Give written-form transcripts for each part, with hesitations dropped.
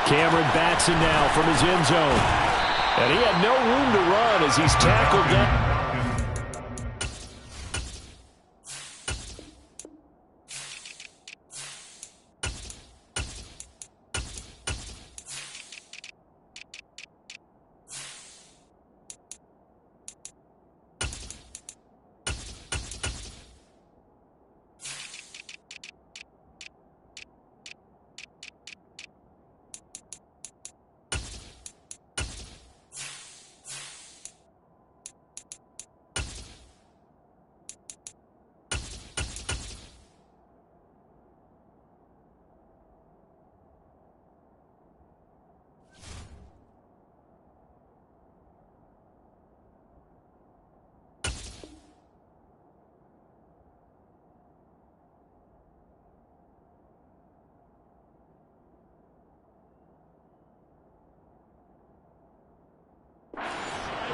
Cameron Batson now from his end zone. And he had no room to run as he's tackled down.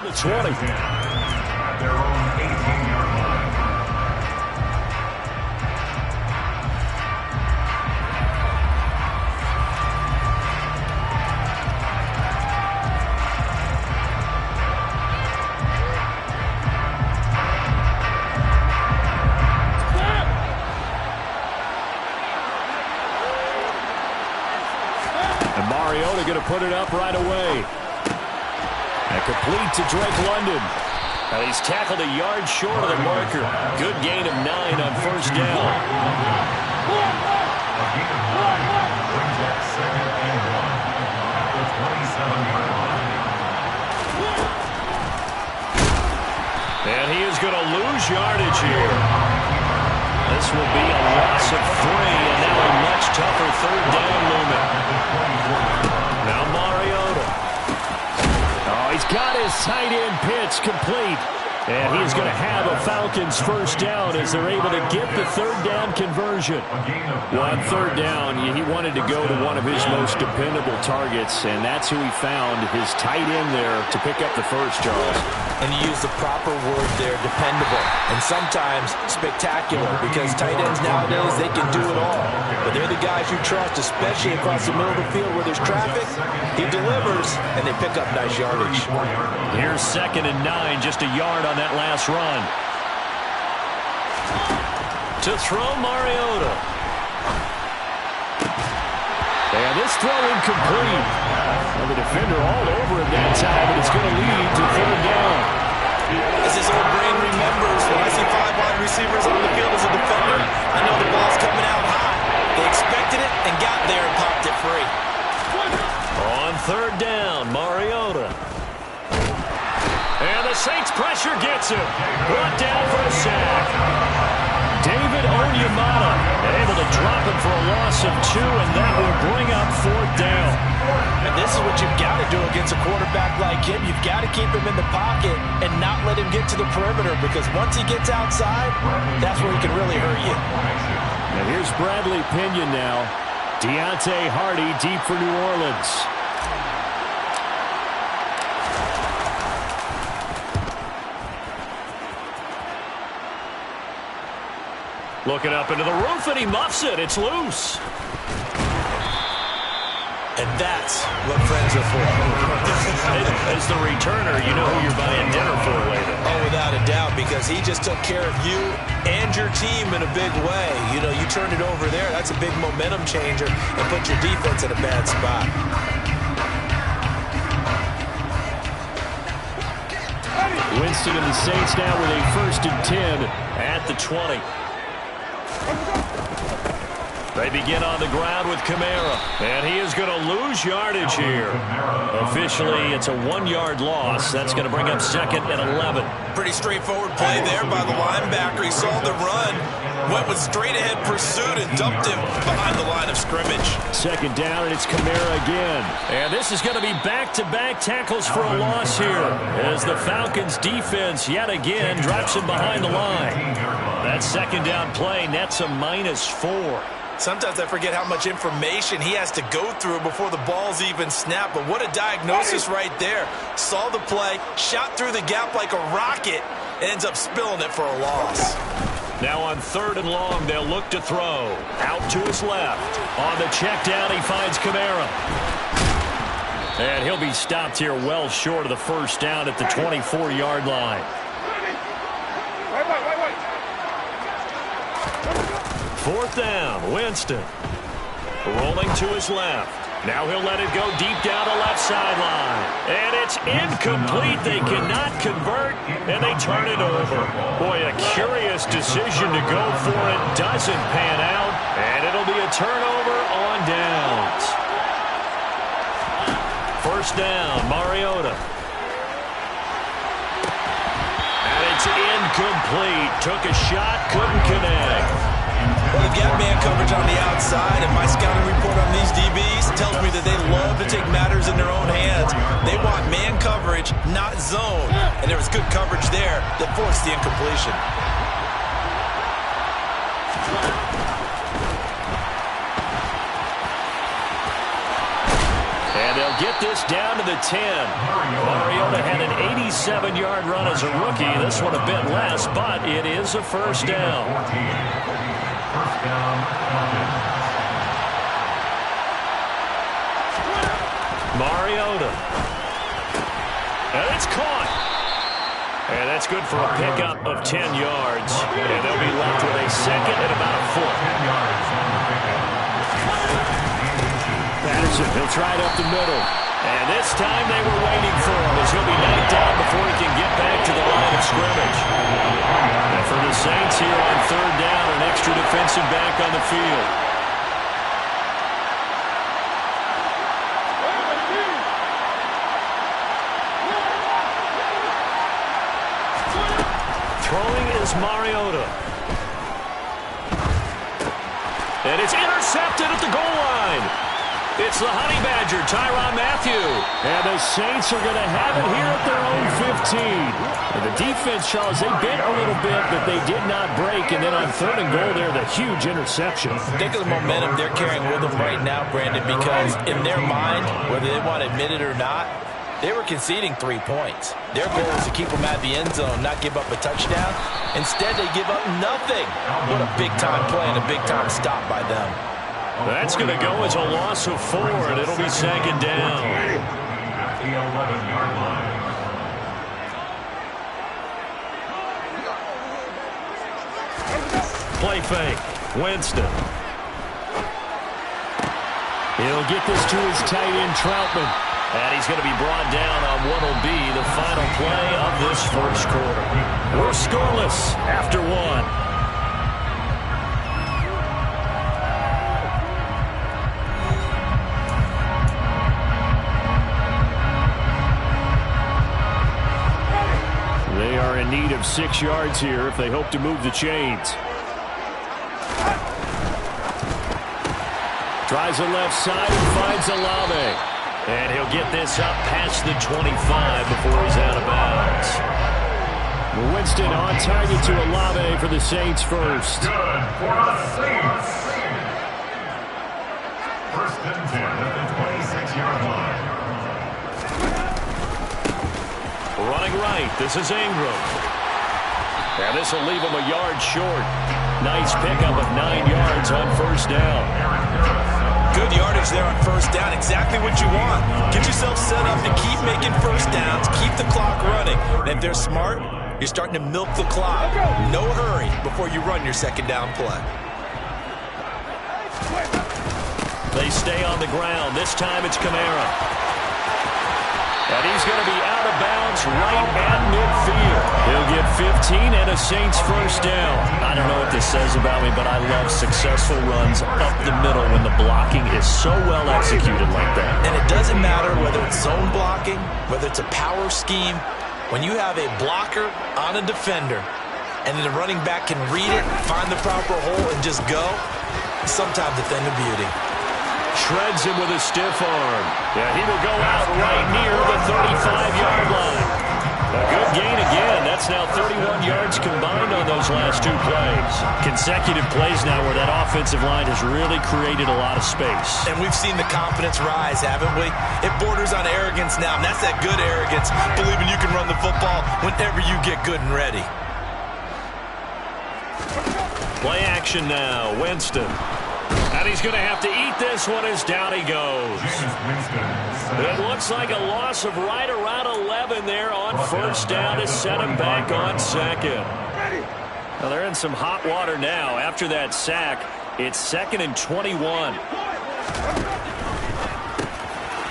The 20. At their own 18-yard line. And Mariota going to put it up right away. And complete to Drake London. He's tackled a yard short of the marker. Good gain of 9 on first down. Brings up 2nd and 1 at the 27-yard line. And he is going to lose yardage here. This will be a loss of 3, and now a much tougher third down looming. Now Mariota. Oh, he's got his tight end pitch complete. And he is going to have a Falcons first down as they're able to get the third down conversion. Well, on third down, he wanted to go to one of his most dependable targets, and that's who he found, his tight end there, to pick up the first, Charles. And you use the proper word there, dependable, and sometimes spectacular, because tight ends nowadays, they can do it all. But they're the guys you trust, especially across the middle of the field where there's traffic. He delivers, and they pick up nice yardage. Here's 2nd and 9, just a yard on that last run. To throw, Mariota. And this throw incomplete. Well, the defender all over him that time, but it's going to lead to third down. As his old brain remembers, when I see 5 wide receivers on the field as a defender, I know the ball's coming out high. They expected it and got there and popped it free. On third down, Mariota. And the Saints pressure gets him. Brought down for a sack. David Onyemata able to drop him for a loss of 2, and that will bring up fourth down. And this is what you've got to do against a quarterback like him. You've got to keep him in the pocket and not let him get to the perimeter, because once he gets outside, that's where he can really hurt you. And here's Bradley Pinion now. Deontay Hardy deep for New Orleans. Looking up into the roof, and he muffs it. It's loose. And that's what friends are for. As the returner, you know who you're buying dinner for later. Oh, without a doubt, because he just took care of you and your team in a big way. You know, you turned it over there. That's a big momentum changer and put your defense in a bad spot. Winston and the Saints now with a 1st and 10 at the 20. They begin on the ground with Kamara, and he is going to lose yardage here. Officially, it's a 1-yard loss. That's going to bring up 2nd and 11. Pretty straightforward play there by the linebacker. He saw the run, went with straight-ahead pursuit, and dumped him behind the line of scrimmage. 2nd down, and it's Kamara again. And this is going to be back-to-back tackles for a loss here, as the Falcons' defense yet again drops him behind the line. That 2nd down play nets a -4. Sometimes I forget how much information he has to go through before the ball's even snapped. But what a diagnosis right there. Saw the play, shot through the gap like a rocket, and ends up spilling it for a loss. Now on 3rd and long, they'll look to throw. Out to his left. On the check down, he finds Kamara. And he'll be stopped here well short of the first down at the 24-yard line. Fourth down, Winston. Rolling to his left. Now he'll let it go deep down the left sideline. And it's incomplete. They cannot convert, and they turn it over. Boy, a curious decision to go for it. Doesn't pan out, and it'll be a turnover on downs. First down, Mariota. And it's incomplete. Took a shot, couldn't connect. Well, they've got man coverage on the outside, and my scouting report on these DBs tells me that they love to take matters in their own hands. They want man coverage, not zone. And there was good coverage there that forced the incompletion. And they'll get this down to the 10. Mariota had an 87-yard run as a rookie. This one a bit less, but it is a first down. First down, Mariota. And it's caught. And that's good for a pickup of 10 yards. And they'll be left with a second and about a foot. 10 yards on the pickup. Patterson, he'll try it up the middle. And this time they were waiting for him as he'll be knocked down before he can get back to the line of scrimmage. And for the Saints here on third down, an extra defensive back on the field. Throwing is Mariota. And it's intercepted at the goal line. It's the Honey Badger, Tyrann Mathieu. And the Saints are going to have it here at their own 15. And the defense, Charles, they bit a little bit, but they did not break. And then on third and goal there, the huge interception. Think of the momentum they're carrying with them right now, Brandon, because in their mind, whether they want to admit it or not, they were conceding 3 points. Their goal is to keep them at the end zone, not give up a touchdown. Instead, they give up nothing. What a big-time play and a big-time stop by them. That's going to go as a loss of 4, and it'll be second down. At the 11-yard line. Play fake. Winston. He'll get this to his tight end, Troutman. And he's going to be brought down on what will be the final play of this first quarter. We're scoreless after 1. They are in need of 6 yards here if they hope to move the chains. Tries the left side and finds Olave. And he'll get this up past the 25 before he's out of bounds. Winston on target to Olave for the Saints first. Good for the Saints. First and 10 at the 26-yard line. Running right, this is Ingram. And this will leave him a yard short. Nice pickup of 9 yards on first down. Good yardage there on first down. Exactly what you want. Get yourself set up to keep making first downs, keep the clock running. And if they're smart, you're starting to milk the clock. No hurry before you run your second down play. They stay on the ground. This time it's Kamara. And he's going to be out of bounds right at midfield. He'll get 15 and a Saints first down. I don't know what this says about me, but I love successful runs up the middle when the blocking is so well executed like that. And it doesn't matter whether it's zone blocking, whether it's a power scheme. When you have a blocker on a defender, and then the running back can read it, find the proper hole, and just go, sometimes a thing of beauty. Shreds him with a stiff arm. Yeah, he will go out right near the 35-yard line. A good gain again. That's now 31 yards combined on those last 2 plays. Consecutive plays now where that offensive line has really created a lot of space. And we've seen the confidence rise, haven't we? It borders on arrogance now, and that's that good arrogance, believing you can run the football whenever you get good and ready. Play action now. Winston. And he's going to have to eat this one as down he goes. It looks like a loss of right around 11 there on first down to set him back on second. Well, they're in some hot water now. After that sack, it's 2nd and 21.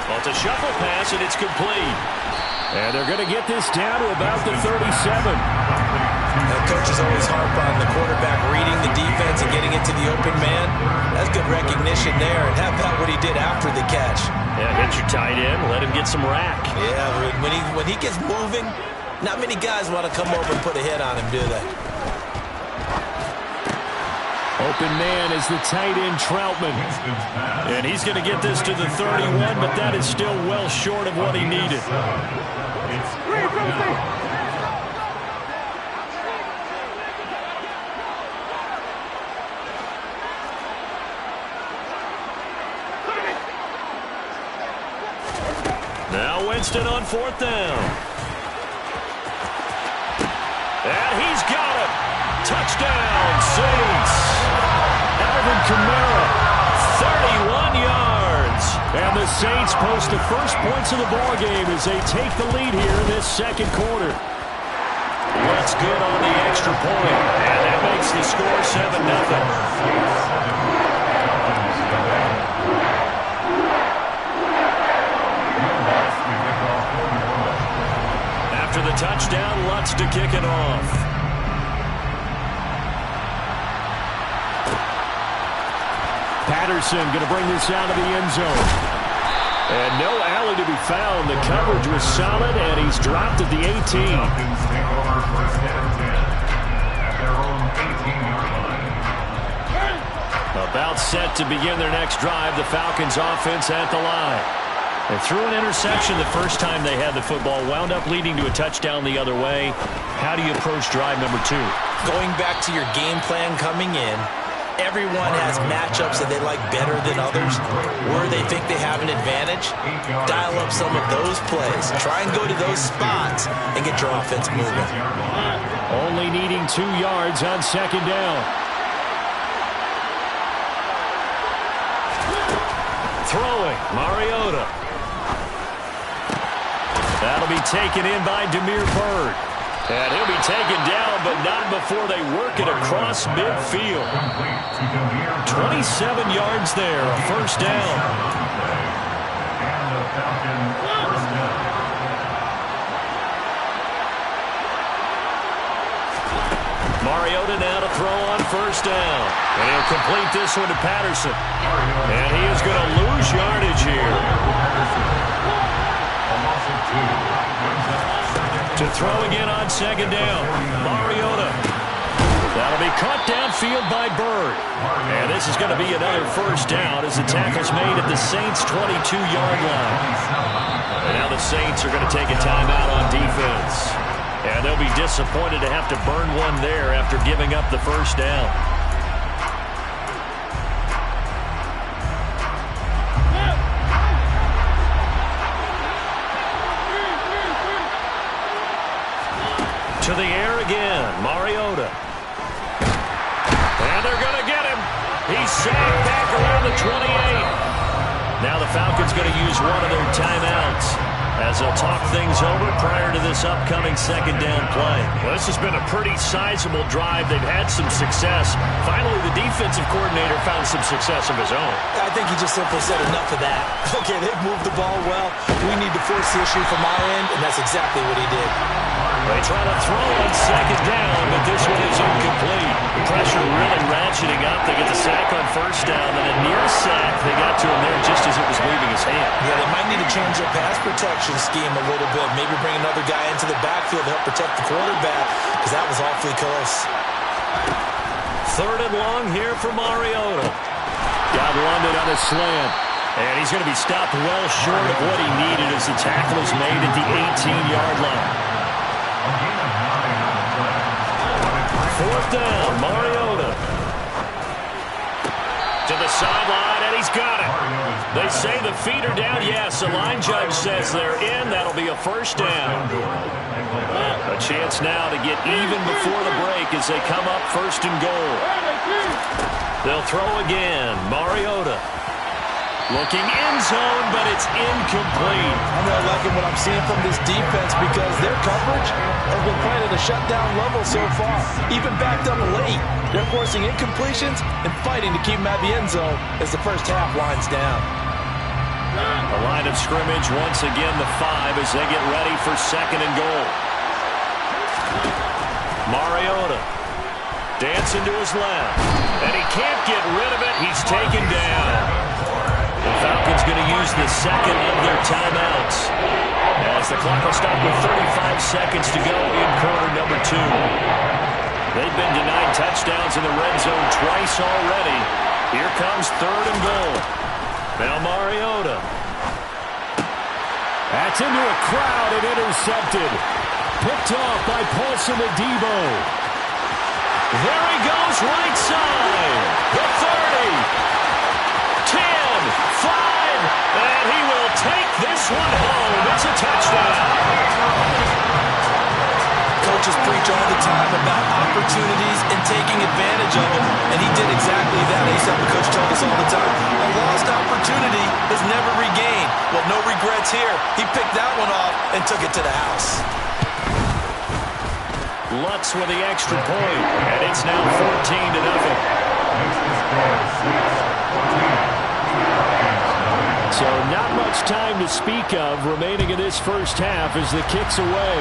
Well, it's a shuffle pass, and it's complete. And they're going to get this down to about the 37. Coaches always harp on the quarterback reading the defense and getting it to the open man. That's good recognition there. And how about what he did after the catch? Yeah, hit your tight end, let him get some rack. Yeah, when he gets moving, not many guys want to come over and put a hit on him, do they? Open man is the tight end, Troutman. And he's going to get this to the 31, but that is still well short of what he needed. Now Winston on 4th down. And he's got it. Touchdown, Saints. Alvin Kamara, 31 yards. And the Saints post the first points of the ballgame as they take the lead here in this second quarter. That's good on the extra point. And that makes the score 7-0. After the touchdown, Lutz to kick it off. Patterson going to bring this out of the end zone. And no alley to be found. The coverage was solid, and he's dropped at the 18. About set to begin their next drive. The Falcons offense at the line. They threw an interception the first time they had the football, wound up leading to a touchdown the other way. How do you approach drive number 2? Going back to your game plan coming in, everyone has matchups that they like better than others, where they think they have an advantage. Dial up some of those plays. Try and go to those spots and get your offense moving. Only needing 2 yards on 2nd down. Throwing, Mariota. That'll be taken in by Damiere Byrd. And he'll be taken down, but not before they work it across midfield. 27 yards there, a first down. Mariota now to throw on first down. And he'll complete this one to Patterson. And he is going to lose yardage here. To throw again on 2nd down. Mariota. That'll be caught downfield by Byrd. And this is going to be another first down as the tackle's made at the Saints' 22-yard line. And now the Saints are going to take a timeout on defense. And they'll be disappointed to have to burn one there after giving up the first down. To the air again, Mariota. And they're going to get him. He's sacked back around the 28. Now the Falcons going to use one of their timeouts as they'll talk things over prior to this upcoming 2nd down play. Well, this has been a pretty sizable drive. They've had some success. Finally, the defensive coordinator found some success of his own. I think he just simply said enough of that. Okay, they've moved the ball well. We need to force the issue from our end, and that's exactly what he did. They try to throw on 2nd down, but this one is incomplete. Pressure really ratcheting up. They get the sack on first down, and a near sack. They got to him there just as it was leaving his hand. Yeah, they might need to change their pass protection scheme a little bit. Maybe bring another guy into the backfield to help protect the quarterback, because that was awfully close. 3rd and long here for Mariota. Got London on a slant. And he's going to be stopped well short of what he needed as the tackle is made at the 18-yard line. 4th down, Mariota. To the the sideline, and he's got it. They say the feet are down. Yes, the line judge says they're in. That'll be a first down. A chance now to get even before the break as they come up first and goal. They'll throw again. Mariota. Looking end zone, but it's incomplete. I'm not liking what I'm seeing from this defense because their coverage has been playing at a shutdown level so far. Even backed up late. They're forcing incompletions and fighting to keep them at the end zone as the first half winds down. The line of scrimmage once again the 5 as they get ready for second and goal. Mariota dancing to his left, and he can't get rid of it. He's taken down. The Falcons going to use the second of their timeouts as the clock will stop with 35 seconds to go in quarter number 2. They've been denied touchdowns in the red zone twice already. Here comes third and goal. Now Mariota. That's into a crowd and intercepted. Picked off by Paulson Adebo. There he goes, right side. The 30. 10, 5, and he will take this one home. It's a touchdown. Coaches preach all the time about opportunities and taking advantage of them, and he did exactly that. He said the coach told us all the time, a lost opportunity is never regained. Well, no regrets here. He picked that one off and took it to the house. Lutz with the extra point, and it's now 14-0. So not much time to speak of remaining in this first half as the kick's away.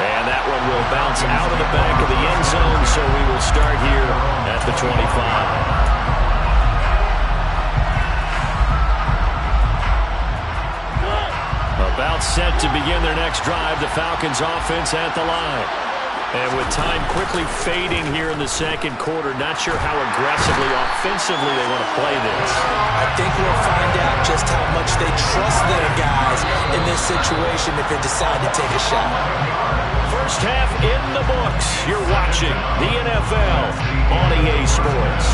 And that one will bounce out of the back of the end zone, so we will start here at the 25. About set to begin their next drive, the Falcons offense at the line. And with time quickly fading here in the second quarter, not sure how aggressively, offensively they want to play this. I think we'll find out just how much they trust their guys in this situation if they decide to take a shot. First half in the books. You're watching the NFL on EA Sports.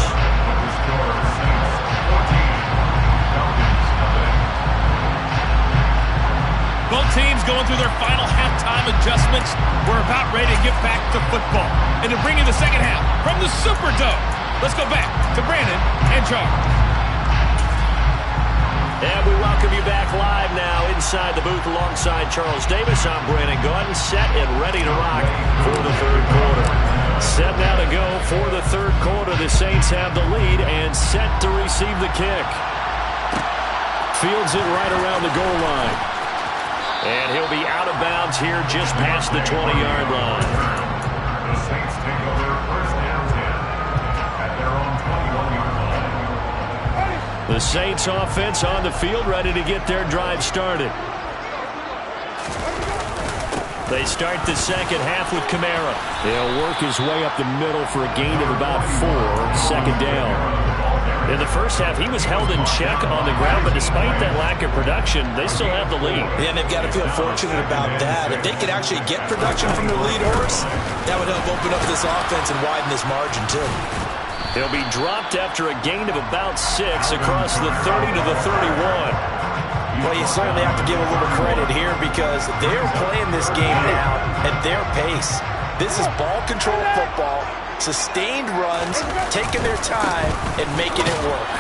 Both teams going through their final halftime adjustments. We're about ready to get back to football. And to bring in the second half from the Superdome, let's go back to Brandon and Charles. And we welcome you back live now inside the booth alongside Charles Davis. I'm Brandon Gunn, set and ready to rock for the third quarter. Set now to go for the third quarter. The Saints have the lead and set to receive the kick. Fields it right around the goal line. And he'll be out of bounds here just past the 20-yard line. The Saints take over first and 10 at their own 21-yard line. The Saints offense on the field ready to get their drive started. They start the second half with Kamara. He'll work his way up the middle for a gain of about 4, second down. In the first half, he was held in check on the ground, but despite that lack of production, they still have the lead. Yeah, and they've got to feel fortunate about that. If they could actually get production from their lead horse, that would help open up this offense and widen this margin, too. He'll be dropped after a gain of about 6 across the 30 to the 31. Well, you certainly have to give a little credit here because they're playing this game now at their pace. This is ball control football, sustained runs, taking their time, and making it work.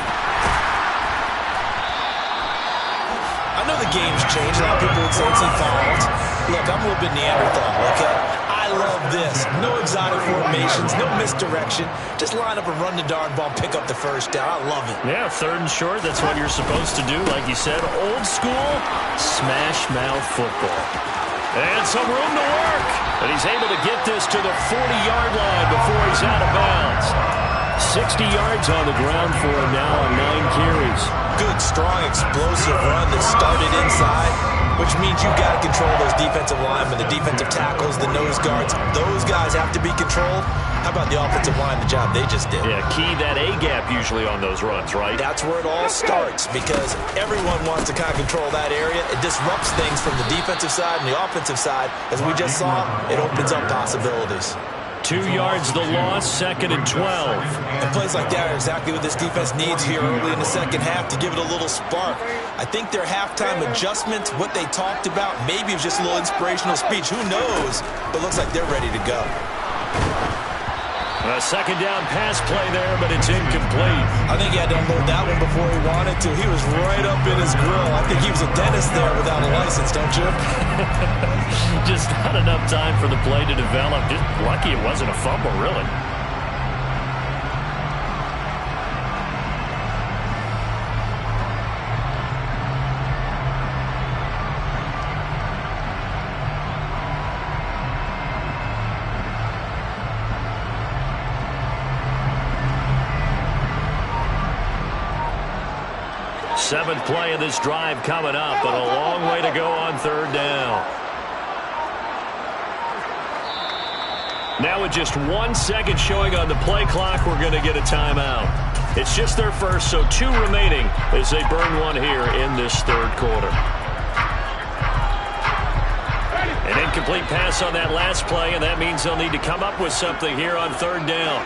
I know the game's changed. A lot of people would say it's evolved. Look, I'm a little bit Neanderthal, okay? I love this. No exotic formations, no misdirection. Just line up and run the darn ball, pick up the first down. I love it. Yeah, third and short, that's what you're supposed to do. Like you said, old school, smash mouth football. And some room to work. But he's able to get this to the 40-yard line before he's out of bounds. 60 yards on the ground for him now on 9 carries. Good, strong, explosive run that started inside, which means you've got to control those defensive linemen, the defensive tackles, the nose guards. Those guys have to be controlled. How about the offensive line, the job they just did? Yeah, key that A-gap usually on those runs, right? That's where it all starts because everyone wants to kind of control that area. It disrupts things from the defensive side and the offensive side. As we just saw, it opens up possibilities. 2 yards the loss, 2nd and 12. And plays like that are exactly what this defense needs here early in the second half to give it a little spark. I think their halftime adjustments, what they talked about, maybe it was just a little inspirational speech. Who knows? But looks like they're ready to go. A 2nd down pass play there, but it's incomplete. I think he had to unload that one before he wanted to. He was right up in his grill. I think he was a dentist there without a license, don't you? Just not enough time for the play to develop. Just lucky it wasn't a fumble, really. Seventh play of this drive coming up, but a long way to go on 3rd down. Now with just 1 second showing on the play clock, we're going to get a timeout. It's just their first, so 2 remaining as they burn one here in this 3rd quarter. An incomplete pass on that last play, and that means they'll need to come up with something here on 3rd down.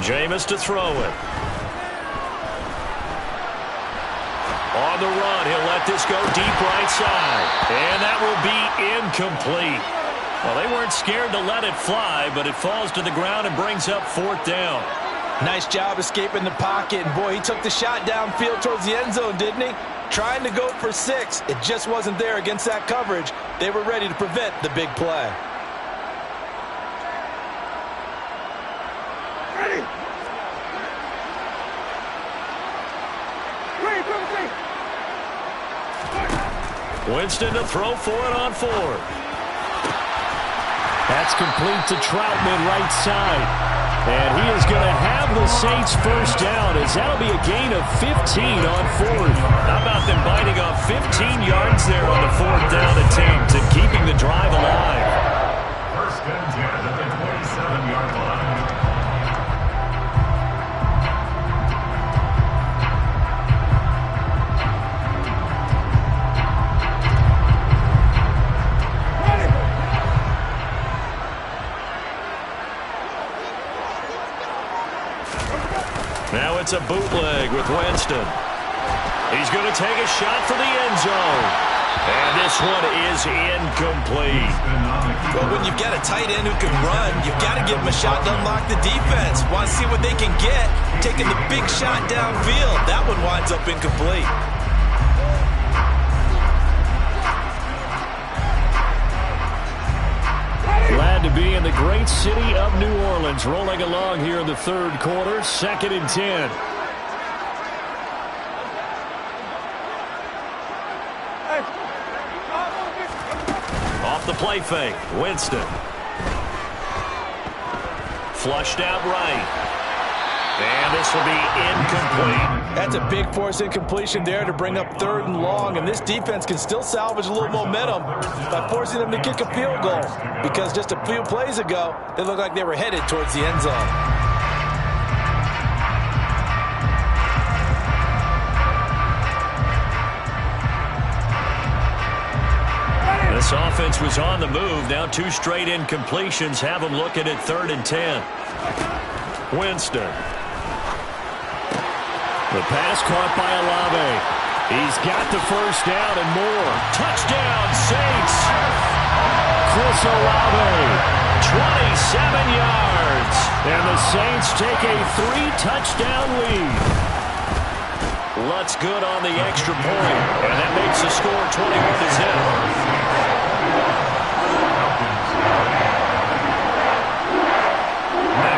Jameis to throw it. On the run, he'll let this go deep right side. And that will be incomplete. Well, they weren't scared to let it fly, but it falls to the ground and brings up 4th down. Nice job escaping the pocket. And, boy, he took the shot downfield towards the end zone, didn't he? Trying to go for 6. It just wasn't there against that coverage. They were ready to prevent the big play. Winston to throw for it on 4th. That's complete to Troutman right side. And he is going to have the Saints first down as that'll be a gain of 15 on 4th. How about them biting off 15 yards there on the 4th down attempt and keeping the drive alive? 1st and 10 at the 27-yard line. Now it's a bootleg with Winston. He's going to take a shot for the end zone. And this one is incomplete. Well, when you've got a tight end who can run, you've got to give him a shot to unlock the defense. Want to see what they can get. Taking the big shot downfield. That one winds up incomplete. Glad to be in the great city of New Orleans, rolling along here in the 3rd quarter, 2nd and 10. Off the play fake, Winston. Flushed out right. And this will be incomplete. That's a big force incompletion there to bring up 3rd and long, and this defense can still salvage a little momentum by forcing them to kick a field goal, because just a few plays ago, they looked like they were headed towards the end zone. This offense was on the move. Now 2 straight incompletions have them looking at 3rd and 10. Winston. The pass caught by Olave. He's got the first down and more. Touchdown, Saints. Chris Olave. 27 yards. And the Saints take a 3-touchdown lead. Lutz good on the extra point. And that makes the score 21-0.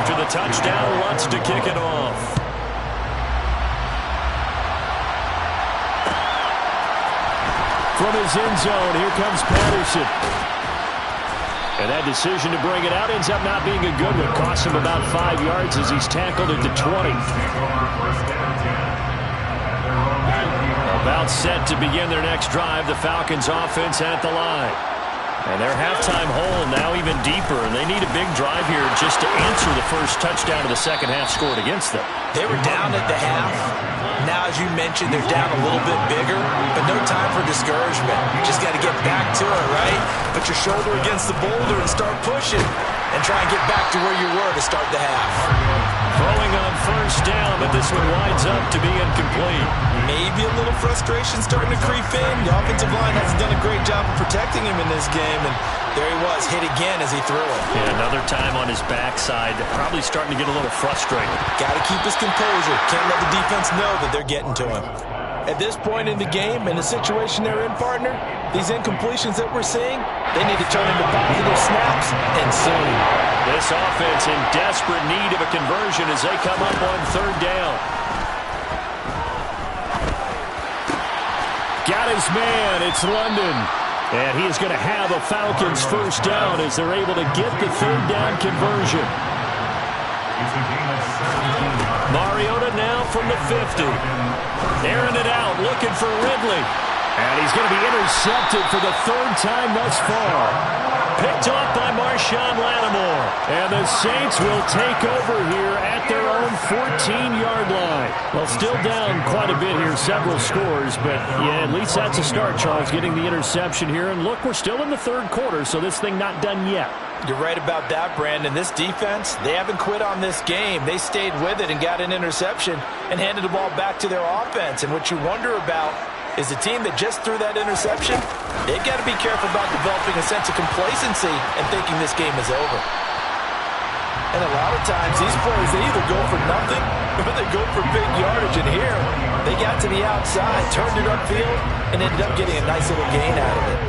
After the touchdown, Lutz to kick it off. From his end zone, here comes Patterson. And that decision to bring it out ends up not being a good one. Costs him about 5 yards as he's tackled at the 20. About set to begin their next drive. The Falcons offense at the line. And their halftime hole now even deeper, and they need a big drive here just to answer the first touchdown of the second half scored against them. They were down at the half. Now, as you mentioned, they're down a little bit bigger, but no time for discouragement. You just got to get back to it, right? Put your shoulder against the boulder and start pushing, and try and get back to where you were to start the half. Throwing on first down, but this one winds up to be incomplete. Maybe a little frustration starting to creep in. The offensive line hasn't done a great job of protecting him in this game, and there he was, hit again as he threw it. Yeah, another time on his backside, probably starting to get a little frustrated. Got to keep his composure. Can't let the defense know that they're getting to him. At this point in the game, in the situation they're in, partner, these incompletions that we're seeing, they need to turn into positive snaps, and soon. This offense in desperate need of a conversion as they come up on third down. Got his man. It's London. And he is going to have a Falcons first down as they're able to get the third down conversion. Mariota now from the 50. Airing it out, looking for Ridley. And he's going to be intercepted for the third time thus far. Picked off by Marshawn Lattimore. And the Saints will take over here at their own 14-yard line. Well, still down quite a bit here, several scores. But, yeah, at least that's a start, Charles, getting the interception here. And, look, we're still in the third quarter, so this thing not done yet. You're right about that, Brandon. This defense, they haven't quit on this game. They stayed with it and got an interception and handed the ball back to their offense. And what you wonder about is the team that just threw that interception, they've got to be careful about developing a sense of complacency and thinking this game is over. And a lot of times, these plays, they either go for nothing or they go for big yardage. And here, they got to the outside, turned it upfield, and ended up getting a nice little gain out of it.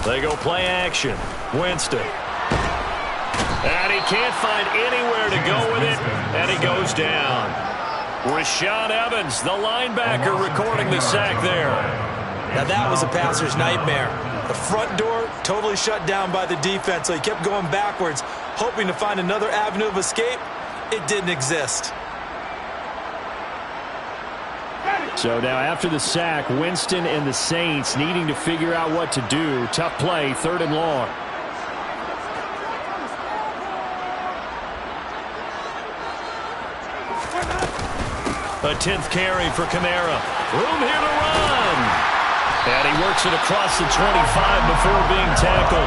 They go play action. Winston. And he can't find anywhere to go with it, and he goes down. Rashaan Evans, the linebacker, recording the sack there. Now that was a passer's nightmare. The front door totally shut down by the defense, so he kept going backwards, hoping to find another avenue of escape. It didn't exist. So now after the sack, Winston and the Saints needing to figure out what to do. Tough play, third and long. A 10th carry for Kamara. Room here to run. And he works it across the 25 before being tackled.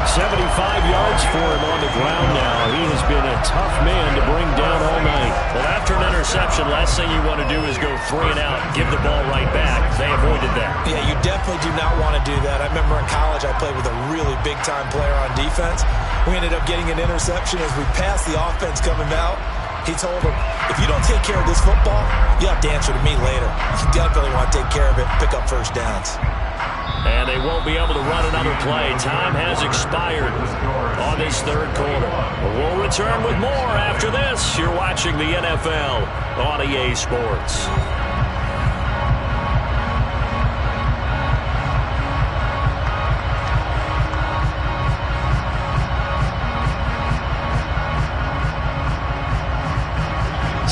75 yards for him on the ground now. He has been a tough man to bring down all night. Well, after an interception, last thing you want to do is go 3 and out, give the ball right back. They avoided that. Yeah, you definitely do not want to do that. I remember in college I played with a really big-time player on defense. We ended up getting an interception as we passed the offense coming out. He told him, if you don't take care of this football, you have to answer to me later. You definitely want to take care of it and pick up first downs. And they won't be able to run another play. Time has expired on this third quarter. We'll return with more after this. You're watching the NFL on EA Sports.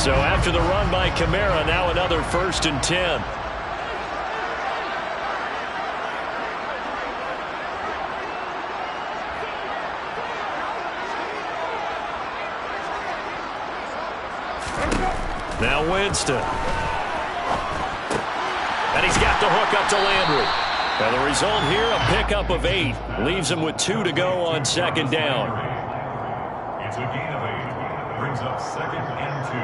So after the run by Kamara, now another 1st and 10. Now Winston. And he's got the hook up to Landry. And the result here, a pickup of 8. Leaves him with 2 to go on second down. It's a gain of 8. Brings up 2nd and 2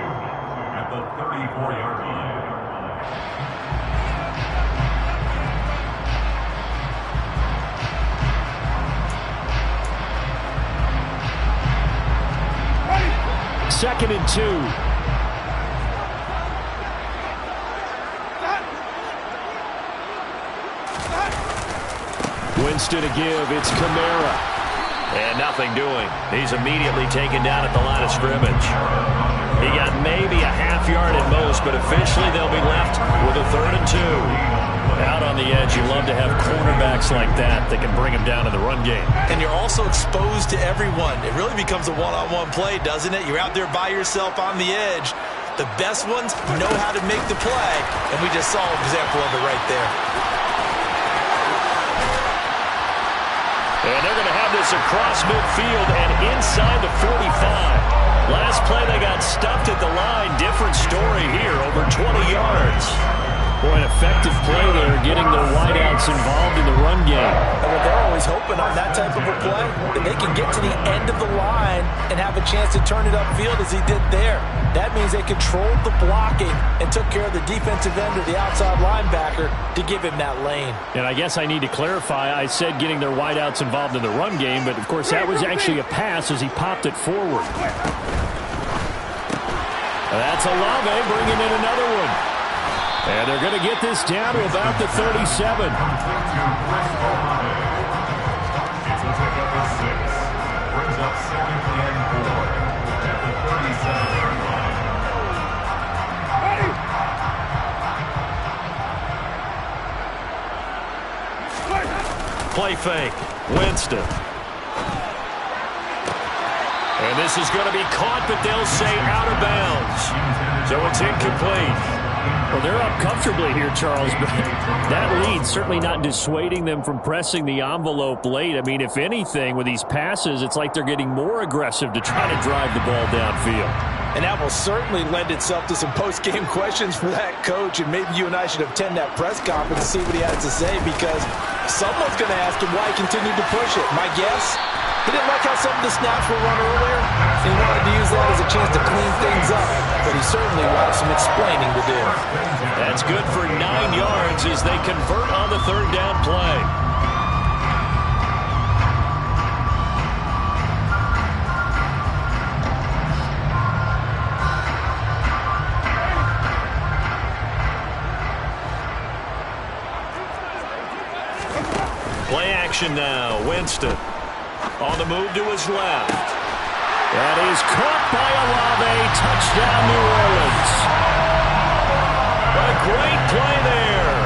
at the 34-yard line. Second and 2. Winston to give. It's Kamara. And nothing doing. He's immediately taken down at the line of scrimmage. He got maybe a half yard at most, but officially they'll be left with a 3rd and 2. Out on the edge, you love to have cornerbacks like that can bring him down in the run game. And you're also exposed to everyone. It really becomes a one-on-one play, doesn't it? You're out there by yourself on the edge. The best ones know how to make the play, and we just saw an example of it right there. And they're going to have this across midfield and inside the 45. Last play, they got stuffed at the line. Different story here, over 20 yards. Boy, an effective play there, getting the wideouts involved in the run game. And they're always hoping on that type of a play that they can get to the end of the line and have a chance to turn it upfield as he did there. That means they controlled the blocking and took care of the defensive end or the outside linebacker to give him that lane. And I guess I need to clarify, I said getting their wideouts involved in the run game, but of course that was actually a pass as he popped it forward. That's Olave bringing in another one. And they're going to get this down to about the 37. It's a pickup of 6. Brings up 2nd and 4 at the 37-yard line. Play fake. Winston. And this is going to be caught, but they'll say out of bounds. So it's incomplete. Well, they're up comfortably here, Charles, but that lead certainly not dissuading them from pressing the envelope late. I mean, if anything, with these passes, it's like they're getting more aggressive to try to drive the ball downfield. And that will certainly lend itself to some post-game questions for that coach, and maybe you and I should attend that press conference to see what he has to say, because someone's going to ask him why he continued to push it. My guess, he didn't like how some of the snaps were run earlier, and he wanted to use that as a chance to clean things up. But he certainly will have some explaining to do. That's good for 9 yards as they convert on the 3rd down play. Play action now. Winston on the move to his left. That is caught by Olave. Touchdown, New Orleans. A great play there.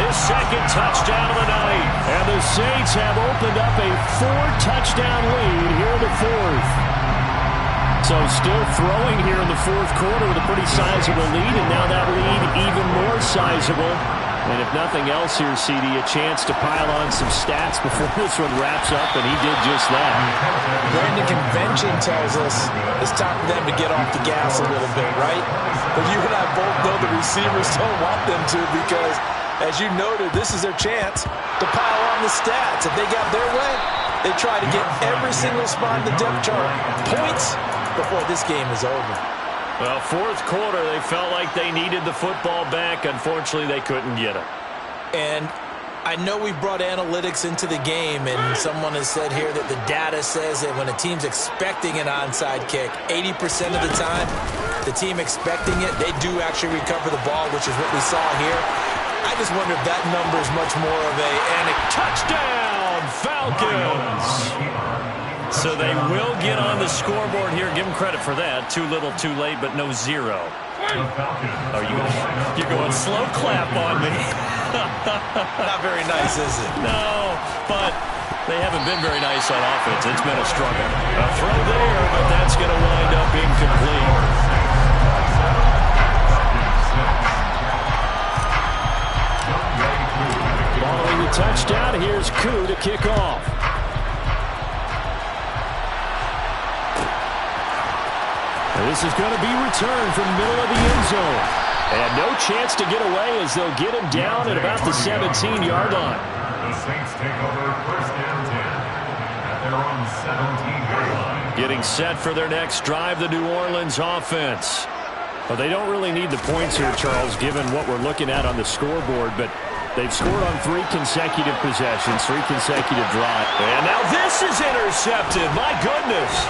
His 2nd touchdown of the night. And the Saints have opened up a 4-touchdown lead here in the 4th. So still throwing here in the 4th quarter with a pretty sizable lead, and now that lead even more sizable. And if nothing else here, CD, a chance to pile on some stats before this one wraps up, and he did just that. Brandon, convention tells us it's time for them to get off the gas a little bit, right? But you and I both know the receivers don't want them to, because, as you noted, this is their chance to pile on the stats. If they got their way, they try to get every single spot in the depth chart points before this game is over. Well, 4th quarter, they felt like they needed the football back. Unfortunately, they couldn't get it. And I know we brought analytics into the game, and someone has said here that the data says that when a team's expecting an onside kick, 80% of the time, the team expecting it, they do actually recover the ball, which is what we saw here. I just wonder if that number is much more of a touchdown, Falcons. So they will get on the scoreboard here. Give them credit for that. Too little, too late, but no 0. Oh, you're going slow clap on me. Not very nice, is it? No, but they haven't been very nice on offense. It's been a struggle. A throw there, but that's going to wind up incomplete. Following the touchdown, here's Koo to kick off. This is going to be returned from the middle of the end zone. And no chance to get away as they'll get him down at about the 17-yard line. The Saints take over 1st and 10 at their own 17-yard line. Getting set for their next drive, the New Orleans offense. Well, they don't really need the points here, Charles, given what we're looking at on the scoreboard, but they've scored on 3 consecutive possessions, 3 consecutive drives. And now this is intercepted. My goodness.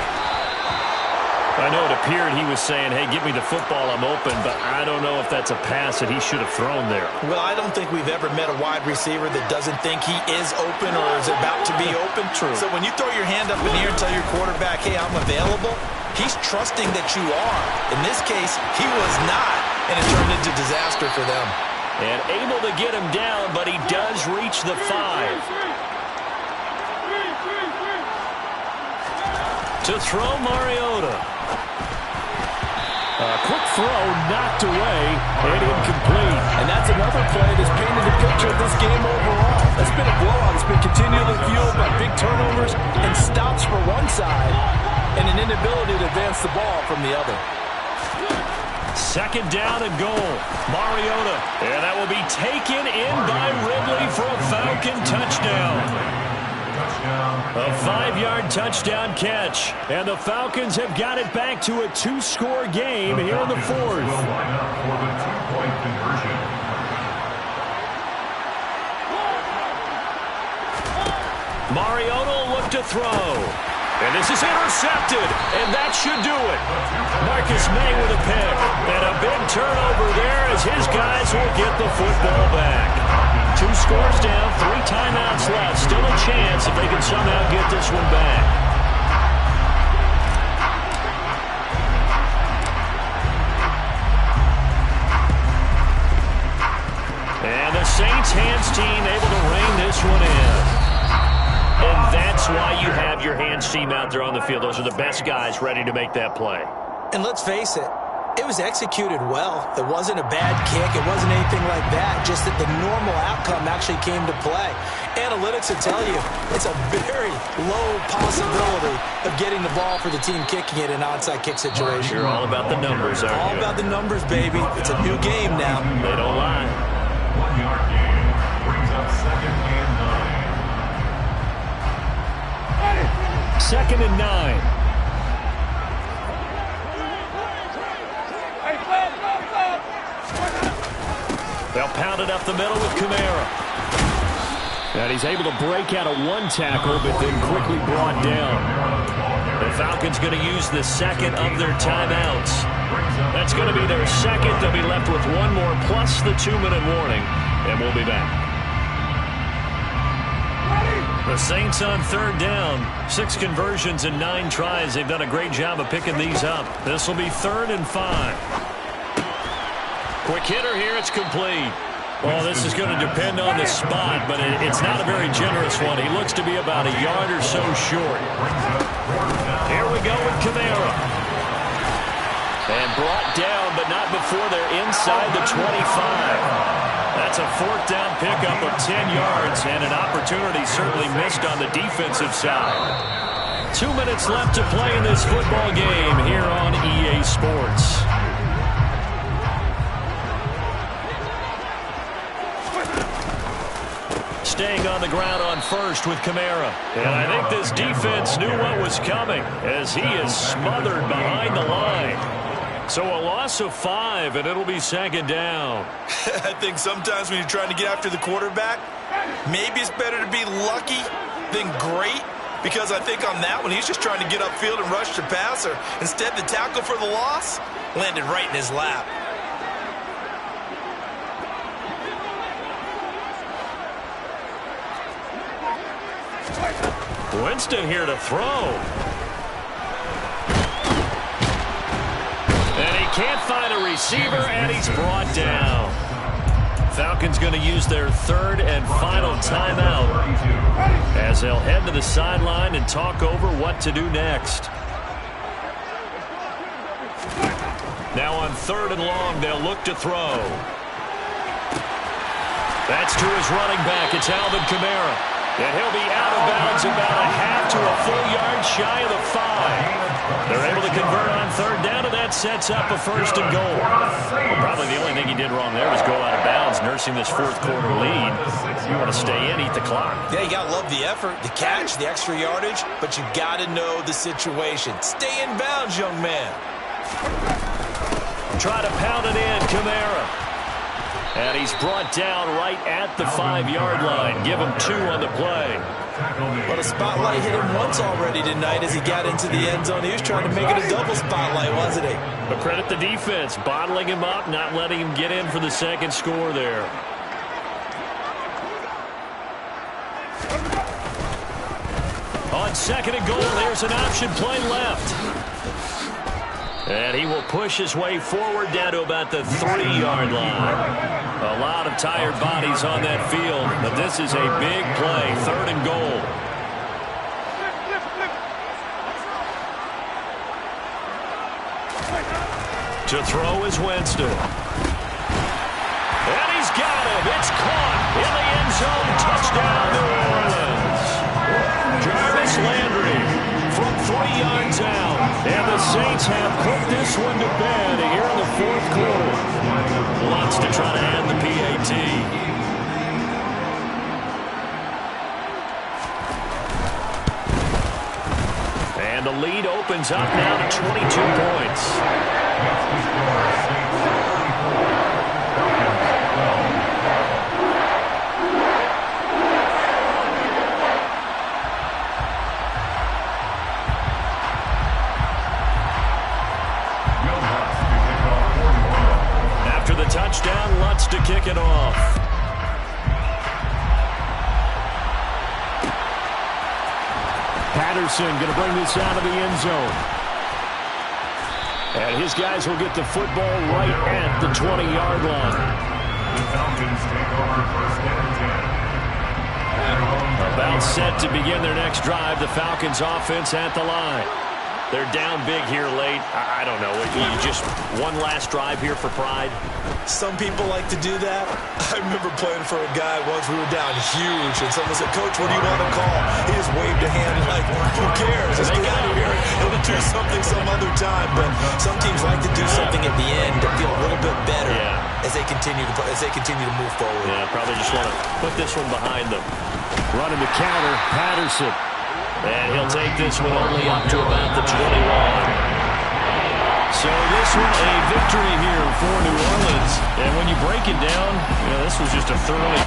I know it appeared he was saying, hey, give me the football, I'm open, but I don't know if that's a pass that he should have thrown there. Well, I don't think we've ever met a wide receiver that doesn't think he is open or is about to be open. True. So when you throw your hand up in the air and tell your quarterback, hey, I'm available, He's trusting that you are. In this case, he was not, and it turned into disaster for them. And able to get him down, but he does reach the 5. To throw, Mariota. Quick throw, knocked away, and incomplete. And that's another play that's painted the picture of this game overall. That's been a blowout. It's been continually fueled by big turnovers and stops for one side and an inability to advance the ball from the other. Second down and goal. Mariota. And that will be taken in by Ridley for a Falcon touchdown. A 5-yard touchdown catch. And the Falcons have got it back to a 2-score game here in the 4th. Mariota will look to throw. And this is intercepted, and that should do it. Marcus May with a pick. And a big turnover there as his guys will get the football back. 2 scores down, 3 timeouts left. Still a chance if they can somehow get this one back. And the Saints hands team able to rein this one in. And that's why you have your hands team out there on the field. Those are the best guys ready to make that play. And let's face it, it was executed well. It wasn't a bad kick. It wasn't anything like that. Just that the normal outcome actually came to play. Analytics will tell you it's a very low possibility of getting the ball for the team kicking it in an onside kick situation. You're all about the numbers, aren't you? All about the numbers, baby. It's a new game now. They don't lie. 1-yard gain brings up 2nd and 9. 2nd and 9. They'll pound it up the middle with Kamara. And he's able to break out of 1 tackle, but then quickly brought down. The Falcons going to use the 2nd of their timeouts. That's going to be their 2nd. They'll be left with 1 more plus the 2-minute warning. And we'll be back. The Saints on 3rd down. 6 conversions and 9 tries. They've done a great job of picking these up. This will be 3rd and 5. Quick hitter here. It's complete. Well, this is going to depend on the spot, but it's not a very generous one. He looks to be about a yard or so short. Here we go with Kamara. And brought down, but not before they're inside the 25. That's a 4th down pickup of 10 yards and an opportunity certainly missed on the defensive side. 2 minutes left to play in this football game here on EA Sports. Staying on the ground on 1st with Kamara. And I think this defense knew what was coming as he is smothered behind the line. So a loss of 5, and it'll be 2nd down. I think sometimes when you're trying to get after the quarterback, maybe it's better to be lucky than great, because I think on that one, he's just trying to get upfield and rush the passer. Instead, the tackle for the loss landed right in his lap. Winston here to throw. And he can't find a receiver, and he's brought down. Falcons going to use their 3rd and final timeout as they'll head to the sideline and talk over what to do next. Now on 3rd and long, they'll look to throw. That's to his running back. It's Alvin Kamara. And he'll be out of bounds about a half to a full yard shy of the 5. They're able to convert on 3rd down, and that sets up a 1st and goal. Well, probably the only thing he did wrong there was go out of bounds, nursing this 4th quarter lead. You want to stay in, eat the clock. Yeah, you got to love the effort, the catch, the extra yardage, but you got to know the situation. Stay in bounds, young man. Try to pound it in, Kamara. And he's brought down right at the 5-yard line. Give him 2 on the play. Well, the spotlight hit him once already tonight as he got into the end zone. He was trying to make it a double spotlight, wasn't he? But credit the defense, bottling him up, not letting him get in for the 2nd score there. On 2nd and goal, there's an option play left. And he will push his way forward down to about the 3-yard line. A lot of tired bodies on that field, but this is a big play, 3rd and goal. To throw is Winston. And he's got him. It's caught in the end zone. Touchdown, New Orleans. Jarvis Landry from 3 yards out. And the Saints have put this one to bed here in the 4th quarter. Wants to try to add the PAT. And the lead opens up now to 22 points. After the touchdown, Lutz to kick it off. Patterson going to bring this out of the end zone. And his guys will get the football right at the 20-yard line. The Falcons take over 1st and 10. About set to begin their next drive. The Falcons offense at the line. They're down big here late. I don't know. You just one last drive here for pride? Some people like to do that. I remember playing for a guy once. We were down huge, and someone said, "Coach, what do you want to call?" He just waved a hand like, who cares? Let's get out of here. He'll do something some other time. But some teams like to do something at the end to feel a little bit better as they continue to move forward. Yeah, probably just want to put this one behind them. Running the counter, Patterson. And he'll take this one only up to about the 21. So this one a victory here for New Orleans. And when you break it down, this was just a thoroughly...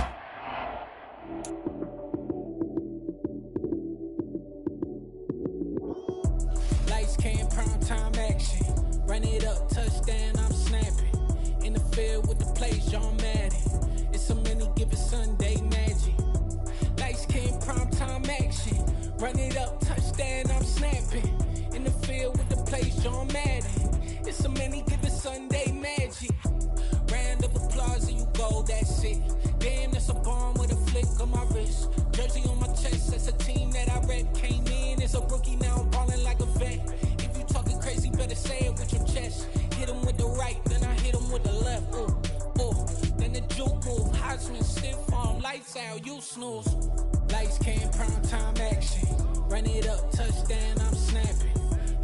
Lights came, prime time action. Run it up, touchdown, I'm snapping. In the field with the plays, John Madden. It's a many given Sunday magic. Lights came, prime time action. Run it up, touchdown, I'm snapping. In the field with the plays, John Madden. It's a many given Sunday magic. Round of applause and you go, that's it. Damn, that's a bomb with a flick on my wrist. Jersey on my chest, that's a team that I rep. Came in as a rookie, now I'm balling like a vet. If you talking crazy, better say it with your chest. Hit him with the right, then I hit him with the left. Ooh, ooh. Then the juke move, Heisman, stiff arm, lights out, you snooze. Lights came, prime time action. Run it up, touchdown, I'm snapping.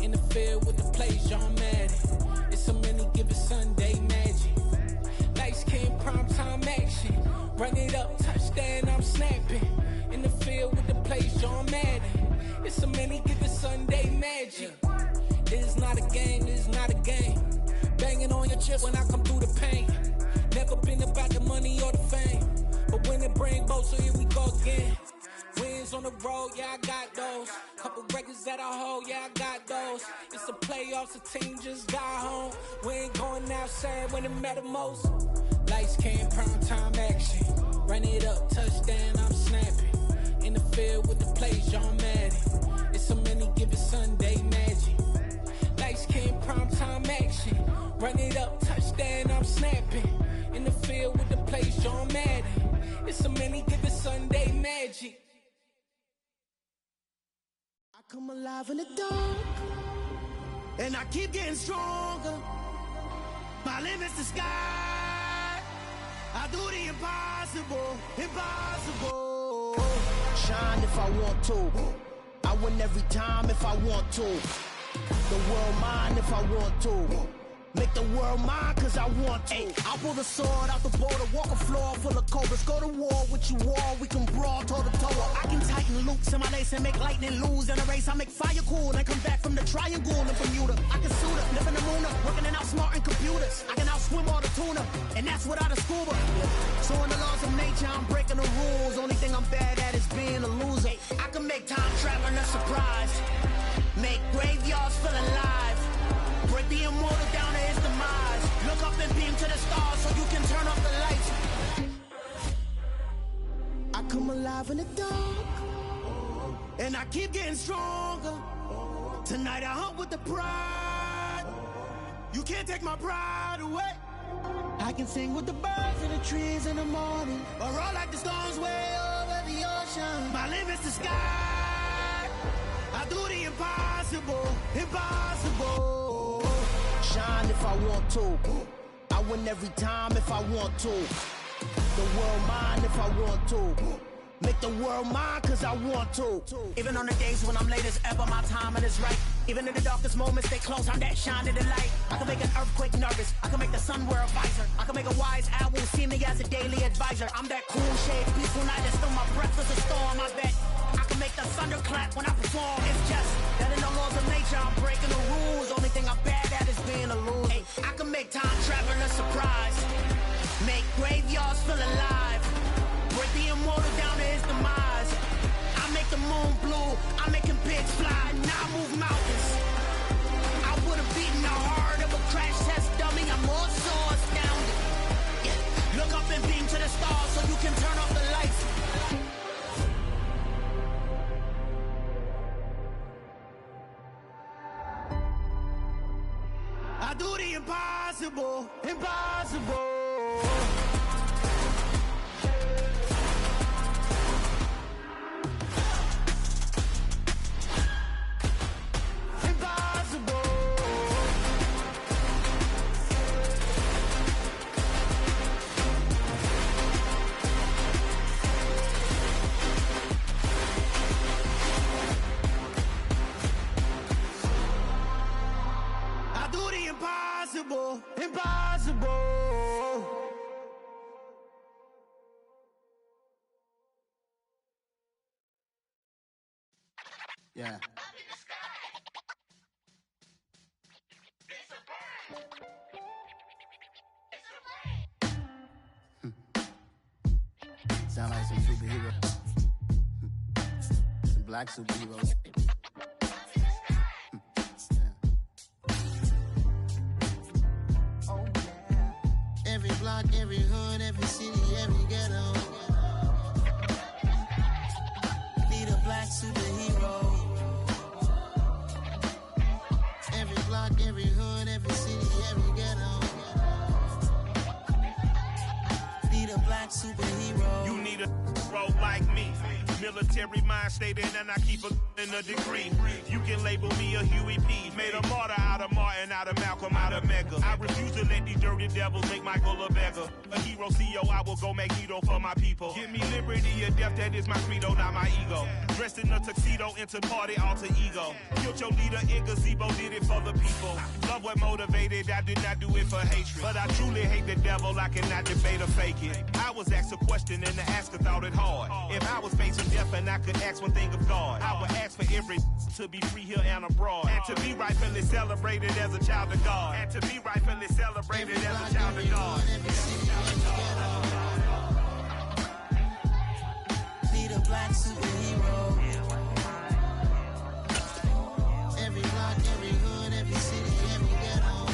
In the field with the plays, John Madden. It's a many given Sunday magic. Lights came, prime time action. Run it up, touchdown, I'm snapping. In the field with the plays, John Madden. It's a many given Sunday magic. This is not a game, this is not a game. Banging on your chest when I come through the pain. Never been about the money or the fame. But when it bring both, so here we go again. Wins on the road, yeah, I got those. Couple records that I hold, yeah, I got those. It's the playoffs, the team just got home. We ain't going outside when it matter most. Lights came, prime time action. Run it up, touchdown, I'm snapping. In the field with the plays, John Madden. It's a many given Sunday magic. Lights came, prime time action. Run it up, touchdown, I'm snapping. In the field with the plays, John Madden. It's a many given Sunday magic. I come alive in the dark, and I keep getting stronger. My limit's the sky. I do the impossible, impossible. Shine if I want to. I win every time if I want to. The world mine if I want to. Make the world mine cause I want to. Ay, I'll pull the sword out the border, walk a floor full of cobras. Go to war with you all, we can brawl toe to toe. I can tighten loops in my lace and make lightning lose in a race. I make fire cool and come back from the triangle in Bermuda. I can suit up, live in the moon up, working and outsmarting computers. I can outswim all the tuna, and that's without a scuba. So in the laws of nature, I'm breaking the rules. Only thing I'm bad at is being a loser. I can make time traveling a surprise, make graveyards feel alive. Break the immortal down to his demise. Look up and beam to the stars so you can turn off the lights. I come alive in the dark, and I keep getting stronger. Tonight I hunt with the pride. You can't take my pride away. I can sing with the birds and the trees in the morning, or roll like the storms way over the ocean. My limit's the sky. I do the impossible, impossible. Shine if I want to. I win every time if I want to. The world mine if I want to. Make the world mine cause I want to. Even on the days when I'm late as ever, my timing is right. Even in the darkest moments, stay close, I'm that shining the light. I can make an earthquake nervous, I can make the sun wear a visor. I can make a wise owl see me as a daily advisor. I'm that cool shade, peaceful night that's still my breath is a storm, I bet. I can make the thunder clap when I perform. It's just that in the laws of nature, I'm breaking the rules. Only thing I'm bad at is being a loser. Hey, I can make time traveling a surprise. Make graveyards feel alive. Break the immortal down to his demise. I make the moon blue, I make him pigs fly. Now I move mountains. I would have beaten the heart of a crash test dummy. I'm more so astounded. Yeah. Look up and beam to the stars so you can turn off the lights. I do the impossible, impossible. Impossible, impossible. Yeah. Sound like some superheroes. Some black superheroes. Every block, every hood, every city, every ghetto. Need a black superhero. Every block, every hood, every city, every ghetto. Need a black superhero. You need a hero like me. Military mind stated, and I keep in a degree. You can label me a Huey P. Made a martyr out of Martin, out of Malcolm, out of Mega. I refuse to let these dirty devils make Michael a beggar. A hero CEO, I will go Magneto for my people. Give me liberty or death, that is my credo, not my ego. Dressed in a tuxedo, into party, alter ego. Killed your leader in gazebo, did it for the people. Love what motivated, I did not do it for hatred. But I truly hate the devil, I cannot debate or fake it. I was asked a question and the asker thought it hard. If I was facing death and I could ask one thing of God, I would ask for every to be free here and abroad, and to be rightfully celebrated as a child of God, and to be rightfully celebrated as a child of God. Need a black superhero. Every block, every hood, every city, every ghetto.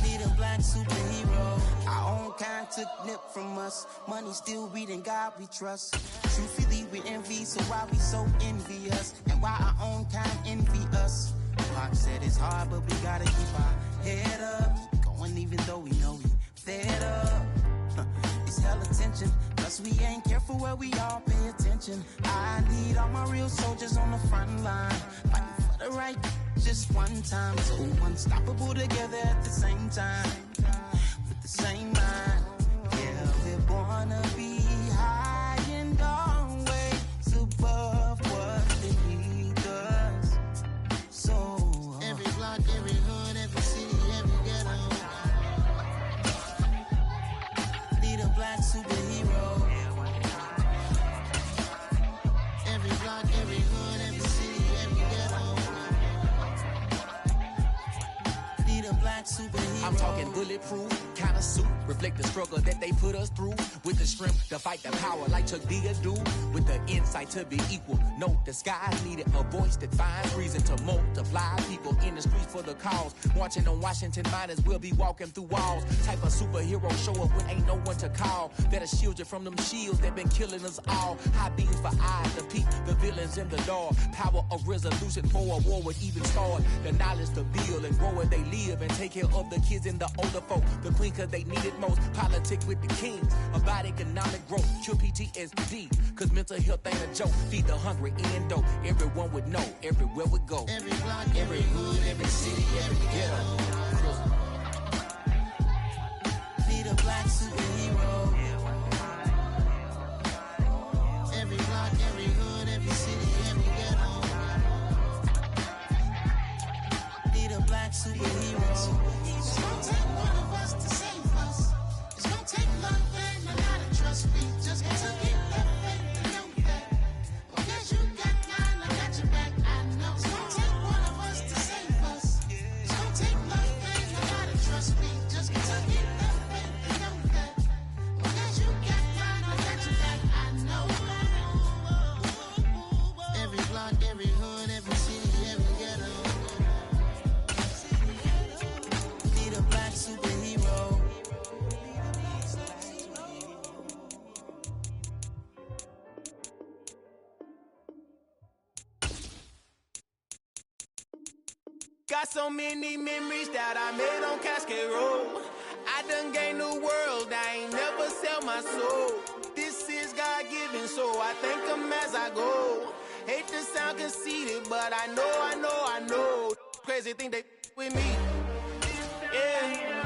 Need a black superhero. Our own kind took nip from us. Money still reading God we trust. Truthfully we envy, so why we so envious? And why our own kind envy us? Pac said it's hard, but we gotta keep our head up. Going even though we know we fed up. It's hella tension, plus we ain't careful where we all pay attention. I need all my real soldiers on the front line, fighting for the right just one time. So unstoppable together at the same time, with the same mind. Yeah, we're born to be high and always above what they need us. So every block, every hood, every city, every ghetto. Need a black superhero. Every block, every hood, every city, every ghetto. Need a black superhero. I'm talking bulletproof kind of suit, reflect the struggle that they put us through, with the strength to fight the power like diggg do, with the insight to be equal. No disguise needed, a voice that finds reason to multiply people in the streets for the cause. Marching on Washington miners, we'll be walking through walls. Type of superhero show up when ain't no one to call. That'll shield you from them shields that been killing us all. High beams for eyes to peep the villains diamonds in the law. Power of resolution for a war would even start. The knowledge to build and grow where they live and take care of the kids and the older folk. The queen cause they need it most. Politic with the kings. About economic growth. Cure PTSD. Cause mental health ain't a joke. Feed the hungry and dope. Everyone would know. Everywhere we go. Every block, every hood, every city, every ghetto. Need a black superhero. Every block, every hood, every city, every ghetto. Need a black superhero. It's gonna take one of us to save us. It's gonna take love and a lot of trust. We just got to get that faith and know that. Because you got mine, I got your back. I know. It's gonna take one of us to save us. It's gonna take love and a lot of trust. We just got to get that faith and know that. Because you got mine, I got your back. I know. Every block, every hood, every city, every ghetto. Need a black superhero. Got so many memories that I made on Cascade Road. I done gained the world, I ain't never sell my soul. This is God-given, so I thank him as I go. Hate to sound conceited, but I know. Crazy thing they with me. Yeah,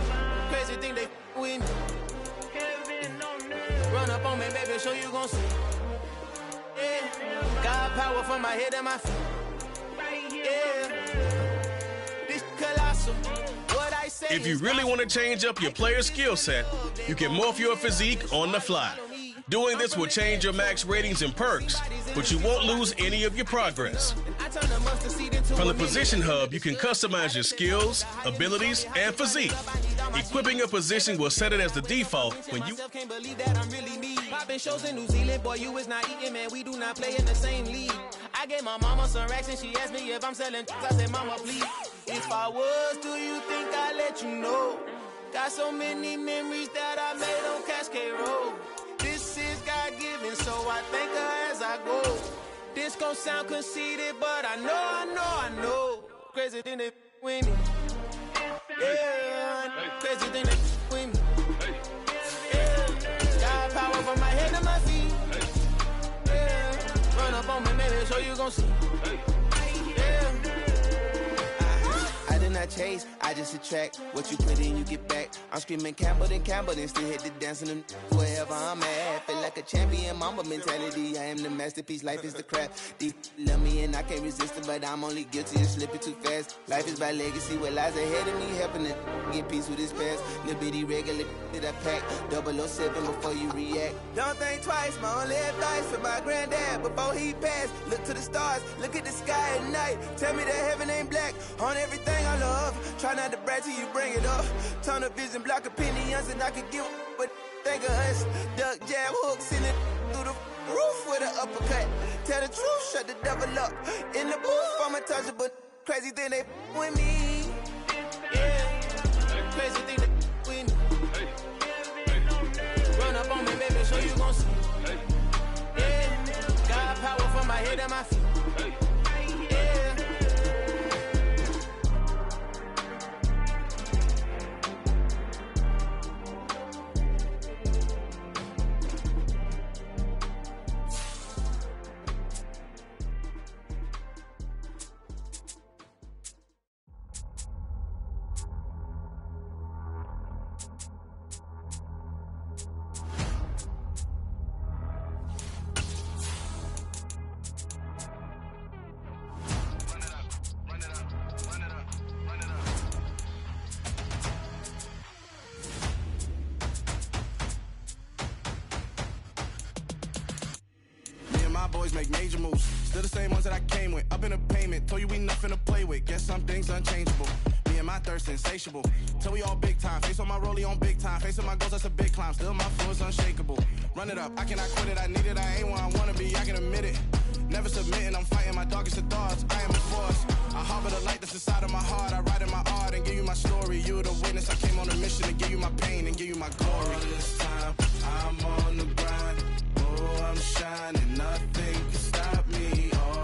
crazy thing they with me. Run up on me, baby, show you gon' see. Yeah, got power from my head and my feet. Yeah. If you really want to change up your player's skill set, you can morph your physique on the fly. Doing this will change your max ratings and perks, but you won't lose any of your progress. From the Position Hub, you can customize your skills, abilities, and physique. Equipping a position will set it as the default when you... Popping shows in New Zealand, boy, you is not eating, man. We do not play in the same league. I gave my mama some racks and she asked me if I'm selling. I said, mama, please. If I was, do you think I'd let you know? Got so many memories that I made on Cascade Road. This is God-given, so I thank her as I go. This gon' sound conceited, but I know. Crazy thing they with me. Yeah, crazy thing they with me. Yeah, got power from my head to my feet. Yeah, run up on me, maybe so you gon' see. Yeah. I did not chase, I just attract. What you put in, you get back. I'm screaming Campbell, then still hit the dancing them wherever I'm at. Feel like a champion, mamba mentality. I am the masterpiece, life is the crap. These love me and I can't resist it, but I'm only guilty of slipping too fast. Life is by legacy, what lies ahead of me, helping it get peace with his past. Little bitty regular that I pack, 007 before you react. Don't think twice, my only advice for my granddad before he passed. Look to the stars, look at the sky at night. Tell me that heaven ain't black on everything I love. Try not to brag till you bring it up. Tunnel vision, block opinions, and I could give but think of us. Duck, jab, hooks in it through the roof with an uppercut. Tell the truth, shut the devil up. In the booth, I'm untouchable. Crazy thing they with me. Yeah, crazy thing they with me. Run up on me, baby, so you gon' see. Yeah, got power from my head and my feet. Make major moves, still the same ones that I came with. Up in a payment, told you we nothing to play with. Guess some things unchangeable. Me and my thirst insatiable. Till we all big time. Face on my rollie on big time. Facing my goals, that's a big climb. Still my flow is unshakable. Run it up, I cannot quit it. I need it, I ain't where I wanna be. I can admit it. Never submitting, I'm fighting my darkest of thoughts. I am a force. I harbor the light that's inside of my heart. I write in my art and give you my story. You the witness. I came on a mission to give you my pain and give you my glory. All this time, I'm on the grind. Oh, I'm shining. Nothing can stop me. All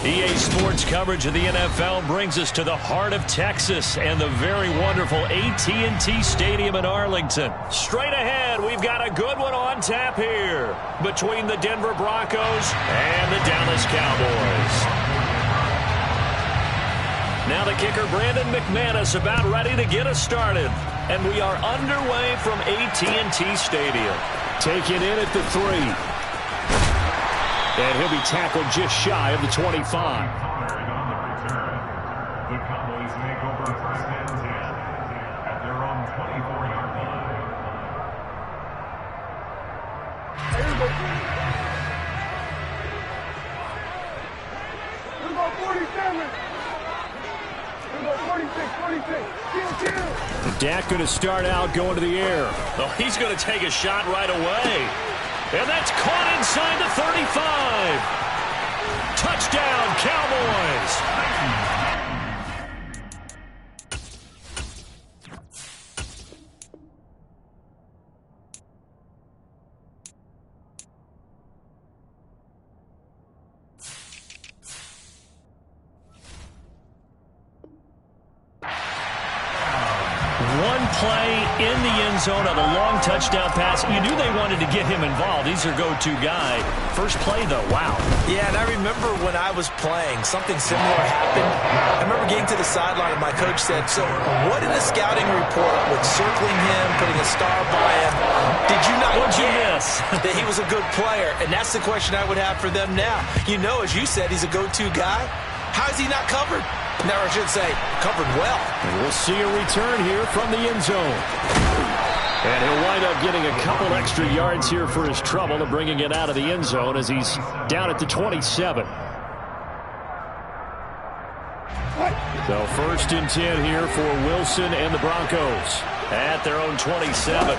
EA Sports coverage of the NFL brings us to the heart of Texas and the very wonderful AT&T Stadium in Arlington. Straight ahead, we've got a good one on tap here between the Denver Broncos and the Dallas Cowboys. Now the kicker, Brandon McManus, about ready to get us started. And we are underway from AT&T Stadium. Taken in at the 3. And he'll be tackled just shy of the 25. The Cowboys make over first and 10 at their own 24-yard line. We go 47. We go 46. Dak going to start out going to the air. Oh, he's going to take a shot right away. And that's caught inside the 35. Touchdown, Cowboys. One play in the end zone on a long touchdown pass. You knew they wanted to get him involved. He's their go-to guy. First play, though, wow. Yeah, and I remember when I was playing, something similar happened. I remember getting to the sideline and my coach said, so what in the scouting report with circling him, putting a star by him, did you not get that he was a good player? And that's the question I would have for them now. You know, as you said, he's a go-to guy. How is he not covered? Now, I should say, covered well. And we'll see a return here from the end zone. And he'll wind up getting a couple extra yards here for his trouble and bringing it out of the end zone as he's down at the 27. So first and 10 here for Wilson and the Broncos at their own 27.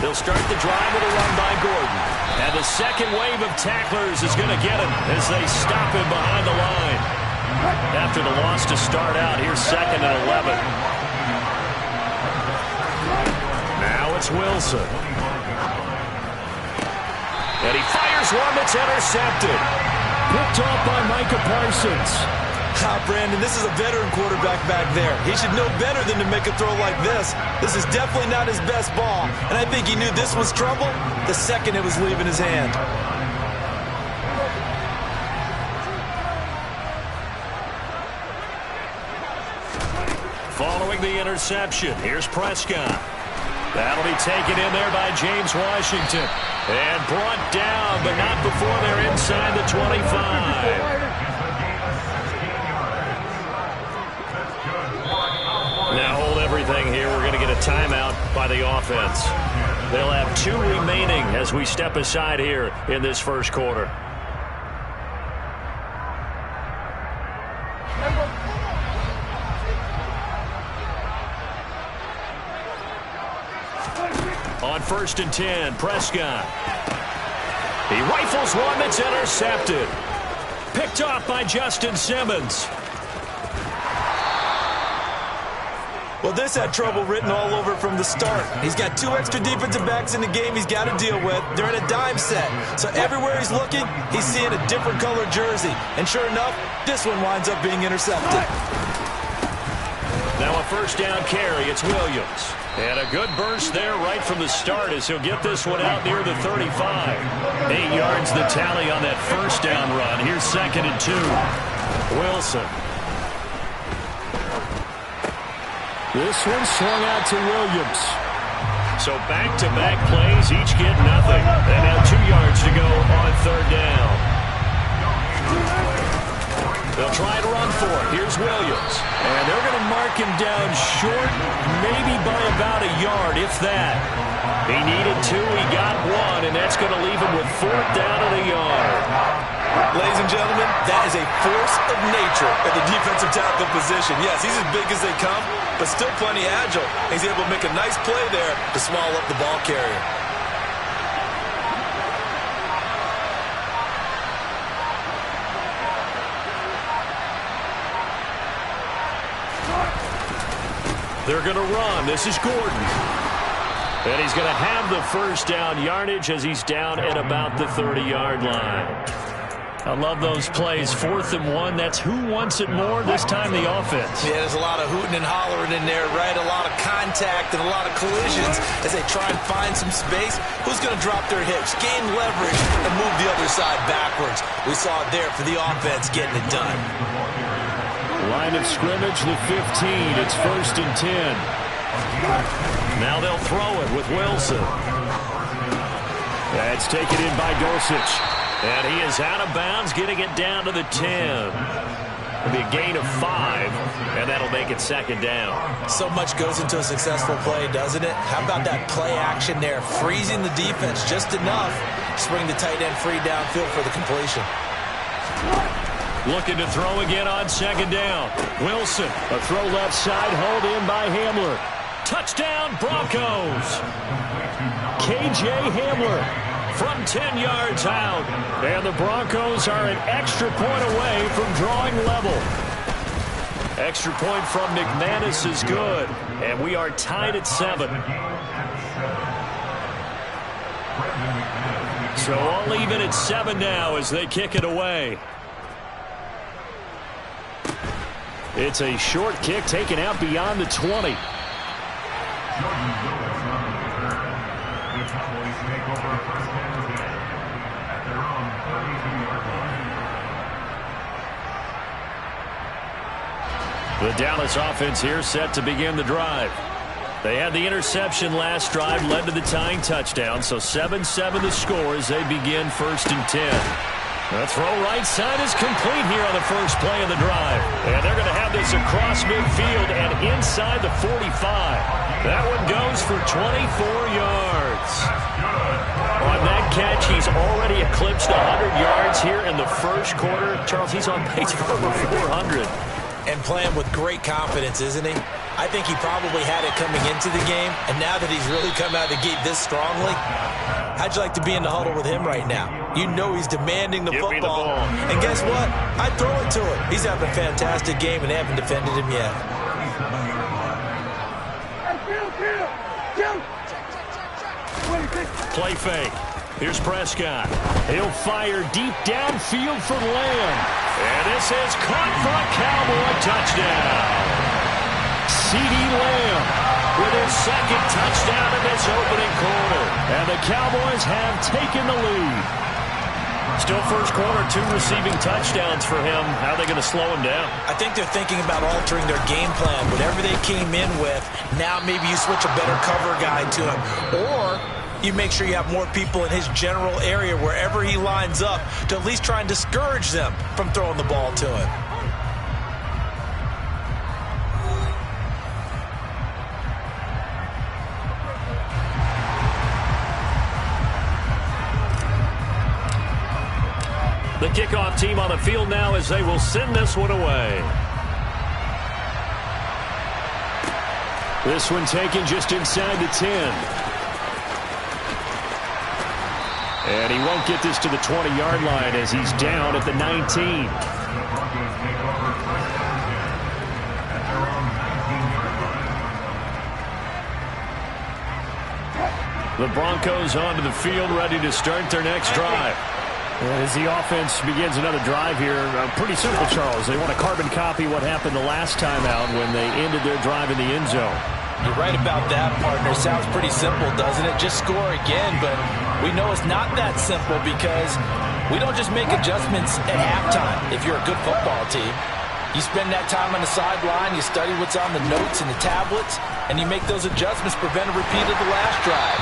They'll start the drive with a run by Gordon. And the second wave of tacklers is going to get him as they stop him behind the line. After the loss to start out, here's second and 11. Now it's Wilson. And he fires one that's intercepted. Picked off by Micah Parsons. Brandon, this is a veteran quarterback back there. He should know better than to make a throw like this. This is definitely not his best ball. And I think he knew this was trouble the second it was leaving his hand. Following the interception, here's Prescott. That'll be taken in there by James Washington. And brought down, but not before they're inside the 25. Now hold everything here. We're going to get a timeout by the offense. They'll have 2 remaining as we step aside here in this first quarter. On first and 10, Prescott. He rifles one that's intercepted. Picked off by Justin Simmons. Well, this had trouble written all over from the start. He's got 2 extra defensive backs in the game he's got to deal with. They're in a dime set. So everywhere he's looking, he's seeing a different color jersey. And sure enough, this one winds up being intercepted. Now a first down carry. It's Williams. And a good burst there right from the start as he'll get this one out near the 35. 8 yards the tally on that first down run. Here's second and 2. Wilson. This one swung out to Williams. So back-to-back plays, each get nothing. And now 2 yards to go on third down. They'll try to run for it. Here's Williams. And they're going to mark him down short, maybe by about a yard, if that. He needed 2, he got 1, and that's going to leave him with 4th down and a yard. Ladies and gentlemen, that is a force of nature at the defensive tackle position. Yes, he's as big as they come, but still plenty agile. He's able to make a nice play there to swallow up the ball carrier. They're going to run. This is Gordon. And he's going to have the first down yardage as he's down at about the 30-yard line. I love those plays. 4th and 1. That's who wants it more, this time the offense. Yeah, there's a lot of hooting and hollering in there, right? A lot of contact and a lot of collisions as they try and find some space. Who's going to drop their hips, gain leverage, and move the other side backwards? We saw it there for the offense getting it done. Line of scrimmage, the 15. It's 1st and 10. Now they'll throw it with Wilson. That's taken in by Dulcich. And he is out of bounds, getting it down to the 10. It'll be a gain of 5, and that'll make it 2nd down. So much goes into a successful play, doesn't it? How about that play action there, freezing the defense just enough to bring the tight end free downfield for the completion. Looking to throw again on 2nd down. Wilson, a throw left side, hauled in by Hamler. Touchdown, Broncos. K.J. Hamler from 10 yards out. And the Broncos are an extra point away from drawing level. Extra point from McManus is good. And we are tied at 7. So all even at 7 now as they kick it away. It's a short kick taken out beyond the 20. The Dallas offense here set to begin the drive. They had the interception last drive, led to the tying touchdown, so 7-7 the score as they begin 1st and 10. The throw right side is complete here on the first play of the drive. And they're going to have this across midfield and inside the 45. That one goes for 24 yards. On that catch, he's already eclipsed 100 yards here in the first quarter. Charles, he's on pace for over 400. And playing with great confidence, isn't he? I think he probably had it coming into the game, and now that he's really come out of the gate this strongly, how'd you like to be in the huddle with him right now? You know he's demanding the football. Give me the ball. And guess what? I'd throw it to him. He's having a fantastic game, and they haven't defended him yet. Play fake. Here's Prescott. He'll fire deep downfield for Lamb. And this is caught for a Cowboy touchdown. CeeDee Lamb with his 2nd touchdown in this opening quarter. And the Cowboys have taken the lead. Still first quarter, 2 receiving touchdowns for him. How are they going to slow him down? I think they're thinking about altering their game plan. Whatever they came in with, now maybe you switch a better cover guy to him. Or you make sure you have more people in his general area wherever he lines up to at least try and discourage them from throwing the ball to him. The kickoff team on the field now as they will send this one away. This one taken just inside the 10. And he won't get this to the 20-yard line as he's down at the 19. The Broncos onto the field, ready to start their next drive. As the offense begins another drive here, pretty simple, Charles. They want to carbon copy what happened the last time out when they ended their drive in the end zone. You're right about that, partner. Sounds pretty simple, doesn't it? Just score again, but we know it's not that simple because we don't just make adjustments at halftime if you're a good football team. You spend that time on the sideline, you study what's on the notes and the tablets, and you make those adjustments, prevent a repeat of the last drive.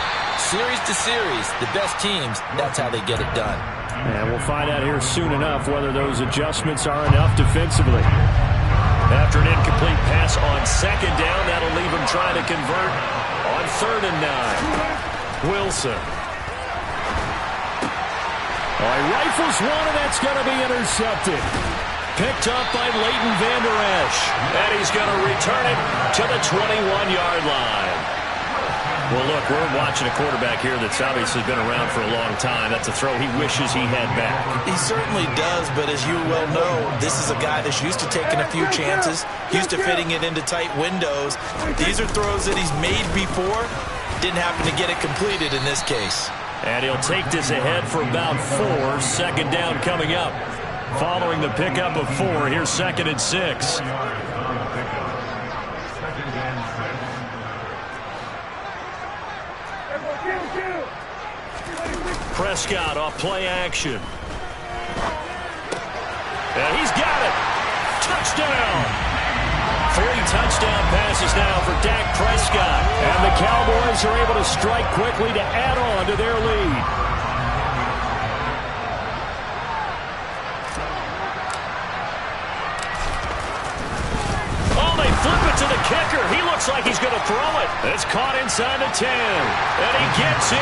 Series to series, the best teams, that's how they get it done. And we'll find out here soon enough whether those adjustments are enough defensively. After an incomplete pass on 2nd down, that'll leave him trying to convert on 3rd and 9. Wilson. He rifles one, and that's going to be intercepted. Picked up by Leighton Vander Esch. And he's going to return it to the 21-yard line. Well, look, we're watching a quarterback here that's obviously been around for a long time. That's a throw he wishes he had back. He certainly does, but as you well know, this is a guy that's used to taking a few chances, used to fitting it into tight windows. These are throws that he's made before. Didn't happen to get it completed in this case. And he'll take this ahead for about 4. Second down coming up. Following the pickup of 4, here's 2nd and 6. Prescott off play action. And he's got it. Touchdown. 3 touchdown passes now for Dak Prescott. And the Cowboys are able to strike quickly to add on to their lead. Oh, they flip it to the kicker. He looks like he's going to throw it. It's caught inside the 10. And he gets in.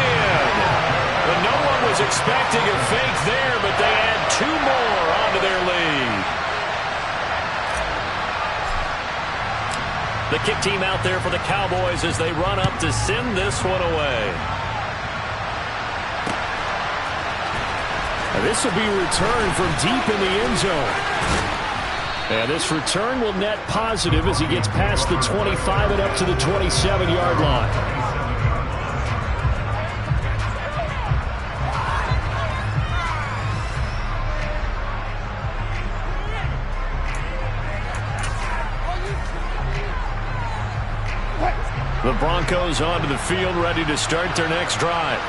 And no one was expecting a fake there, but they add 2 more onto their lead. The kick team out there for the Cowboys as they run up to send this one away. And this will be returned from deep in the end zone. And this return will net positive as he gets past the 25 and up to the 27-yard line. The Broncos onto the field, ready to start their next drive.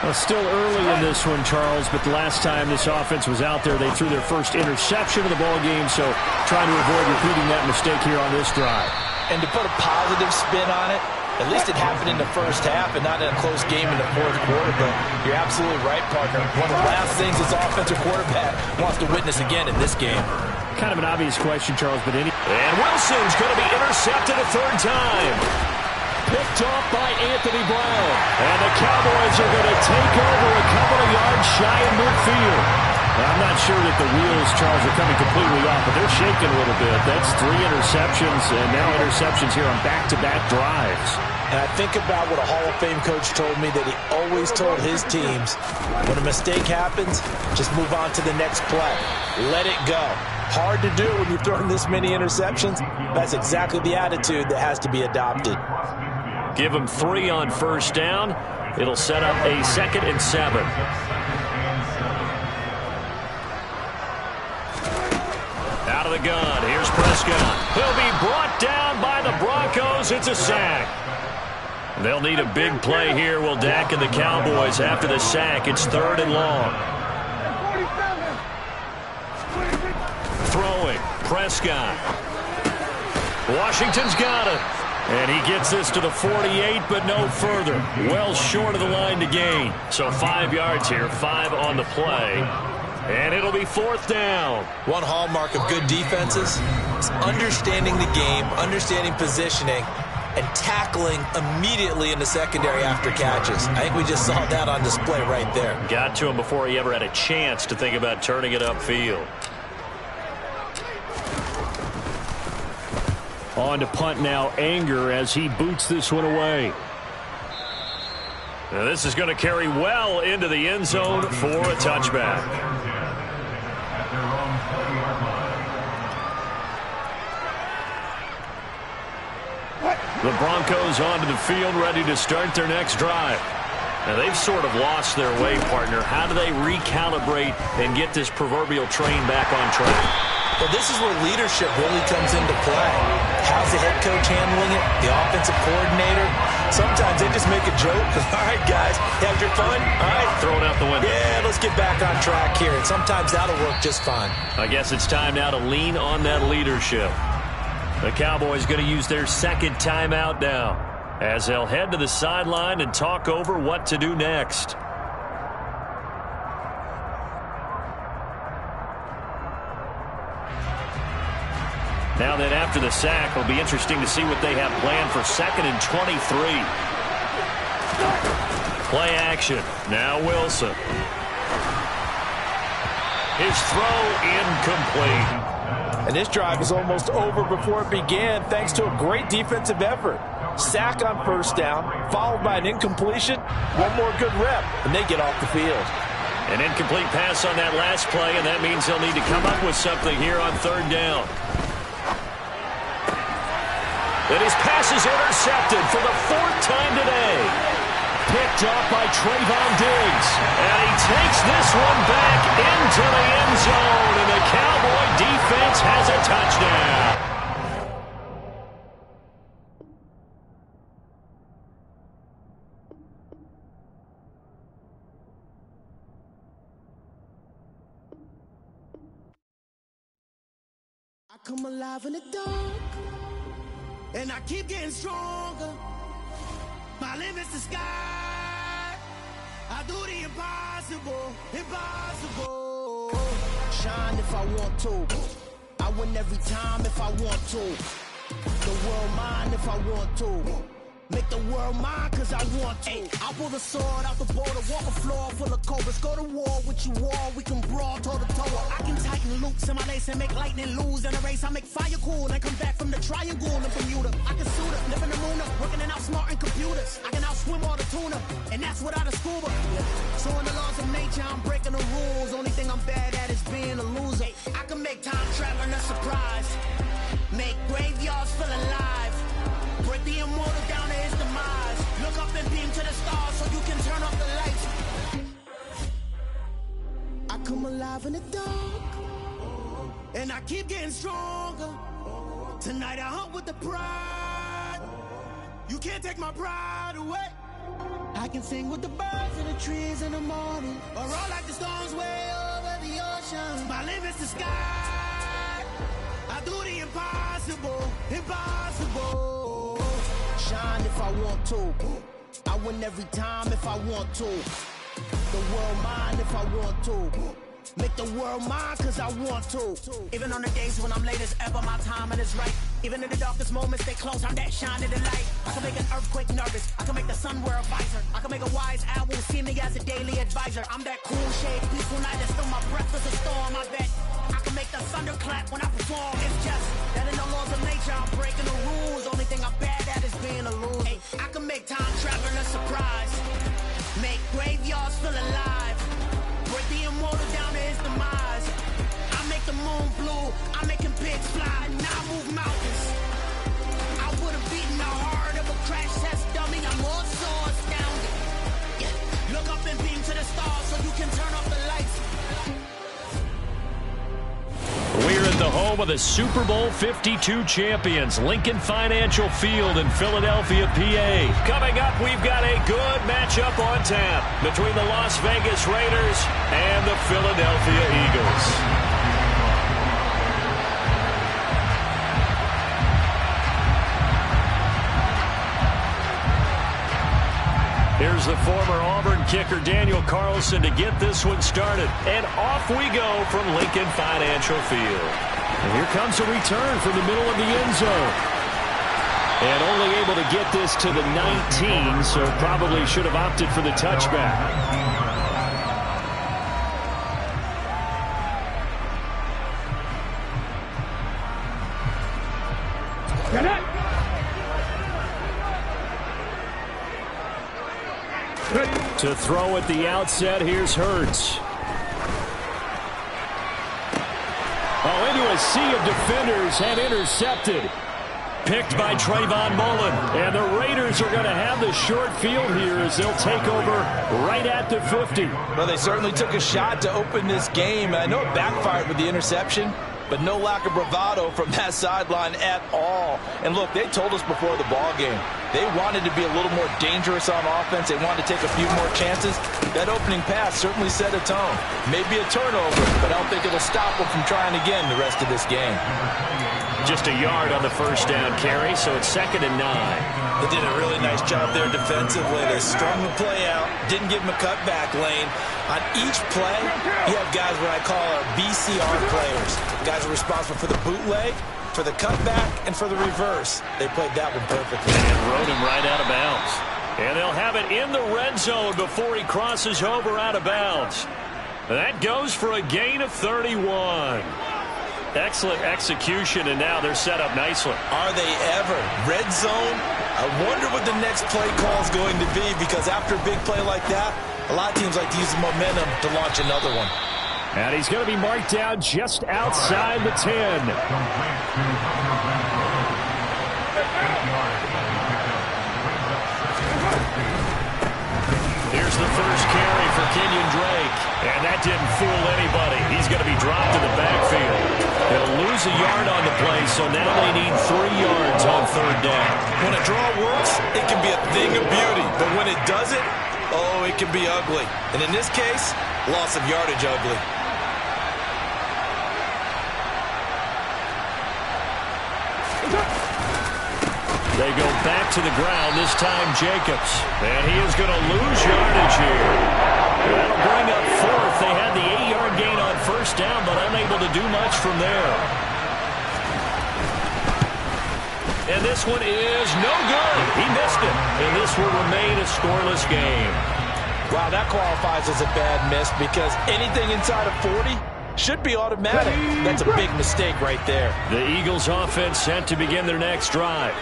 Well, still early in this one, Charles, but the last time this offense was out there, they threw their first interception of the ball game, so trying to avoid repeating that mistake here on this drive. And to put a positive spin on it, at least it happened in the first half and not in a close game in the fourth quarter, but you're absolutely right, partner. One of the last things this offensive quarterback wants to witness again in this game. Kind of an obvious question, Charles, but And Wilson's going to be intercepted a 3rd time. Picked off by Anthony Brown. And the Cowboys are going to take over a couple of yards shy of midfield. Now, I'm not sure that the wheels, Charles, are coming completely off, but they're shaking a little bit. That's 3 interceptions, and now interceptions here on back-to-back drives. And I think about what a Hall of Fame coach told me that he always told his teams, when a mistake happens, just move on to the next play. Let it go. Hard to do when you're throwing this many interceptions. That's exactly the attitude that has to be adopted. Give them 3 on 1st down. It'll set up a 2nd and 7. Out of the gun. Here's Prescott. He'll be brought down by the Broncos. It's a sack. They'll need a big play here, will Dak and the Cowboys. After the sack, it's 3rd and long. Throwing. Prescott. Washington's got it. And he gets this to the 48, but no further. Well short of the line to gain. So 5 yards here, 5 on the play. And it'll be 4th down. One hallmark of good defenses is understanding the game, understanding positioning, and tackling immediately in the secondary after catches. I think we just saw that on display right there. Got to him before he ever had a chance to think about turning it upfield. On to punt now, Anger, as he boots this one away. Now this is going to carry well into the end zone for a touchback. The Broncos onto the field, ready to start their next drive. Now they've sort of lost their way, partner. How do they recalibrate and get this proverbial train back on track? Well, this is where leadership really comes into play. How's the head coach handling it? The offensive coordinator? Sometimes they just make a joke. All right, guys, have your fun. All right. Throw it out the window. Yeah, let's get back on track here. And sometimes that'll work just fine. I guess it's time now to lean on that leadership. The Cowboys going to use their 2nd timeout now as they'll head to the sideline and talk over what to do next. Now then, after the sack, it'll be interesting to see what they have planned for 2nd and 23. Play action. Now Wilson. His throw incomplete. And this drive is almost over before it began thanks to a great defensive effort. Sack on 1st down, followed by an incompletion. One more good rep, and they get off the field. An incomplete pass on that last play, and that means they'll need to come up with something here on 3rd down. And his pass is intercepted for the 4th time today. picked off by Trayvon Diggs. And he takes this one back into the end zone, and the Cowboy defense has a touchdown. I come alive in the dark, and I keep getting stronger. My limit's the sky. I do the impossible, impossible. Shine if I want to. I win every time if I want to. The world mine if I want to. Make the world mine cause I want to. I'll pull the sword out the border, walk a floor full of cobras. Go to war with you all, we can brawl toe to toe. I can tighten loops in my lace and make lightning lose in a race. I make fire cool and come back from the triangle in Bermuda. I can suit up, live in the moon up, working and outsmarting computers. I can outswim all the tuna, and that's without a scuba. So in the laws of nature, I'm breaking the rules. Only thing I'm bad at is being a loser. I can make time traveling a surprise. Make graveyards feel alive. Break the immortal down to his demise. Look up and beam to the stars so you can turn off the lights. I come alive in the dark, and I keep getting stronger. Tonight I hunt with the pride. You can't take my pride away. I can sing with the birds and the trees in the morning, or roll like the storms way over the ocean. My limit's the sky. I do the impossible, impossible. Shine if I want to. I win every time if I want to. The world mine if I want to. Make the world mine cause I want to. Even on the days when I'm late as ever, my timing is right. Even in the darkest moments, stay close, I'm that shining the light. I can make an earthquake nervous, I can make the sun wear a visor. I can make a wise owl see me as a daily advisor. I'm that cool shade, peaceful night, and still my breath is a storm, I bet. I can make the thunder clap when I perform. It's just that in the laws of nature, I'm breaking the rules. Only thing I'm bad at is being a loser. Hey, I can make time traveling a surprise. Make graveyards feel alive. Break the immortal down to his demise. I make the moon blue. I'm making pigs fly. Now I move mountains. I would have beaten the heart of a crash test dummy. I'm more so astounded. Yeah. Look up and beam to the stars so you can turn off the lights. We're at the home of the Super Bowl 52 champions, Lincoln Financial Field in Philadelphia, PA. Coming up, we've got a good matchup on tap between the Las Vegas Raiders and the Philadelphia Eagles. Here's the former Auburn kicker Daniel Carlson to get this one started. And off we go from Lincoln Financial Field. And here comes a return from the middle of the end zone. And only able to get this to the 19, so probably should have opted for the touchback. Get it! To throw at the outset, here's Hurts. Oh, into a sea of defenders and intercepted. Picked by Trayvon Mullen. And the Raiders are going to have the short field here as they'll take over right at the 50. Well, they certainly took a shot to open this game. I know it backfired with the interception, but no lack of bravado from that sideline at all. And look, they told us before the ball game, they wanted to be a little more dangerous on offense. They wanted to take a few more chances. That opening pass certainly set a tone. Maybe a turnover, but I don't think it'll stop them from trying again the rest of this game. Just a yard on the first down carry, so it's 2nd and 9. They did a really nice job there defensively. They strung the play out, didn't give them a cutback lane. On each play, you have guys what I call our BCR players. Guys are responsible for the bootleg, for the cutback, and for the reverse. They played that one perfectly. And rode him right out of bounds. And they'll have it in the red zone before he crosses over out of bounds. That goes for a gain of 31. Excellent execution, and now they're set up nicely. Are they ever? Red zone? I wonder what the next play call is going to be, because after a big play like that, a lot of teams like to use the momentum to launch another one. And he's going to be marked down just outside the 10. There's the first carry for Kenyon Drake. And that didn't fool anybody. He's going to be dropped in the backfield. They'll lose a yard on the play, so now they need 3 yards on third down. When a draw works, it can be a thing of beauty. But when it doesn't, oh, it can be ugly. And in this case, loss of yardage ugly. They go back to the ground, this time Jacobs. And he is going to lose yardage here. That'll bring up fourth. They had the 8-yard gain on first down, but unable to do much from there. And this one is no good. He missed it. And this will remain a scoreless game. Wow, that qualifies as a bad miss because anything inside of 40 should be automatic. That's a big mistake right there. The Eagles offense set to begin their next drive.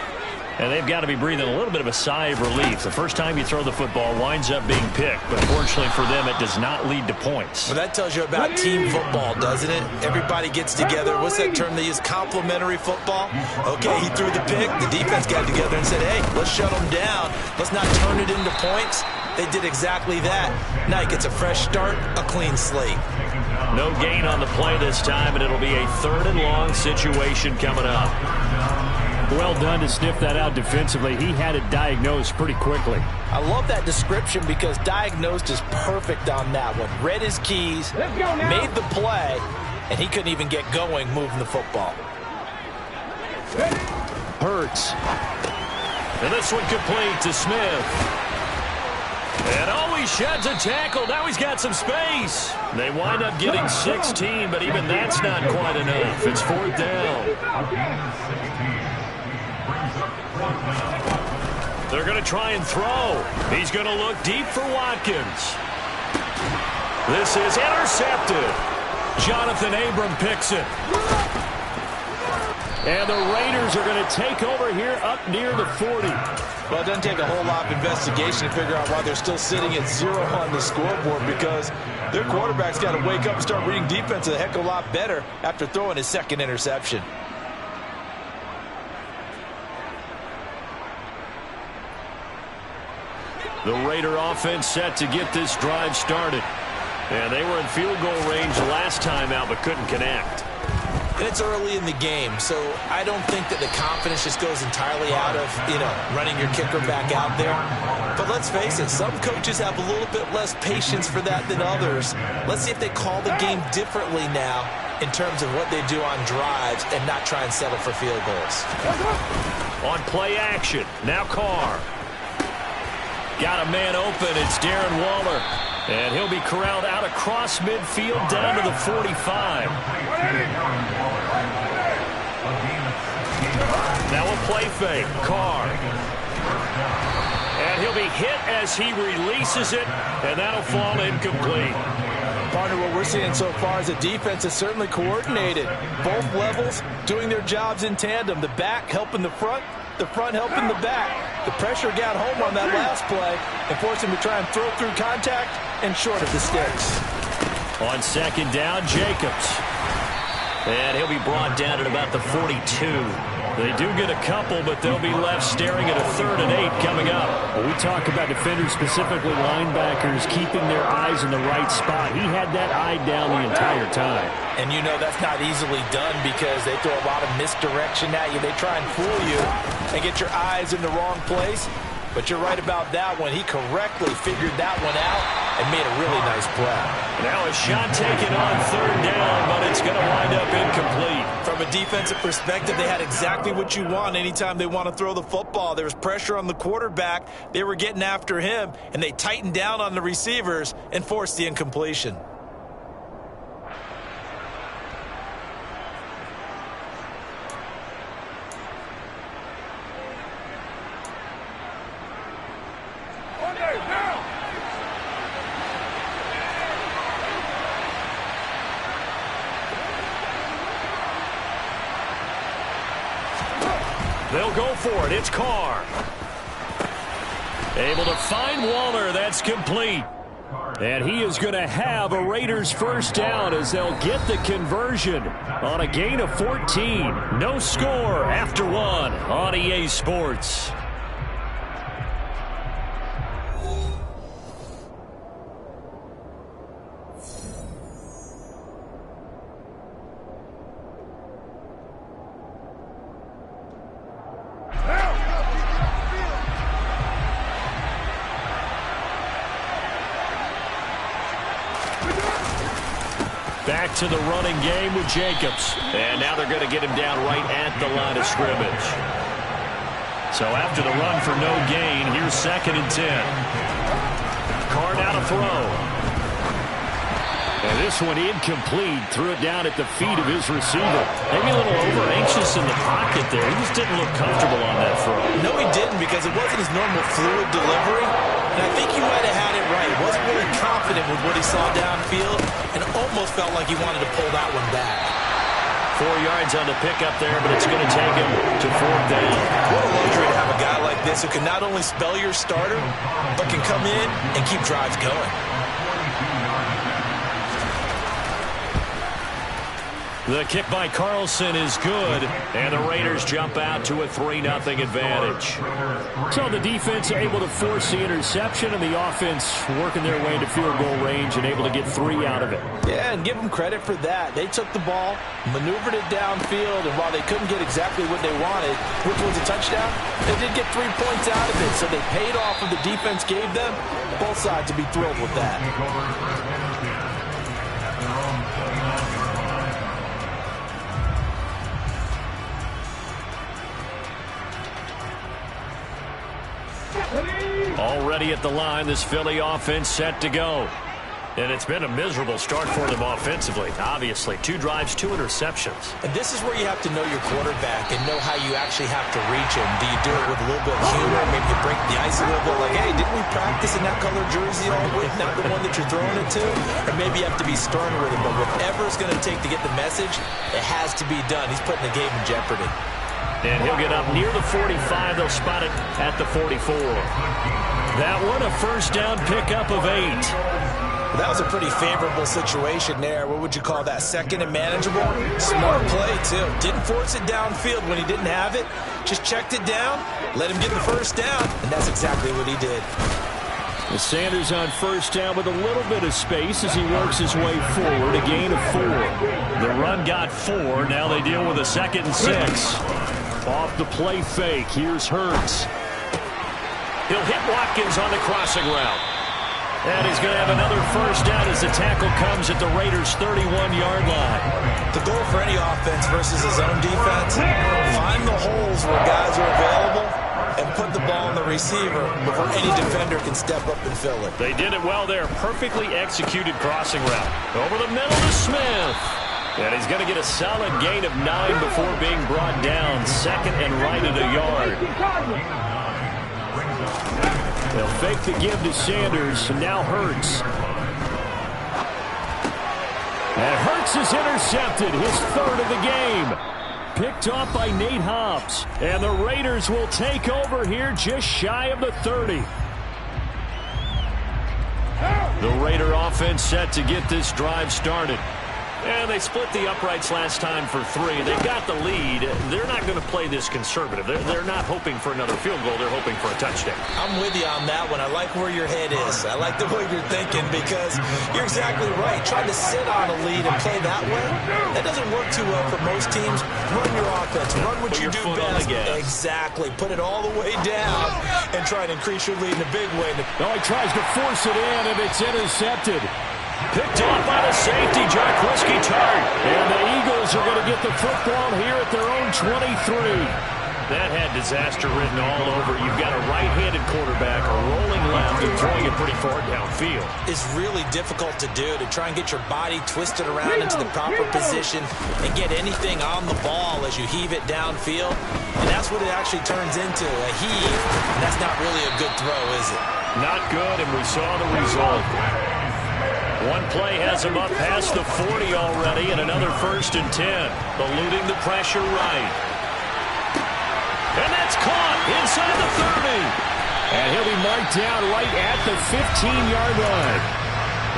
And they've got to be breathing a little bit of a sigh of relief. The first time you throw the football winds up being picked, but fortunately for them, it does not lead to points. Well, that tells you about team football, doesn't it? Everybody gets together. What's that term they use? Complementary football? Okay, he threw the pick. The defense got together and said, hey, let's shut them down. Let's not turn it into points. They did exactly that. Now he gets a fresh start, a clean slate. No gain on the play this time, and it'll be a 3rd and long situation coming up. Well done to sniff that out defensively. He had it diagnosed pretty quickly. I love that description because diagnosed is perfect on that one. Read his keys, made the play, and he couldn't even get going moving the football. Hurts. And this one complete to Smith. And he sheds a tackle. Now he's got some space. They wind up getting 16, but even that's not quite enough. It's 4th down. They're going to try and throw. He's going to look deep for Watkins. This is intercepted. Jonathan Abram picks it. And the Raiders are going to take over here up near the 40. Well, it doesn't take a whole lot of investigation to figure out why they're still sitting at 0 on the scoreboard, because their quarterback's got to wake up and start reading defense a heck of a lot better after throwing his 2nd interception. The Raider offense set to get this drive started. And they were in field goal range last time out, but couldn't connect. And it's early in the game, so I don't think that the confidence just goes entirely out of, running your kicker back out there. But let's face it, some coaches have a little bit less patience for that than others. Let's see if they call the game differently now in terms of what they do on drives and not try and settle for field goals. On play action, now Carr. Got a man open, it's Darren Waller. And he'll be corralled out across midfield down to the 45. Now a play fake, Carr. And he'll be hit as he releases it, and that'll fall incomplete. Partner, what we're seeing so far is the defense is certainly coordinated. Both levels doing their jobs in tandem. The back helping the front helping the back. The pressure got home on that last play and forced him to try and throw through contact and short of the sticks. On 2nd down, Jacobs. And he'll be brought down at about the 42. They do get a couple, but they'll be left staring at a 3rd and 8 coming up. Well, we talk about defenders, specifically linebackers, keeping their eyes in the right spot. He had that eye down the entire time. And that's not easily done because they throw a lot of misdirection at you. They try and fool you and get your eyes in the wrong place. But you're right about that one. He correctly figured that one out and made a really nice play. Now a shot taken on 3rd down, but it's going to wind up incomplete. From a defensive perspective, they had exactly what you want anytime they want to throw the football. There was pressure on the quarterback. They were getting after him, and they tightened down on the receivers and forced the incompletion. They'll go for it. It's Carr. Able to find Waller. That's complete. And he is going to have a Raiders 1st down as they'll get the conversion on a gain of 14. No score after 1 on EA Sports. Back to the running game with Jacobs. And now they're going to get him down right at the line of scrimmage. So after the run for no gain, here's 2nd and 10. Carr now to throw. And this one incomplete. Threw it down at the feet of his receiver. Maybe a little over-anxious in the pocket there. He just didn't look comfortable on that throw. No, he didn't, because it wasn't his normal fluid delivery. And I think he might have had it right. He wasn't really confident with what he saw downfield and almost felt like he wanted to pull that one back. 4 yards on the pickup there, but it's going to take him to 4th down. What a luxury to have a guy like this who can not only spell your starter, but can come in and keep drives going. The kick by Carlson is good, and the Raiders jump out to a 3-0 advantage. So the defense able to force the interception, and the offense working their way into field goal range and able to get 3 out of it. Yeah, and give them credit for that. They took the ball, maneuvered it downfield, and while they couldn't get exactly what they wanted, which was a touchdown, they did get 3 points out of it. So they paid off what the defense gave them. Both sides to be thrilled with that. Already at the line, this Philly offense set to go. And it's been a miserable start for them offensively. Obviously, 2 drives, 2 interceptions. And this is where you have to know your quarterback and know how you actually have to reach him. Do you do it with a little bit of humor? Maybe you break the ice a little bit like, hey, didn't we practice in that color jersey all week? Not the one that you're throwing it to? Or maybe you have to be stern with him. But whatever it's going to take to get the message, it has to be done. He's putting the game in jeopardy. And he'll get up near the 45. They'll spot it at the 44. That one, a first down pickup of 8. That was a pretty favorable situation there. What would you call that? 2nd and manageable? Smart play, too. Didn't force it downfield when he didn't have it. Just checked it down, let him get the first down, and that's exactly what he did. Sanders on first down with a little bit of space as he works his way forward. A gain of 4. The run got 4. Now they deal with a 2nd and 6. Off the play fake. Here's Hurts. He'll hit Watkins on the crossing route. And he's going to have another first down as the tackle comes at the Raiders' 31-yard line. The goal for any offense versus his own defense, find the holes where guys are available and put the ball in the receiver before any defender can step up and fill it. They did it well there. Perfectly executed crossing route. Over the middle to Smith. And he's going to get a solid gain of 9 before being brought down. 2nd and right at a yard. They'll fake the give to Sanders, and now Hurts. And Hurts is intercepted, his 3rd of the game. Picked off by Nate Hobbs. And the Raiders will take over here just shy of the 30. The Raider offense set to get this drive started. And they split the uprights last time for 3. They've got the lead. They're not going to play this conservative. They're not hoping for another field goal. They're hoping for a touchdown. I'm with you on that one. I like where your head is. I like the way you're thinking because you're exactly right. Trying to sit on a lead and play that way, that doesn't work too well for most teams. Run your offense. Run what you do best. Exactly. Put it all the way down and try and increase your lead in a big way. Oh, he tries to force it in, and it's intercepted. Picked off by the safety, Jarquiski Tart. And the Eagles are going to get the football here at their own 23. That had disaster written all over. You've got a right-handed quarterback, a rolling left, and throwing it pretty far downfield. It's really difficult to do, to try and get your body twisted around into the proper position and get anything on the ball as you heave it downfield. And that's what it actually turns into, a heave. And that's not really a good throw, is it? Not good, and we saw the result. One play has him up past the 40 already, and another 1st and 10. Eluding the pressure right. And that's caught inside the 30. And he'll be marked down right at the 15-yard line.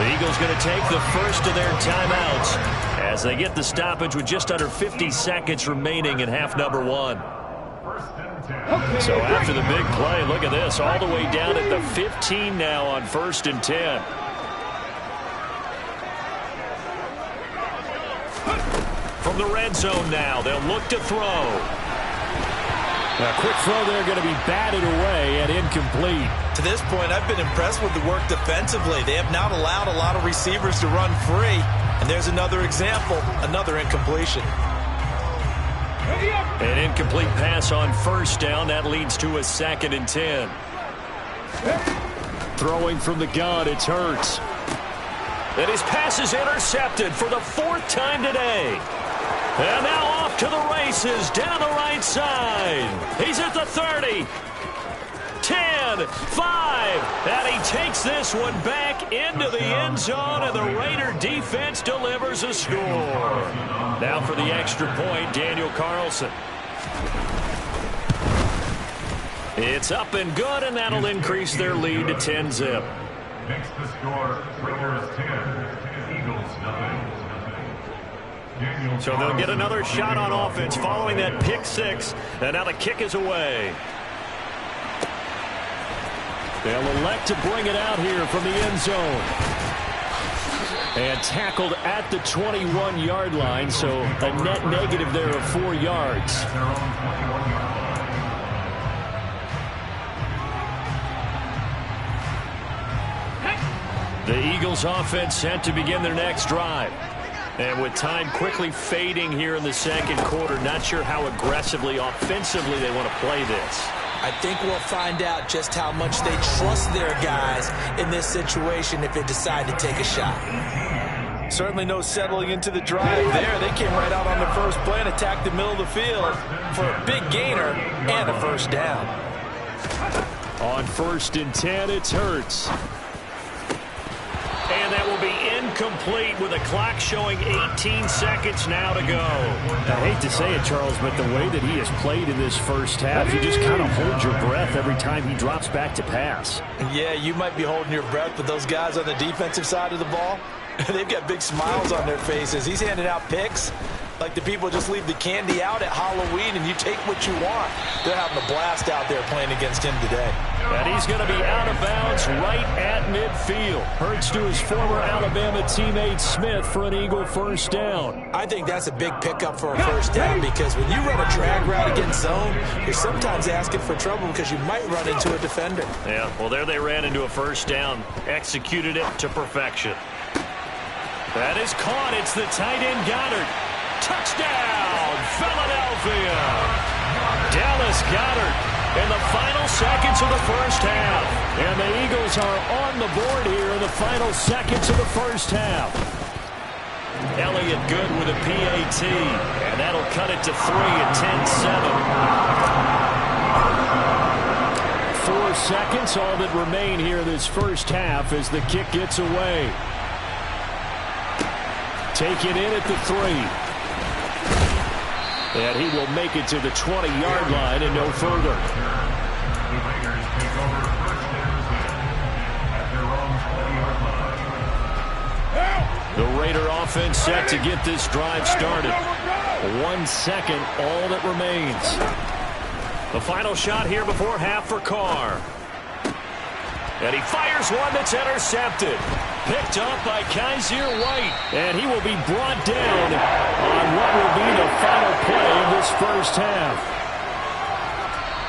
The Eagles going to take the first of their timeouts as they get the stoppage with just under 50 seconds remaining in half number 1. So after the big play, look at this, all the way down at the 15 now on 1st and 10. From the red zone now, they'll look to throw. A quick throw there going to be batted away and incomplete. To this point, I've been impressed with the work defensively. They have not allowed a lot of receivers to run free. And there's another example, another incompletion. An incomplete pass on first down. That leads to a 2nd and 10. Throwing from the gun, it's Hurts. And his pass is intercepted for the 4th time today. And now off to the races down the right side. He's at the 30. 10, 5, and he takes this one back into the end zone, and the Raider defense delivers a score. Now for the extra point, Daniel Carlson. It's up and good, and that'll increase their lead to 10-zip. Next to score, Raiders 10, Eagles nothing. So they'll get another shot on offense following that pick 6, and now the kick is away. They'll elect to bring it out here from the end zone. And tackled at the 21-yard line, so a net negative there of 4 yards. The Eagles offense set to begin their next drive. And with time quickly fading here in the second quarter, not sure how aggressively, offensively they want to play this. I think we'll find out just how much they trust their guys in this situation if they decide to take a shot. Certainly no settling into the drive there. They came right out on the first play and attacked the middle of the field for a big gainer and a first down. On 1st and 10, it's Hurts. And that will be incomplete with the clock showing 18 seconds now to go. I hate to say it, Charles, but the way that he has played in this first half, you just kind of hold your breath every time he drops back to pass. Yeah, you might be holding your breath, but those guys on the defensive side of the ball, they've got big smiles on their faces. He's handing out picks like the people just leave the candy out at Halloween and you take what you want. They're having a blast out there playing against him today. And he's going to be out of bounds right at midfield. Hurts to his former Alabama teammate Smith for an Eagle first down. I think that's a big pickup for a first down because when you run a drag route against zone, you're sometimes asking for trouble because you might run into a defender. Yeah, well, there they ran into a first down, executed it to perfection. That is caught. It's the tight end Goddard. Touchdown, Philadelphia. Dallas Goedert in the final seconds of the first half. And the Eagles are on the board here in the final seconds of the first half. Elliott good with a PAT. And that'll cut it to 3 at 10-7. 4 seconds, all that remain here this first half as the kick gets away. Take it in at the 3. And he will make it to the 20-yard line and no further. The Raiders take over 1st and 10 at their own 20-yard line. The Raider offense set to get this drive started. 1 second, all that remains. The final shot here before half for Carr. And he fires one that's intercepted. Picked up by Kaiser White. And he will be brought down on what will be the final play of this first half.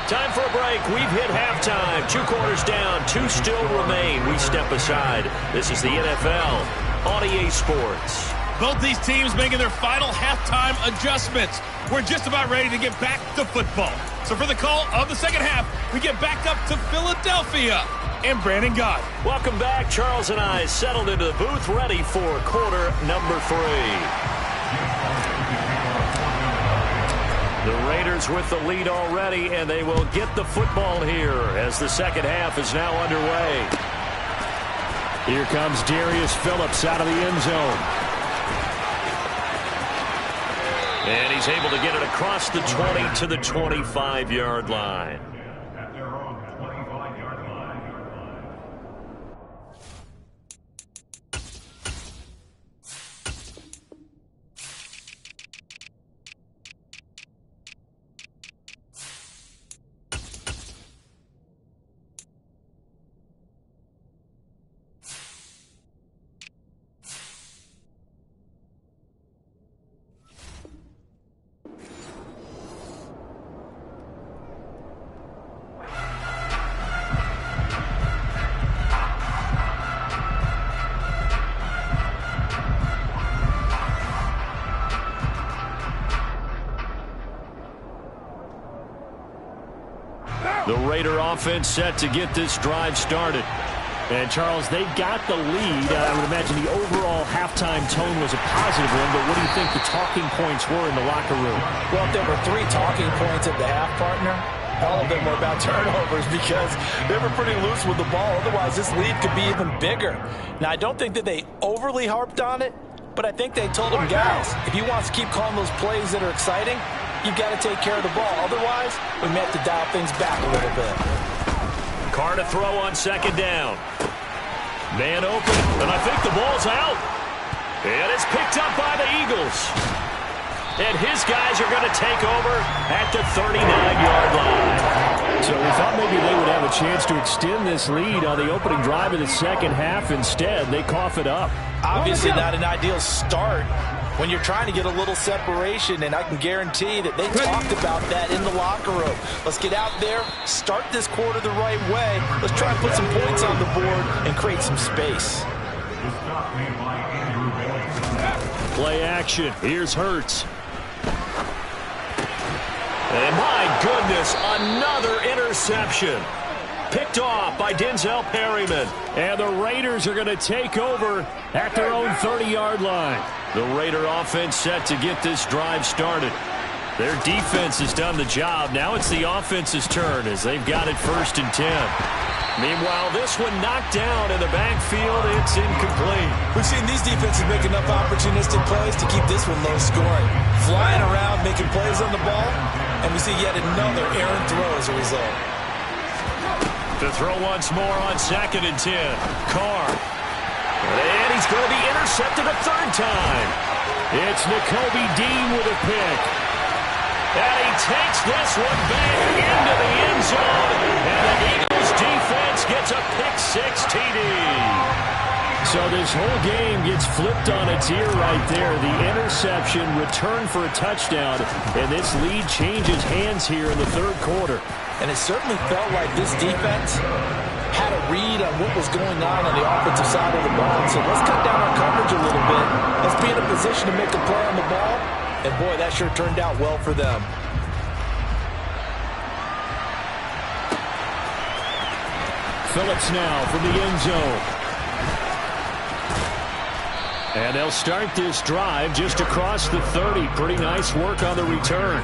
Time for a break. We've hit halftime. 2 quarters down. 2 still remain. We step aside. This is the NFL on EA Sports. Both these teams making their final halftime adjustments. We're just about ready to get back to football. So for the call of the second half, we get back up to Philadelphia. And Brandon Gott. Welcome back. Charles and I settled into the booth ready for quarter number 3. The Raiders with the lead already, and they will get the football here as the second half is now underway. Here comes Darius Phillips out of the end zone. And he's able to get it across the 20 to the 25-yard line. The Raider offense set to get this drive started. And, Charles, they've got the lead. I would imagine the overall halftime tone was a positive one, but what do you think the talking points were in the locker room? Well, if there were 3 talking points at the half, partner, all of them were about turnovers because they were pretty loose with the ball. Otherwise, this lead could be even bigger. Now, I don't think that they overly harped on it, but I think they told them, guys, if you want to keep calling those plays that are exciting, you've got to take care of the ball. Otherwise, we may have to dial things back a little bit. Carr to throw on second down. Man open, and I think the ball's out. And it's picked up by the Eagles. And his guys are going to take over at the 39-yard line. So we thought maybe they would have a chance to extend this lead on the opening drive of the second half. Instead, they cough it up. Obviously not an ideal start when you're trying to get a little separation, and I can guarantee that they talked about that in the locker room. Let's get out there, start this quarter the right way. Let's try and put some points on the board and create some space. Play action. Here's Hurts. And my goodness, another interception. Picked off by Denzel Perryman. And the Raiders are going to take over at their own 30-yard line. The Raider offense set to get this drive started. Their defense has done the job. Now it's the offense's turn as they've got it 1st and 10. Meanwhile, this one knocked down in the backfield. It's incomplete. We've seen these defenses make enough opportunistic plays to keep this one low scoring. Flying around, making plays on the ball, and we see yet another errant throw as a result. To throw once more on 2nd and 10. Carr. And he's going to be intercepted a 3rd time. It's Nakobe Dean with a pick. And he takes this one back into the end zone. And the Eagles defense gets a pick-6 TD. So this whole game gets flipped on its ear right there. The interception, return for a touchdown, and this lead changes hands here in the 3rd quarter. And it certainly felt like this defense had a read on what was going on the offensive side of the ball. So let's cut down our coverage a little bit. Let's be in a position to make a play on the ball. And, boy, that sure turned out well for them. Phillips now from the end zone. And they'll start this drive just across the 30. Pretty nice work on the return.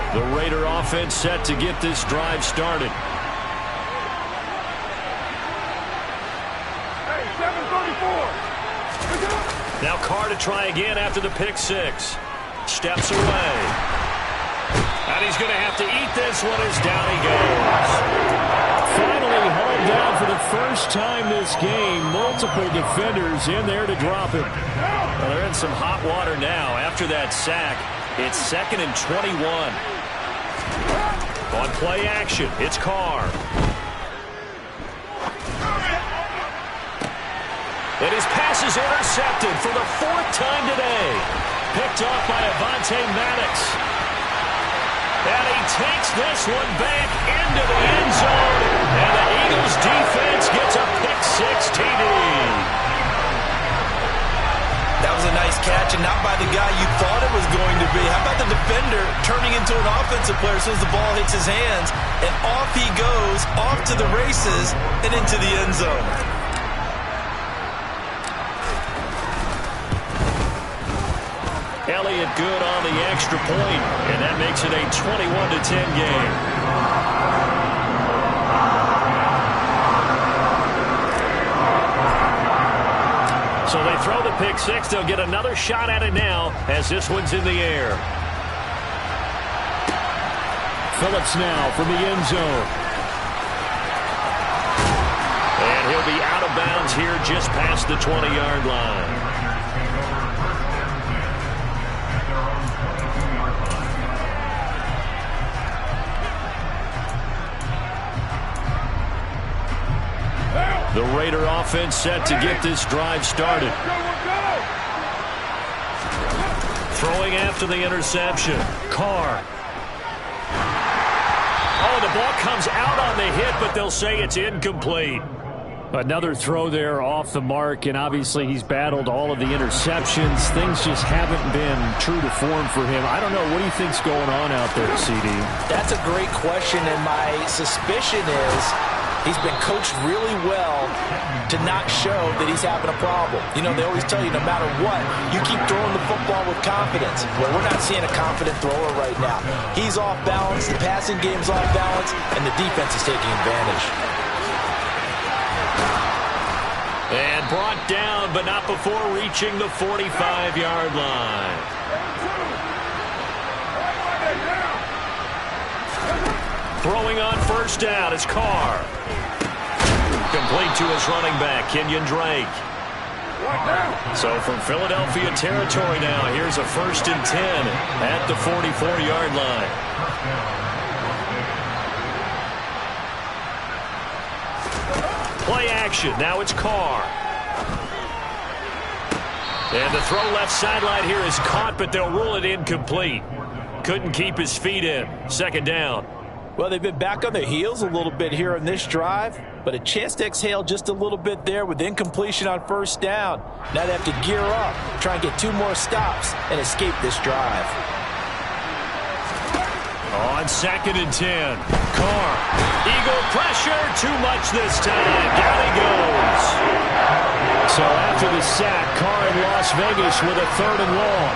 The Raider offense set to get this drive started. Hey, 7:34. Now Carr to try again after the pick-6. Steps away. And he's going to have to eat this one as down he goes. Finally hauled down for the first time this game. Multiple defenders in there to drop him. Well, they're in some hot water now. After that sack, it's 2nd and 21. On play action, it's Carr. And his pass is intercepted for the 4th time today. Picked off by Avonte Maddox. And he takes this one back into the end zone. And the Eagles defense gets a pick-6 TD. That was a nice catch, and not by the guy you thought it was going to be. How about the defender turning into an offensive player as soon as the ball hits his hands, and off he goes, off to the races, and into the end zone. Elliott good on the extra point, and that makes it a 21-10 game. So they throw the pick-6. They'll get another shot at it now as this one's in the air. Phillips now from the end zone. And he'll be out of bounds here just past the 20-yard line. The Raider offense set to get this drive started. Throwing after the interception. Carr. Oh, the ball comes out on the hit, but they'll say it's incomplete. Another throw there off the mark, and obviously he's battled all of the interceptions. Things just haven't been true to form for him. I don't know. What do you think's going on out there, CD? That's a great question, and my suspicion is he's been coached really well to not show that he's having a problem. You know, they always tell you no matter what, you keep throwing the football with confidence. Well, we're not seeing a confident thrower right now. He's off balance, the passing game's off balance, and the defense is taking advantage. And brought down, but not before reaching the 45-yard line. Throwing on first down is Carr. Complete to his running back, Kenyon Drake. So from Philadelphia territory now, here's a 1st and 10 at the 44-yard line. Play action. Now it's Carr. And the throw left sideline here is caught, but they'll rule it incomplete. Couldn't keep his feet in. 2nd down. Well, they've been back on their heels a little bit here in this drive, but a chance to exhale just a little bit there with incompletion on 1st down. Now they have to gear up, try and get 2 more stops, and escape this drive. On 2nd and 10, Carr. Eagle pressure, too much this time. Down he goes. So after the sack, Carr in Las Vegas with a 3rd and long.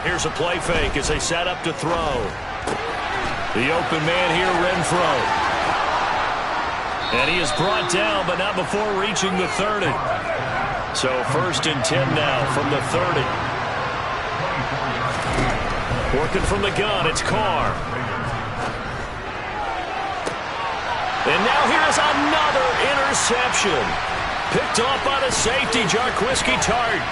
Here's a play fake as they set up to throw. The open man here, Renfro. And he is brought down, but not before reaching the 30. So 1st and 10 now from the 30. Working from the gun, it's Carr. And now here's another interception. Picked off by the safety, Jarquiski Tart.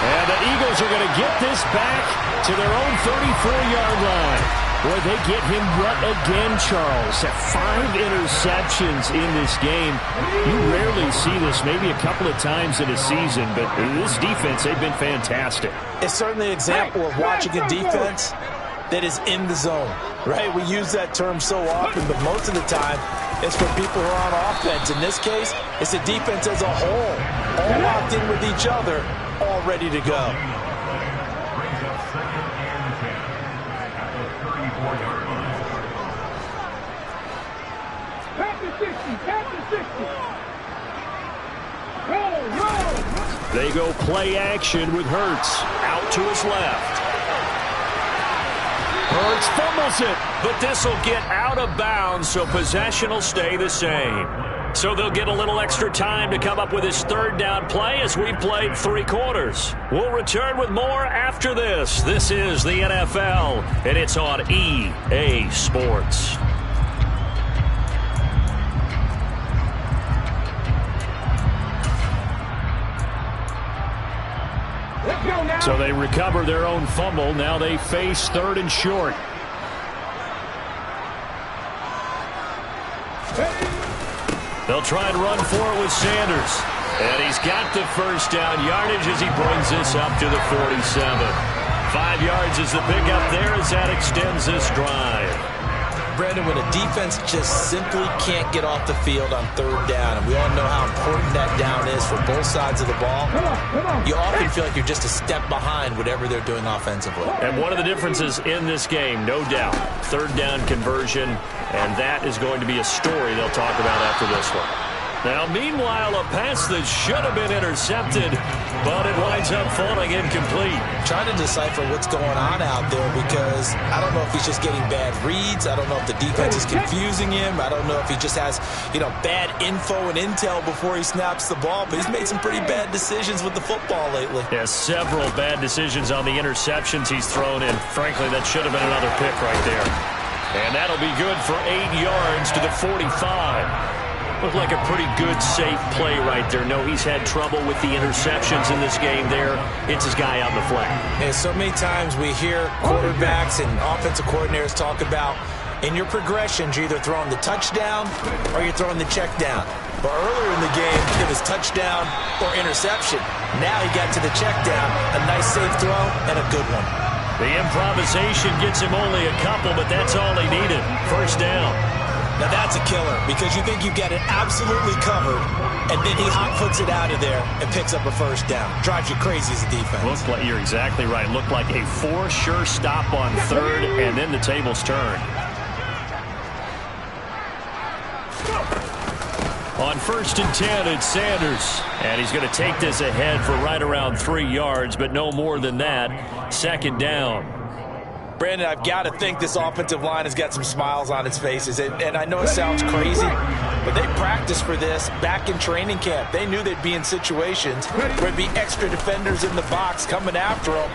And the Eagles are going to get this back to their own 34-yard line. Boy, they get him yet again, Charles. 5 interceptions in this game. You rarely see this, maybe a couple of times in a season, but this defense, they've been fantastic. It's certainly an example of watching a defense that is in the zone, right? We use that term so often, but most of the time, it's for people who are on offense. In this case, it's a defense as a whole, all locked in with each other, all ready to go. They go play action with Hurts out to his left. Hurts fumbles it, but this will get out of bounds, so possession will stay the same. So they'll get a little extra time to come up with his 3rd down play as we've played 3 quarters. We'll return with more after this. This is the NFL, and it's on EA Sports. So they recover their own fumble. Now they face 3rd and short. They'll try and run for it with Sanders. And he's got the 1st down yardage as he brings this up to the 47. 5 yards is the pickup there as that extends this drive. Brandon, when a defense just simply can't get off the field on 3rd down, and we all know how important that down is for both sides of the ball, you often feel like you're just a step behind whatever they're doing offensively. And one of the differences in this game, no doubt, 3rd down conversion, and that is going to be a story they'll talk about after this one. Now, meanwhile, a pass that should have been intercepted, but it winds up falling incomplete. Trying to decipher what's going on out there because I don't know if he's just getting bad reads. I don't know if the defense is confusing him. I don't know if he just has, bad info and intel before he snaps the ball. But he's made some pretty bad decisions with the football lately. Yeah, several bad decisions on the interceptions he's thrown in. Frankly, that should have been another pick right there. And that'll be good for 8 yards to the 45. Looked like a pretty good, safe play right there. No, he's had trouble with the interceptions in this game there. It's his guy on the flat. And so many times we hear quarterbacks and offensive coordinators talk about in your progressions, you're either throwing the touchdown or you're throwing the check down. But earlier in the game, it was touchdown or interception. Now he got to the check down, a nice safe throw, and a good one. The improvisation gets him only a couple, but that's all he needed. First down. Now that's a killer because you think you've got it absolutely covered, and then he hot foots it out of there and picks up a first down. Drives you crazy as a defense. Looked like, you're exactly right. Looked like a for sure stop on third, and then the tables turned. On 1st and 10, it's Sanders. And he's going to take this ahead for right around 3 yards, but no more than that. 2nd down. Brandon, I've got to think this offensive line has got some smiles on its faces. And I know it sounds crazy, but they practiced for this back in training camp. They knew they'd be in situations where there'd be extra defenders in the box coming after them,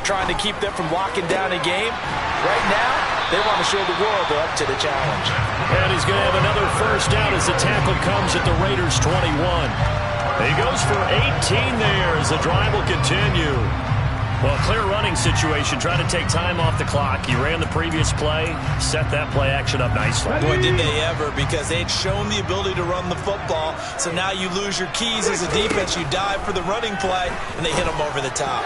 trying to keep them from locking down a game. Right now, they want to show the world they're up to the challenge. And he's going to have another first down as the tackle comes at the Raiders' 21. He goes for 18 there as the drive will continue. Well, clear running situation, trying to take time off the clock. He ran the previous play, set that play action up nicely. Boy, did they ever, because they had shown the ability to run the football. So now you lose your keys as a defense. You dive for the running play, and they hit them over the top.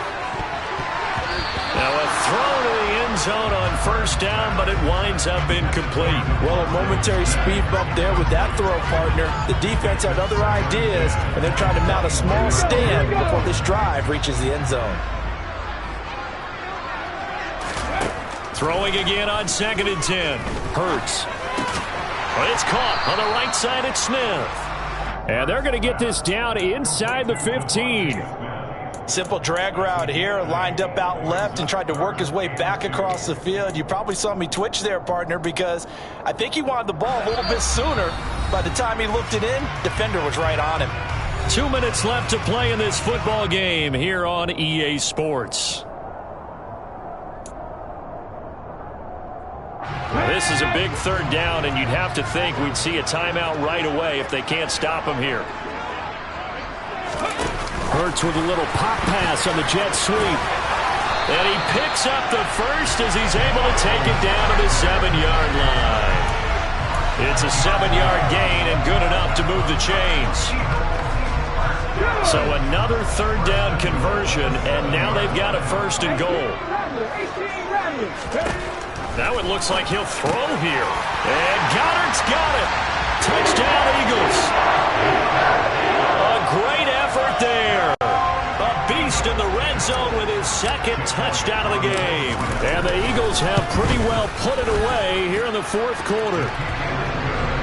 Now a throw to the end zone on first down, but it winds up incomplete. Well, a momentary speed bump there with that throw, partner. The defense had other ideas, and they're trying to mount a small stand before this drive reaches the end zone. Throwing again on 2nd and 10. Hurts. But it's caught on the right side at Smith. And they're going to get this down inside the 15. Simple drag route here, lined up out left and tried to work his way back across the field. You probably saw me twitch there, partner, because I think he wanted the ball a little bit sooner. By the time he looked it in, defender was right on him. 2 minutes left to play in this football game here on EA Sports. This is a big 3rd down, and you'd have to think we'd see a timeout right away if they can't stop him here. Hurts with a little pop pass on the jet sweep. And he picks up the first as he's able to take it down to the 7-yard line. It's a 7-yard gain and good enough to move the chains. So another 3rd down conversion, and now they've got a 1st and goal. Now it looks like he'll throw here. And Goddard's got it. Touchdown, Eagles. A great effort there. A beast in the red zone with his 2nd touchdown of the game. And the Eagles have pretty well put it away here in the 4th quarter.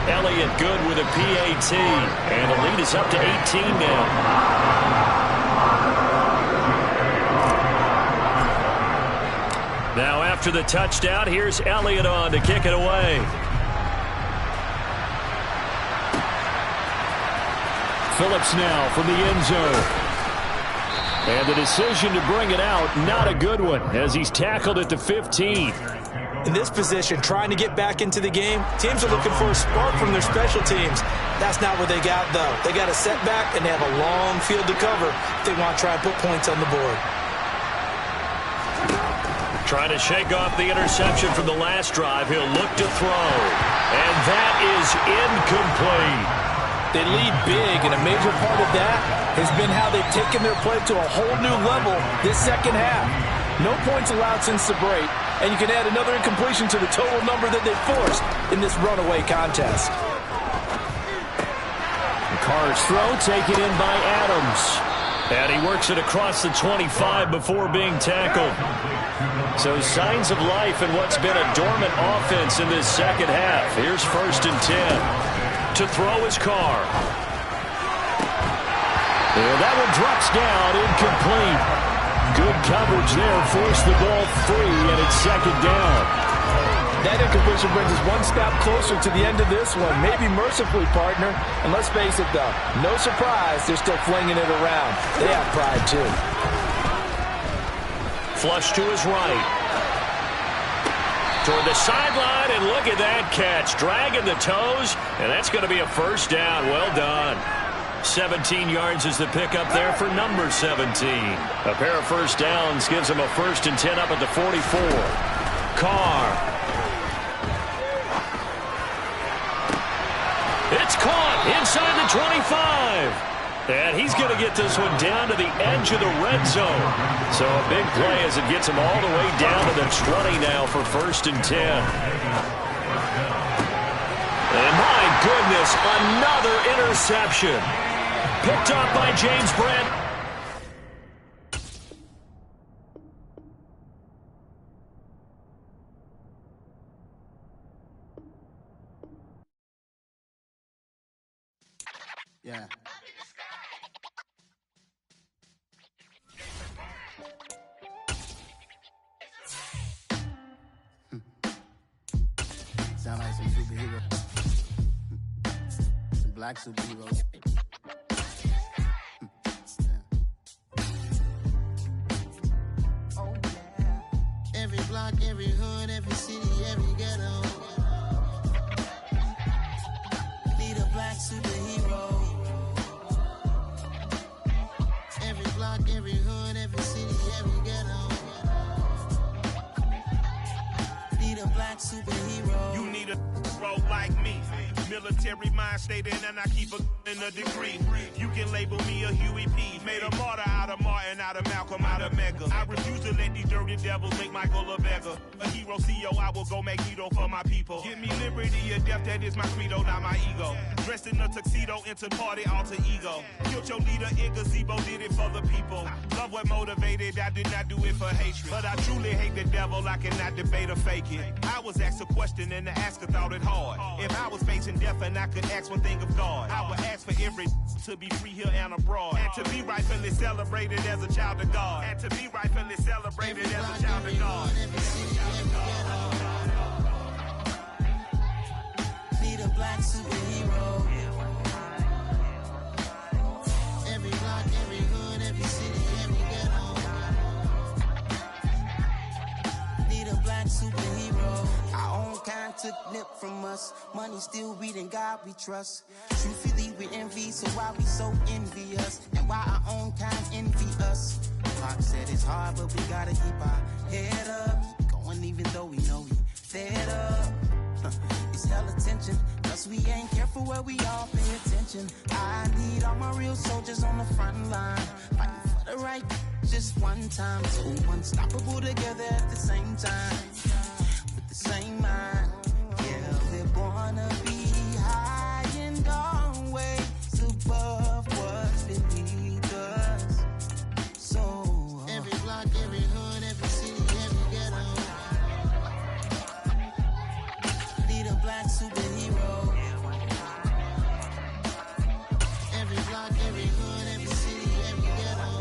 Elliott good with a PAT. And the lead is up to 18 now. Now after the touchdown, here's Elliott on to kick it away. Phillips now from the end zone. And the decision to bring it out, not a good one, as he's tackled at the 15. In this position, trying to get back into the game, teams are looking for a spark from their special teams. That's not what they got, though. They got a setback, and they have a long field to cover if they want to try and put points on the board. Trying to shake off the interception from the last drive. He'll look to throw. And that is incomplete. They lead big, and a major part of that has been how they've taken their play to a whole new level this 2nd half. No points allowed since the break, and you can add another incompletion to the total number that they forced in this runaway contest. Carr's throw taken in by Adams. And he works it across the 25 before being tackled. So signs of life in what's been a dormant offense in this 2nd half. Here's 1st and 10. To throw his Carr. And that one drops down, incomplete. Good coverage there, forced the ball free, and it's 2nd down. That incompletion brings us one step closer to the end of this one, maybe mercifully, partner. And let's face it, though, no surprise, they're still flinging it around. They have pride, too. Flush to his right. Toward the sideline, and look at that catch. Dragging the toes, and that's going to be a 1st down. Well done. 17 yards is the pickup there for number 17. A pair of 1st downs gives him a 1st and 10 up at the 44. Carr. It's caught inside the 25. And he's going to get this one down to the edge of the red zone. So a big play as it gets him all the way down to the 20 now for 1st and 10. And my goodness, another interception. Picked up by James Brent. Yeah. Sound like some superheroes. Some black superheroes. Oh, yeah. Every block, every hood, every city, every ghetto. Need a black superhero. Every block, every hood, every city, every ghetto. Need a black superhero. You need a bro like me. Military mind stated, and I keep a degree. You can label me a Huey P. Made a martyr out of Martin, out of Malcolm, out of Mega. I refuse to let these dirty devils make Michael a beggar. A hero CEO, I will go Magneto for my people. Give me liberty or death, that is my credo, not my ego. Dressed in a tuxedo, into party alter ego. Killed your leader in gazebo, did it for the people. Love what motivated, I did not do it for hatred. But I truly hate the devil, I cannot debate or fake it. I was asked a question and the asker thought it hard. If I was facing death and I could ask one thing of God, I would ask for every to be free here and abroad. And to be rightfully celebrated as a child of God. And to be rightfully celebrated as a child of God. Need a black superhero. Every block, every hood, every city, every ghetto. Need a black superhero. Our own kind took nip from us. Money still reading God we trust. Truthfully we envy, so why we so envious? And why our own kind envy us? Pac said it's hard, but we gotta keep our head up. Keep going even though we know we fed up. It's hella tension, cause we ain't careful where we all pay attention. I need all my real soldiers on the front line, fighting for the right just one time. So unstoppable together at the same time, with the same mind. Yeah, we're gonna be high and always above what's beneath us. So every block, every hood, every city, every ghetto. Need a black superhero. Every block, every hood, every city, every ghetto.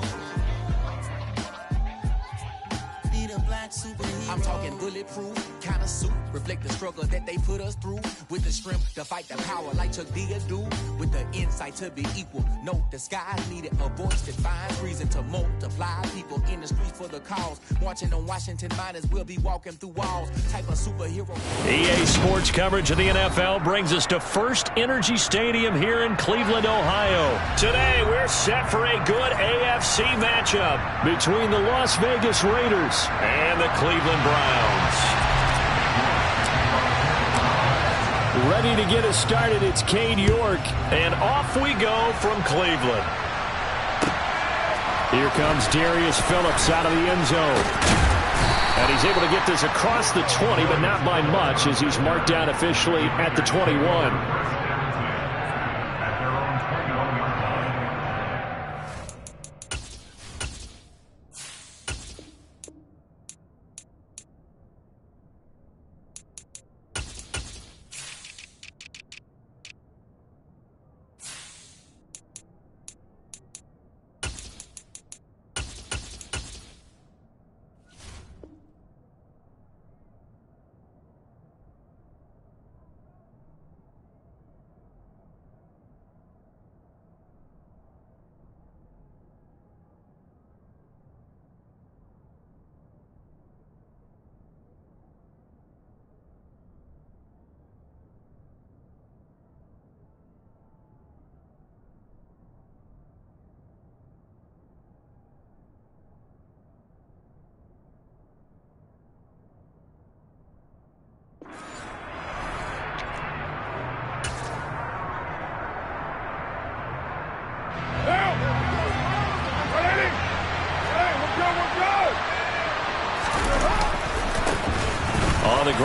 Need a black superhero. I'm talking bulletproof kind of suit, reflect the struggle that they put us through. With the strength to fight the power like diggg do. With the insight to be equal. No disguise needed, a voice that finds reason to multiply. People in the streets for the cause. Marching on Washington miners, we'll be walking through walls. Type of superhero. EA Sports coverage of the NFL brings us to First Energy Stadium here in Cleveland, Ohio. Today, we're set for a good AFC matchup between the Las Vegas Raiders and the Cleveland Browns. Ready to get us started, it's Cade York, and off we go from Cleveland. Here comes Darius Phillips out of the end zone. And he's able to get this across the 20, but not by much, as he's marked down officially at the 21.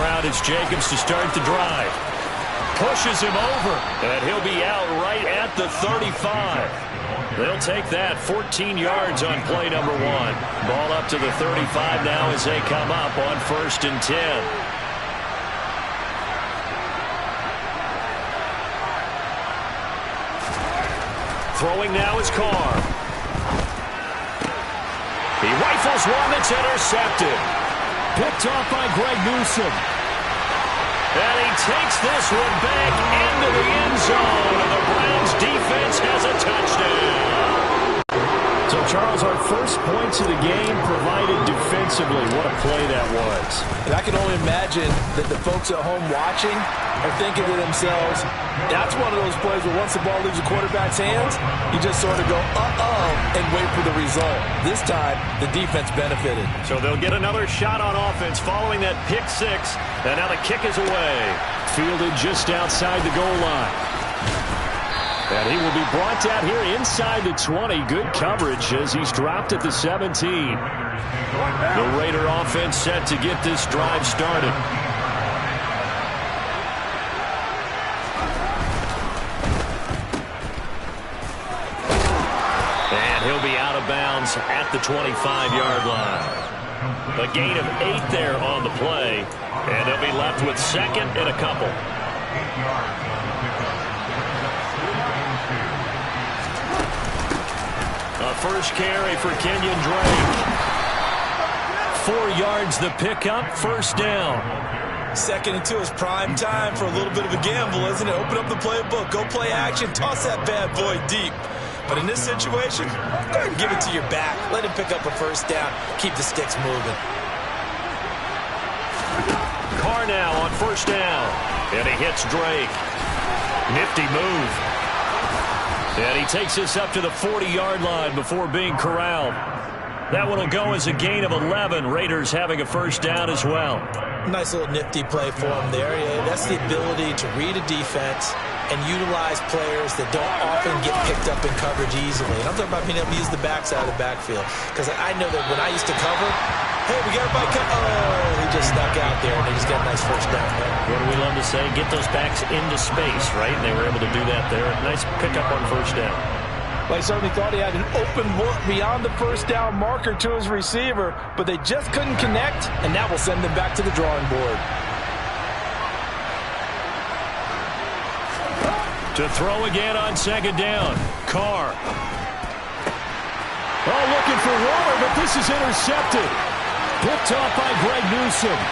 ground. It's Jacobs to start the drive. Pushes him over, and he'll be out right at the 35. They'll take that. 14 yards on play number 1. Ball up to the 35 now as they come up on 1st and 10. Throwing now is Carr. He rifles one that's intercepted. Picked off by Greg Newsome. And he takes this one back into the end zone. And the Browns defense has a touchdown. So, Charles, our first points of the game provided defensively. What a play that was. And I can only imagine that the folks at home watching are thinking to themselves, that's one of those plays where once the ball leaves the quarterback's hands, you just sort of go, uh-oh, and wait for the result. This time, the defense benefited. So they'll get another shot on offense following that pick 6. And now the kick is away. Fielded just outside the goal line. And he will be brought down here inside the 20. Good coverage as he's dropped at the 17. The Raider offense set to get this drive started. And he'll be out of bounds at the 25-yard line. A gain of 8 there on the play. And they'll be left with 2nd and a couple. 8 yards on the pickup. A first carry for Kenyon Drake. 4 yards the pickup, 1st down. 2nd and 2 is prime time for a little bit of a gamble, isn't it? Open up the playbook, go play action, toss that bad boy deep. But in this situation, go ahead and give it to your back. Let him pick up a 1st down. Keep the sticks moving. Carr now on 1st down. And he hits Drake. Nifty move. And he takes this up to the 40-yard line before being corralled. That one will go as a gain of 11. Raiders having a 1st down as well. Nice little nifty play for him there. Yeah, that's the ability to read a defense and utilize players that don't often get picked up in coverage easily. And I'm talking about being able to use the backside of the backfield. Because I know that when I used to cover, hey, we got everybody come. Oh, he just snuck out there, and he just got a nice 1st down there. What do we love to say? Get those backs into space, right? And they were able to do that there. Nice pickup on 1st down. Well, he certainly thought he had an open look beyond the 1st down marker to his receiver, but they just couldn't connect, and that will send them back to the drawing board. To throw again on 2nd down. Carr. Oh, looking for Waller, but this is intercepted. Picked off by Greg Newsome.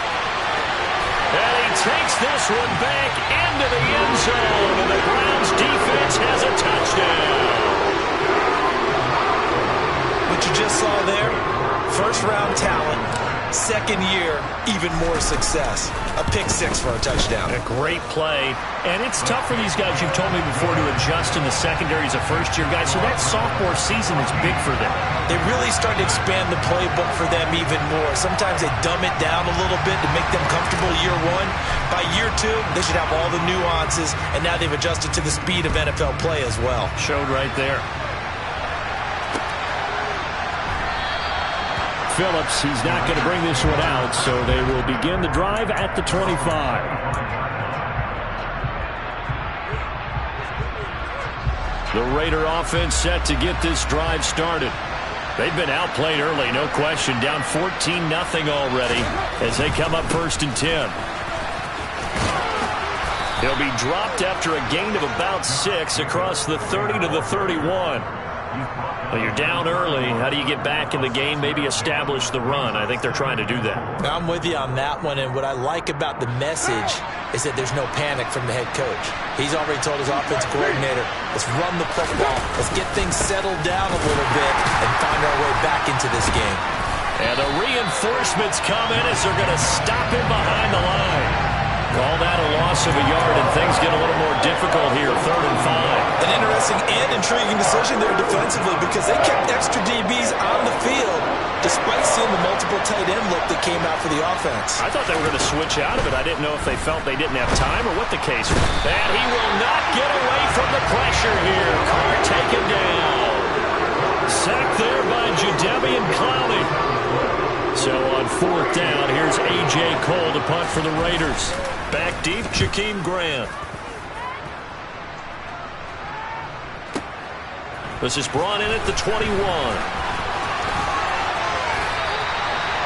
And he takes this one back into the end zone, and the Browns defense has a touchdown. What you just saw there, 1st-round talent, 2nd year, even more success. A pick 6 for a touchdown. A great play. And it's tough for these guys, you've told me before, to adjust in the secondary as a first-year guy. So that sophomore season is big for them. They really start to expand the playbook for them even more. Sometimes they dumb it down a little bit to make them comfortable year 1. By year 2, they should have all the nuances, and now they've adjusted to the speed of NFL play as well. Showed right there. Phillips, he's not going to bring this one out, so they will begin the drive at the 25. The Raider offense set to get this drive started. They've been outplayed early, no question. Down 14-0 already as they come up 1st and 10. He'll be dropped after a gain of about 6 across the 30 to the 31. Well, you're down early. How do you get back in the game, maybe establish the run? I think they're trying to do that. I'm with you on that one, and what I like about the message is that there's no panic from the head coach. He's already told his offensive coordinator, let's run the football, let's get things settled down a little bit and find our way back into this game. And the reinforcements come in as they're going to stop him behind the line. Call that a loss of a yard, and things get a little more difficult here, 3rd and 5. An interesting and intriguing decision there defensively because they kept extra DBs on the field despite seeing the multiple tight end look that came out for the offense. I thought they were going to switch out of it. I didn't know if they felt they didn't have time or what the case was. And he will not get away from the pressure here. Carr taken down. Sacked there by Jadeveon Clowney. So on 4th down, here's A.J. Cole to punt for the Raiders. Back deep, Jakeem Grant. This is brought in at the 21.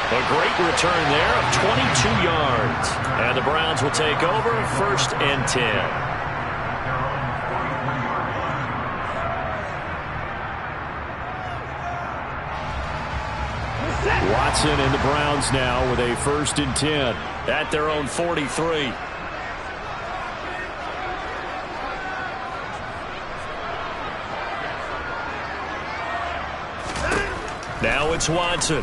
A great return there of 22 yards. And the Browns will take over 1st and 10. Watson and the Browns now with a 1st and 10 at their own 43. Now it's Watson.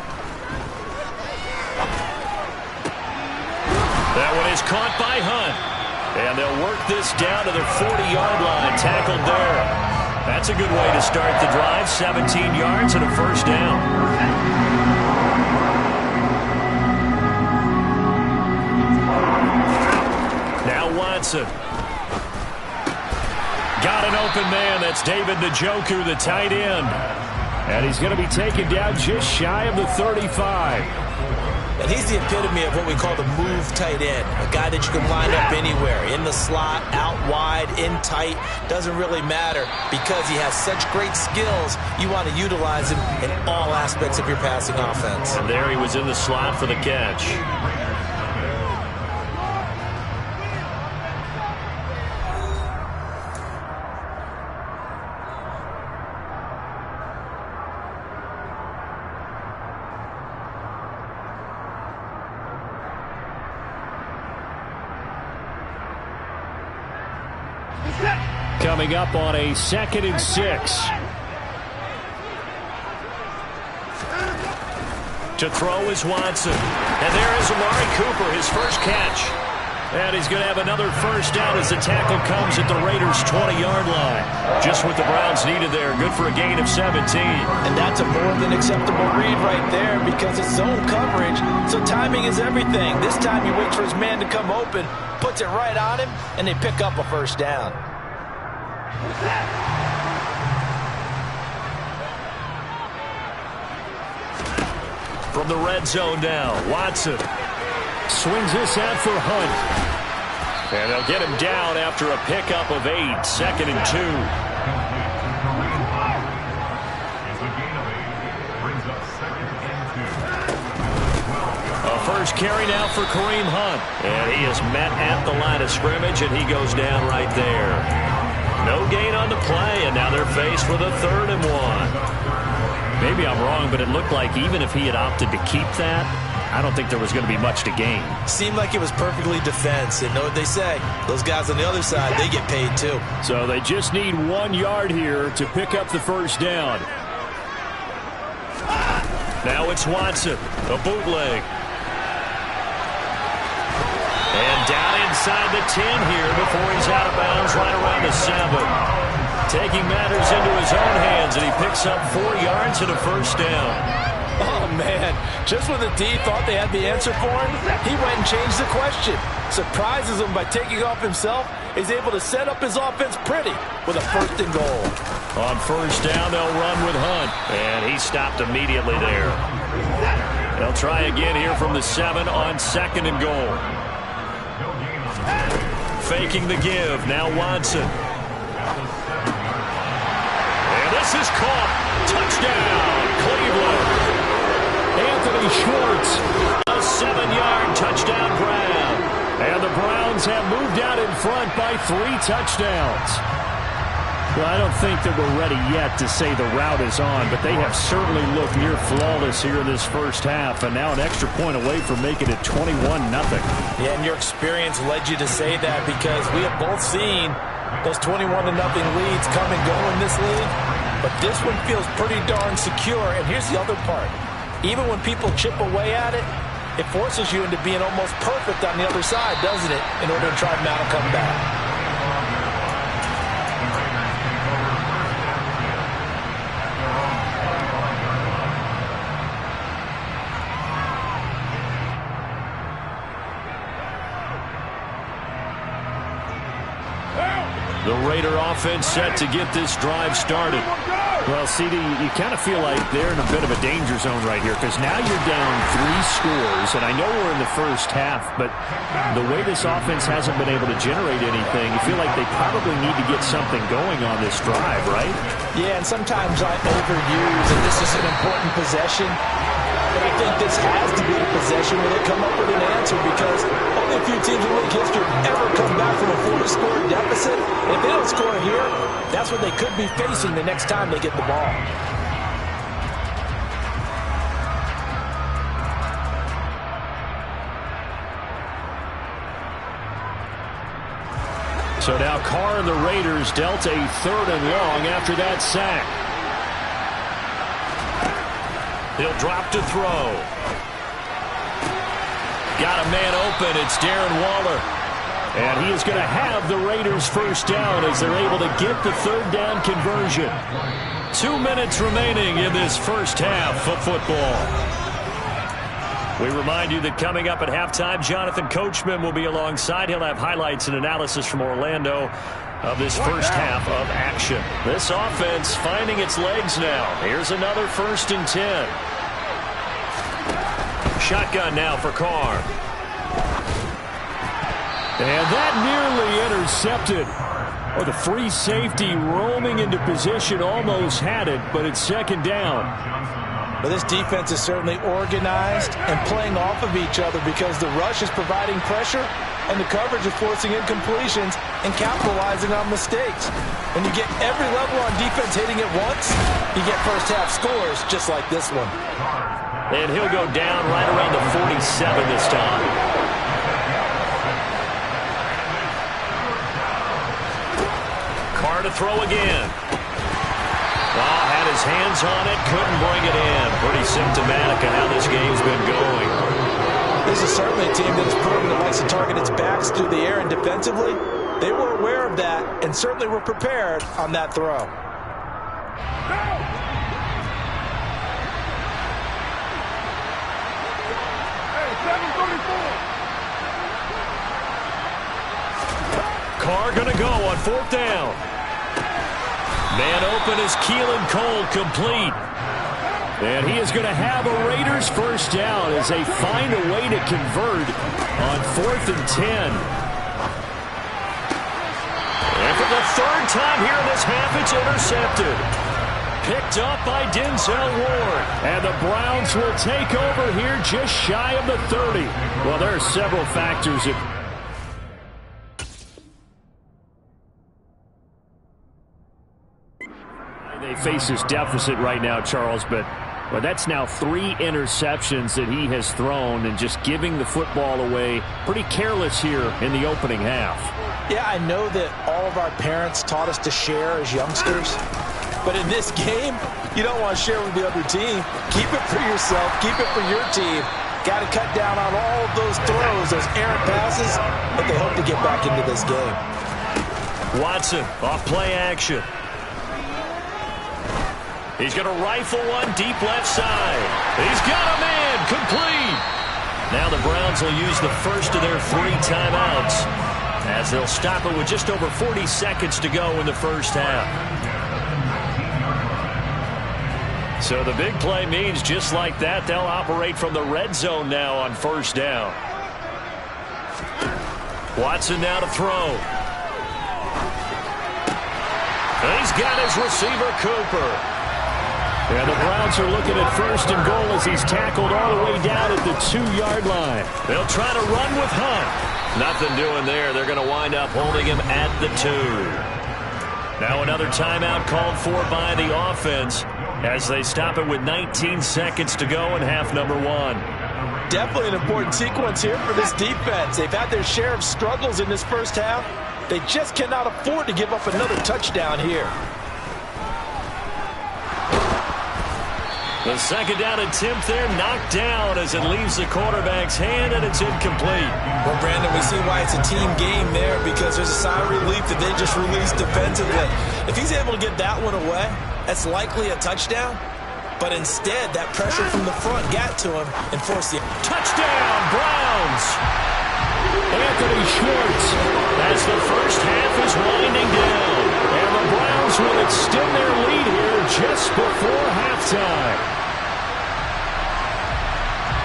That one is caught by Hunt. And they'll work this down to their 40-yard line. Tackled there. That's a good way to start the drive. 17 yards and a 1st down. Watson. Got an open man. That's David Njoku, the tight end. And he's going to be taken down just shy of the 35. And he's the epitome of what we call the move tight end. A guy that you can line up anywhere. In the slot, out wide, in tight. Doesn't really matter because he has such great skills. You want to utilize him in all aspects of your passing offense. And there he was in the slot for the catch. Coming up on a 2nd and 6. To throw is Watson. And there is Amari Cooper, his first catch. And he's going to have another 1st down as the tackle comes at the Raiders' 20-yard line. Just what the Browns needed there. Good for a gain of 17. And that's a more than acceptable read right there because it's zone coverage. So timing is everything. This time he waits for his man to come open, puts it right on him, and they pick up a 1st down. From the red zone now, Watson swings this out for Hunt. And they'll get him down after a pickup of 8, 2nd and 2. A first carry now for Kareem Hunt. And he is met at the line of scrimmage, and he goes down right there. No gain on the play, and now they're faced with a 3rd and 1. Maybe I'm wrong, but it looked like even if he had opted to keep that, I don't think there was going to be much to gain. Seemed like it was perfectly defense. And know what they say? Those guys on the other side, they get paid too. So they just need 1 yard here to pick up the 1st down. Now it's Watson, a bootleg. And down inside the 10 here before he's out of bounds right around the 7. Taking matters into his own hands, and he picks up 4 yards and a 1st down. Oh, man. Just when the D thought they had the answer for him, he went and changed the question. Surprises him by taking off himself. He's able to set up his offense pretty with a 1st and goal. On 1st down, they'll run with Hunt. And he stopped immediately there. They'll try again here from the 7 on 2nd and goal. Faking the give. Now Watson. And this is caught. Touchdown, Cleveland. Anthony Schwartz, a 7-yard touchdown grab. And the Browns have moved out in front by 3 touchdowns. Well, I don't think that we're ready yet to say the route is on, but they have certainly looked near flawless here in this 1st half, and now an extra point away from making it 21-0. Yeah, and your experience led you to say that because we have both seen those 21-0 leads come and go in this league, but this one feels pretty darn secure. And here's the other part. Even when people chip away at it, it forces you into being almost perfect on the other side, doesn't it, in order to try and mount a comeback. The Raider offense set to get this drive started. Well, CD, you kind of feel like they're in a bit of a danger zone right here because now you're down 3 scores, and I know we're in the first half, but the way this offense hasn't been able to generate anything, you feel like they probably need to get something going on this drive, right? Yeah, and sometimes I overuse that this is an important possession. But I think this has to be the possession where they come up with an answer because only a few teams in league history have ever come back from a 4-score deficit. And if they don't score here, that's what they could be facing the next time they get the ball. So now Carr and the Raiders dealt a 3rd and long after that sack. He'll drop to throw. Got a man open. It's Darren Waller. And he is going to have the Raiders first down as they're able to get the 3rd down conversion. 2 minutes remaining in this first half of football. We remind you that coming up at halftime, Jonathan Coachman will be alongside. He'll have highlights and analysis from Orlando of this first half of action. This offense finding its legs now. Here's another 1st and 10. Shotgun now for Carr. And that nearly intercepted. Oh, the free safety roaming into position almost had it, but it's 2nd down. But this defense is certainly organized and playing off of each other because the rush is providing pressure and the coverage is forcing incompletions and capitalizing on mistakes. When you get every level on defense hitting it once, you get first half scores just like this one. And he'll go down right around the 47 this time. Carr to throw again. Well, had his hands on it, couldn't bring it in. Pretty symptomatic of how this game's been going. This is certainly a team that has proven it likes to target its backs through the air and defensively. They were aware of that and certainly were prepared on that throw. Carr going to go on 4th down. Man open is Keelan Cole, complete. And he is going to have a Raiders first down as they find a way to convert on 4th and 10. And for the 3rd time here in this half, it's intercepted. Picked up by Denzel Ward. And the Browns will take over here just shy of the 30. Well, there are several factors that they face this deficit right now, Charles, but that's now 3 interceptions that he has thrown and just giving the football away pretty careless here in the opening half. Yeah, I know that all of our parents taught us to share as youngsters, but in this game, you don't want to share with the other team. Keep it for yourself. Keep it for your team. Got to cut down on all of those throws, those errant passes, but they hope to get back into this game. Watson off play action. He's going to rifle one deep left side. He's got a man, complete. Now the Browns will use the first of their 3 timeouts as they'll stop it with just over 40 seconds to go in the first half. So the big play means just like that, they'll operate from the red zone now on 1st down. Watson now to throw. He's got his receiver, Cooper. And the Browns are looking at 1st and goal as he's tackled all the way down at the 2-yard line. They'll try to run with Hunt. Nothing doing there. They're going to wind up holding him at the 2. Now another timeout called for by the offense as they stop it with 19 seconds to go in half number 1. Definitely an important sequence here for this defense. They've had their share of struggles in this first half. They just cannot afford to give up another touchdown here. The 2nd down attempt there knocked down as it leaves the quarterback's hand, and it's incomplete. Well, Brandon, we see why it's a team game there because there's a sigh of relief that they just released defensively. If he's able to get that one away, that's likely a touchdown. But instead, that pressure from the front got to him and forced the touchdown, Browns! Anthony Schwartz has as the first half is winding down. And the Browns will extend their lead here just before halftime.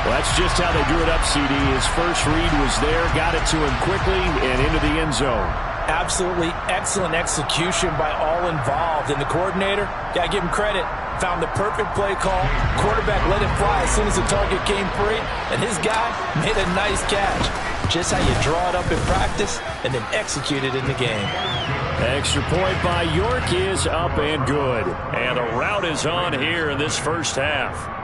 Well, that's just how they drew it up, CD. His first read was there, got it to him quickly, and into the end zone. Absolutely excellent execution by all involved. And the coordinator, got to give him credit, found the perfect play call. Quarterback let it fly as soon as the target came free, and his guy made a nice catch. Just how you draw it up in practice and then execute it in the game. Extra point by York is up and good. And the rout is on here in this first half.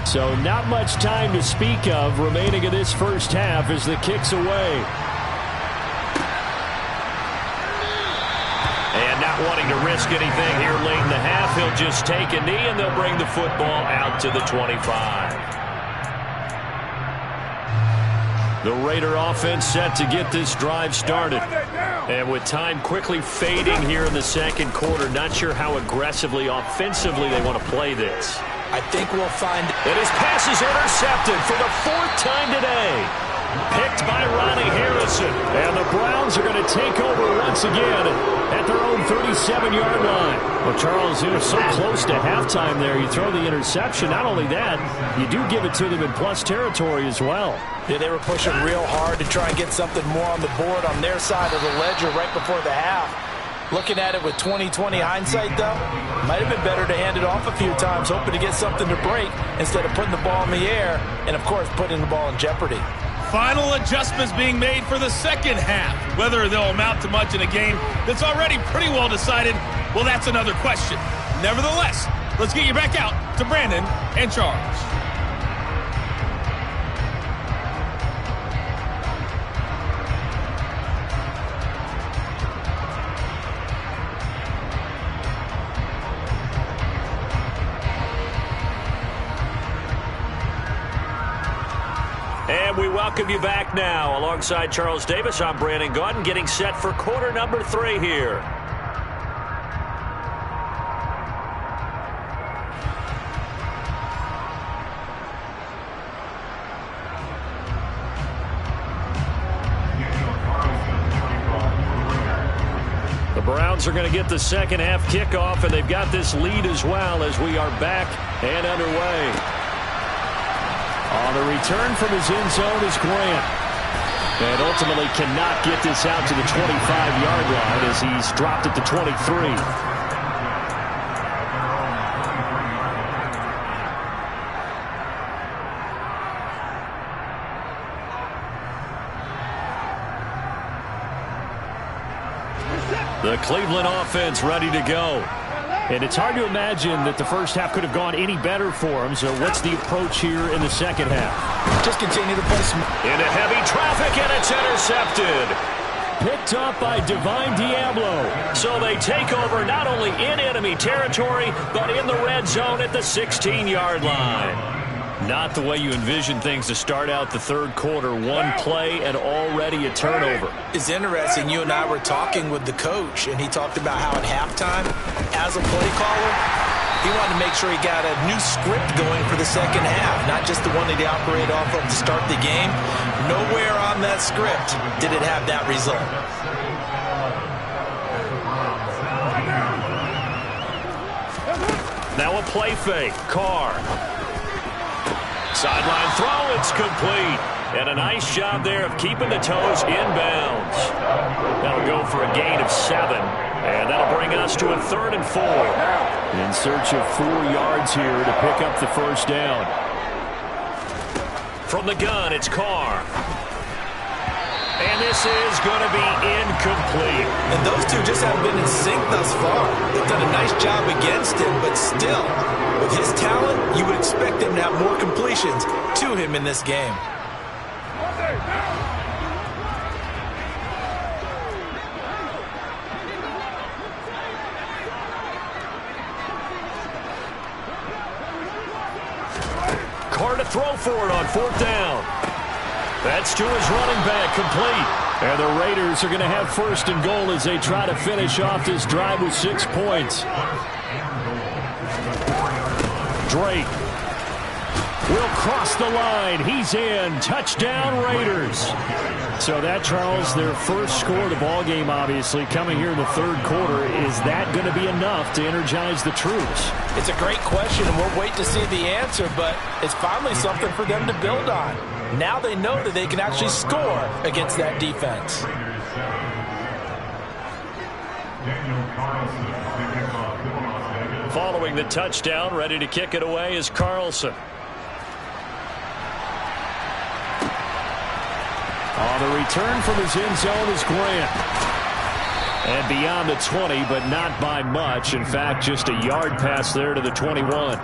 So not much time to speak of remaining in this first half as the kick's away. And not wanting to risk anything here late in the half, he'll just take a knee and they'll bring the football out to the 25. The Raider offense set to get this drive started. And with time quickly fading here in the second quarter, not sure how aggressively, offensively they want to play this. I think we'll find... And his pass is intercepted for the fourth time today. Picked by Ronnie Harrison. And the Browns are going to take over once again at their own 37-yard line. Well, Charles, it was so close to halftime there. You throw the interception. Not only that, you do give it to them in plus territory as well. Yeah, they were pushing real hard to try and get something more on the board on their side of the ledger right before the half. Looking at it with 20/20 hindsight, though, might have been better to hand it off a few times, hoping to get something to break instead of putting the ball in the air and, of course, putting the ball in jeopardy. Final adjustments being made for the second half. Whether they'll amount to much in a game that's already pretty well decided, well, that's another question. Nevertheless, let's get you back out to Brandon and Charles. And we welcome you back now. Alongside Charles Davis, I'm Brandon Gaudin, getting set for quarter number 3 here. The Browns are going to get the second half kickoff, and they've got this lead as well as we are back and underway. On the return from his end zone is Grant. And ultimately cannot get this out to the 25-yard line as he's dropped at the 23. The Cleveland offense ready to go. And it's hard to imagine that the first half could have gone any better for him. So what's the approach here in the second half? Just continue to play smart. Into heavy traffic, and it's intercepted. Picked up by Divine Diablo. So they take over not only in enemy territory, but in the red zone at the 16-yard line. Not the way you envision things to start out the third quarter. One play and already a turnover. It's interesting. You and I were talking with the coach, and he talked about how at halftime, as a play caller, he wanted to make sure he got a new script going for the second half, not just the one that he operated off of to start the game. Nowhere on that script did it have that result. Now a play fake. Carr. Sideline throw, it's complete. And a nice job there of keeping the toes inbounds. That'll go for a gain of 7. And that'll bring us to a 3rd and 4. In search of 4 yards here to pick up the first down. From the gun, it's Carr. And this is going to be incomplete. And those two just haven't been in sync thus far. They've done a nice job against him, but still, with his talent, you would expect them to have more completions to him in this game. Carr to throw for it on 4th down. That's to his running back, complete. And the Raiders are going to have first and goal as they try to finish off this drive with 6 points. Drake will cross the line. He's in. Touchdown, Raiders. So that, Charles, their first score of the ball game, obviously, coming here in the third quarter. Is that going to be enough to energize the troops? It's a great question, and we'll wait to see the answer, but it's finally something for them to build on. Now they know that they can actually score against that defense. Following the touchdown, ready to kick it away is Carlson. On the return from his end zone is Grant. And beyond the 20, but not by much. In fact, just a yard pass there to the 21.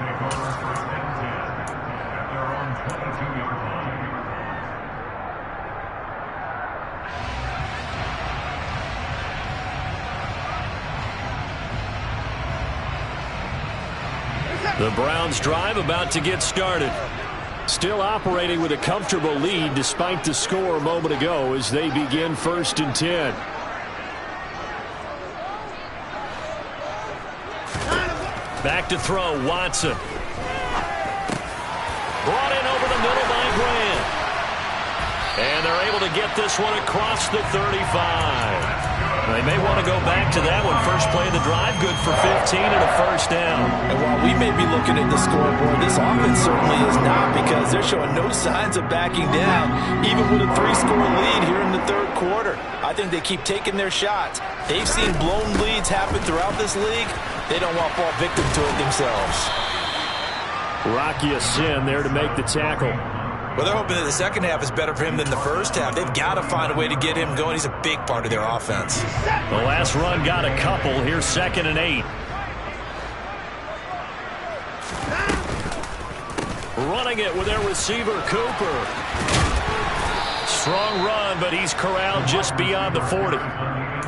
The Browns drive about to get started. Still operating with a comfortable lead despite the score a moment ago as they begin first and 10. Back to throw, Watson. Brought in over the middle by Grant. And they're able to get this one across the 35. They may want to go back to that one. First play of the drive, good for 15 and a first down. And while we may be looking at the scoreboard, this offense certainly is not, because they're showing no signs of backing down, even with a 3-score lead here in the third quarter. I think they keep taking their shots. They've seen blown leads happen throughout this league. They don't want to fall victim to it themselves. Rocky Sin there to make the tackle. Well, they're hoping that the second half is better for him than the first half. They've got to find a way to get him going. He's a big part of their offense. The last run got a couple. Here's 2nd and 8. Running it with their receiver, Cooper. Strong run, but he's corralled just beyond the 40.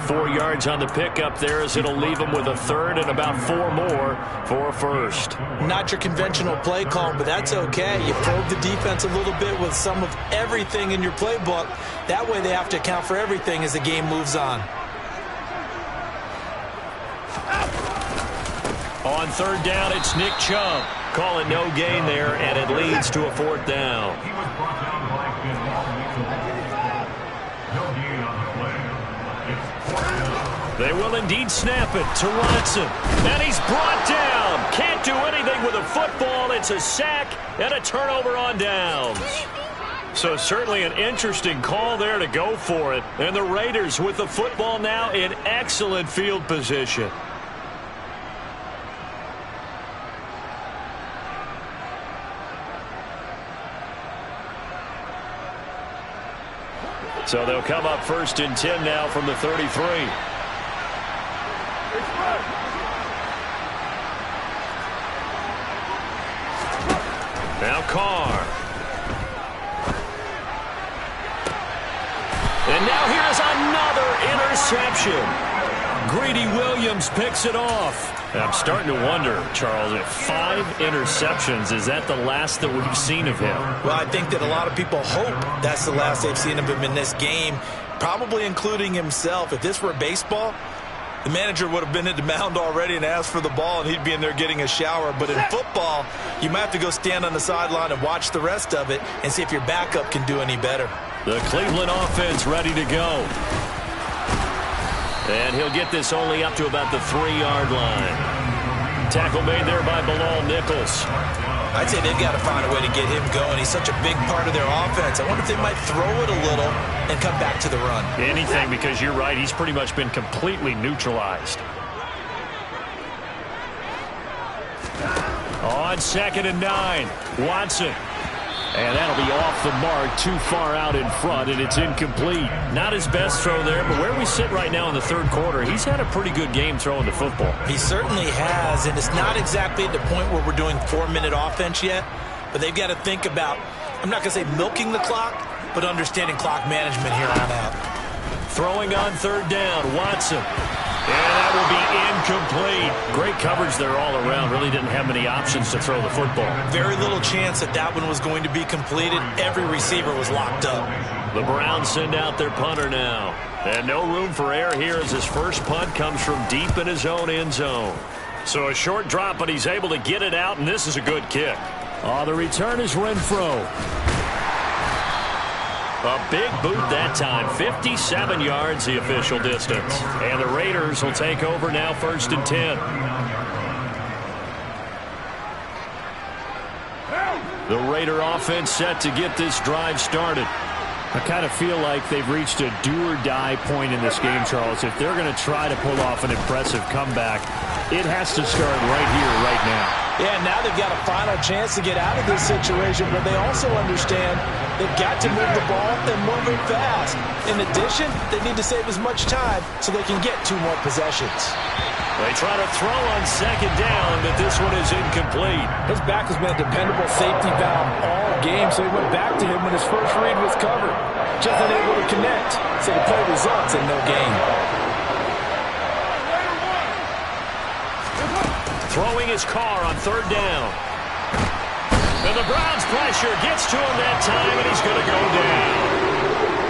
4 yards on the pickup there as it'll leave him with a third and about 4 more for a first. Not your conventional play call, but that's okay. You probe the defense a little bit with some of everything in your playbook. That way they have to account for everything as the game moves on. On third down, it's Nick Chubb. Call it no gain there, and it leads to a 4th down. They will indeed snap it to Watson. And he's brought down. Can't do anything with a football. It's a sack and a turnover on downs. So certainly an interesting call there to go for it. And the Raiders with the football now in excellent field position. So they'll come up first and 10 now from the 33. Now Carr. And now here's another interception. Greedy Williams picks it off. And I'm starting to wonder, Charles, if 5 interceptions, is that the last that we've seen of him? Well, I think that a lot of people hope that's the last they've seen of him in this game, probably including himself. If this were baseball, the manager would have been at the mound already and asked for the ball, and he'd be in there getting a shower. But in football, you might have to go stand on the sideline and watch the rest of it and see if your backup can do any better. The Cleveland offense ready to go. And he'll get this only up to about the 3-yard line. Tackle made there by Bilal Nichols. I'd say they've got to find a way to get him going. He's such a big part of their offense. I wonder if they might throw it a little and come back to the run. Anything, because you're right. He's pretty much been completely neutralized. On 2nd and 9, Watson. And that'll be off the mark, too far out in front, and it's incomplete. Not his best throw there, but where we sit right now in the third quarter, he's had a pretty good game throwing the football. He certainly has, and it's not exactly at the point where we're doing 4-minute offense yet, but they've got to think about, I'm not going to say milking the clock, but understanding clock management here on out. Throwing on third down, Watson. And that will be incomplete. Great coverage there all around. Really didn't have many options to throw the football. Very little chance that that one was going to be completed. Every receiver was locked up. The Browns send out their punter now. And no room for error here as his first punt comes from deep in his own end zone. So a short drop, but he's able to get it out, and this is a good kick. The return is Renfro. A big boot that time. 57 yards the official distance. And the Raiders will take over now, 1st and 10. The Raider offense set to get this drive started. I kind of feel like they've reached a do-or-die point in this game, Charles. If they're going to try to pull off an impressive comeback, it has to start right here, right now. Yeah, now they've got a final chance to get out of this situation, but they also understand they've got to move the ball and move it fast. In addition, they need to save as much time so they can get 2 more possessions. They try to throw on 2nd down, but this one is incomplete. His back has been a dependable safety valve all game, so he went back to him when his first read was covered. Just unable to connect, so the play results in no gain. Throwing his car on 3rd down. And the Browns pressure gets to him that time, and he's going to go down.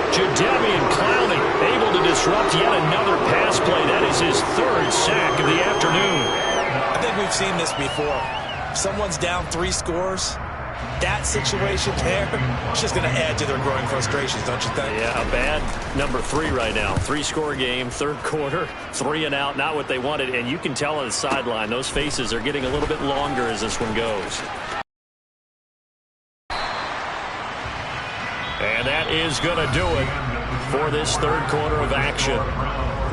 Jadeveon Clowney able to disrupt yet another pass play. That is his 3rd sack of the afternoon. I think we've seen this before. If someone's down 3 scores, that situation there, it's just going to add to their growing frustrations, don't you think? Yeah, a bad number 3 right now. 3-score game, 3rd quarter, 3 and out, not what they wanted. And you can tell on the sideline, those faces are getting a little bit longer as this one goes. And that is going to do it for this 3rd quarter of action.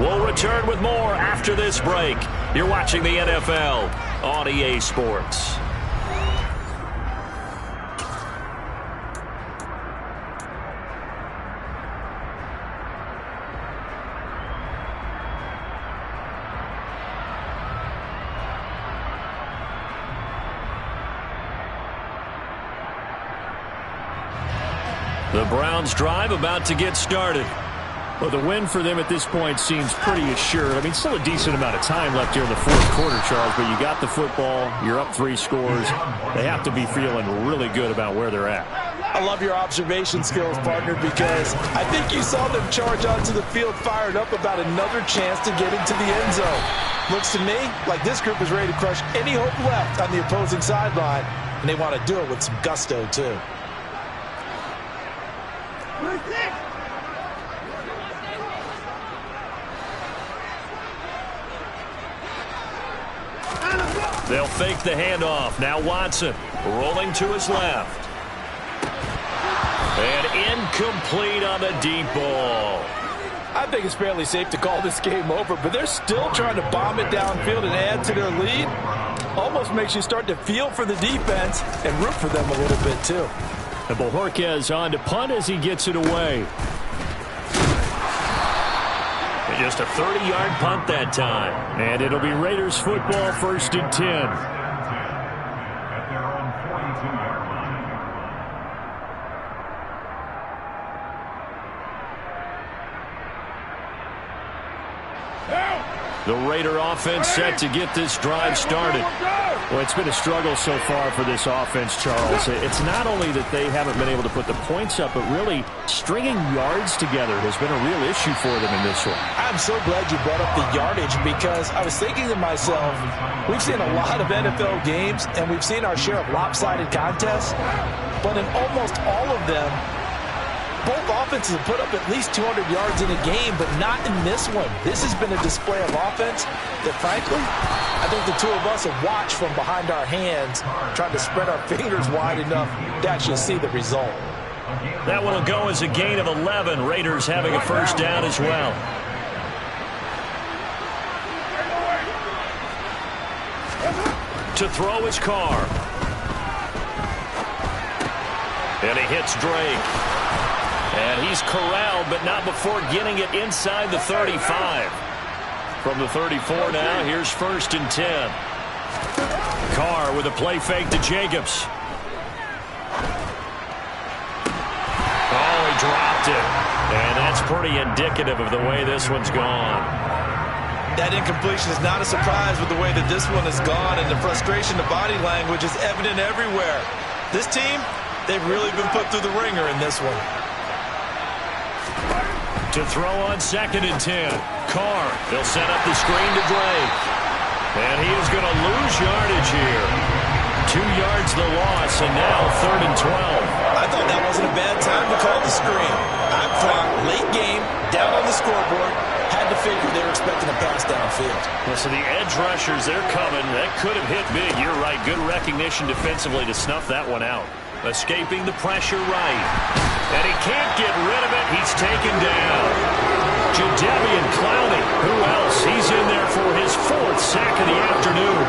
We'll return with more after this break. You're watching the NFL on EA Sports. The Browns drive about to get started. Well, the win for them at this point seems pretty assured. I mean, still a decent amount of time left here in the 4th quarter, Charles, but you got the football, you're up 3 scores. They have to be feeling really good about where they're at. I love your observation skills, partner, because I think you saw them charge onto the field fired up about another chance to get into the end zone. Looks to me like this group is ready to crush any hope left on the opposing sideline, and they want to do it with some gusto, too. They'll fake the handoff. Now Watson rolling to his left. And incomplete on the deep ball. I think it's fairly safe to call this game over, but they're still trying to bomb it downfield and add to their lead. Almost makes you start to feel for the defense and root for them a little bit, too. And Bojorquez on to punt as he gets it away. And just a 30-yard punt that time. And it'll be Raiders football, 1st and 10. At their own 42-yard line. The Raider offense set to get this drive started. Well, it's been a struggle so far for this offense, Charles. It's not only that they haven't been able to put the points up, but really stringing yards together has been a real issue for them in this one. I'm so glad you brought up the yardage because I was thinking to myself, we've seen a lot of NFL games and we've seen our share of lopsided contests, but in almost all of them, both offenses have put up at least 200 yards in a game, but not in this one. This has been a display of offense that, frankly, I think the two of us have watched from behind our hands, trying to spread our fingers wide enough to actually see the result. That one will go as a gain of 11. Raiders having a 1st down as well. To throw his car. And he hits Drake. And he's corralled, but not before getting it inside the 35. From the 34 now, here's 1st and 10. Carr with a play fake to Jacobs. Oh, he dropped it. And that's pretty indicative of the way this one's gone. That incompletion is not a surprise with the way that this one has gone, and the frustration, the body language is evident everywhere. This team, they've really been put through the ringer in this one. To throw on 2nd and 10. Carr, they'll set up the screen to Drake. And he is going to lose yardage here. 2 yards the loss, and now 3rd and 12. I thought that wasn't a bad time to call the screen. I'm thought late game, down on the scoreboard, had to figure they were expecting a pass downfield. Well, so the edge rushers, they're coming. That could have hit big. You're right. Good recognition defensively to snuff that one out. Escaping the pressure right. And he can't get rid of it. He's taken down. Jadeveon Clowney. Who else? He's in there for his 4th sack of the afternoon.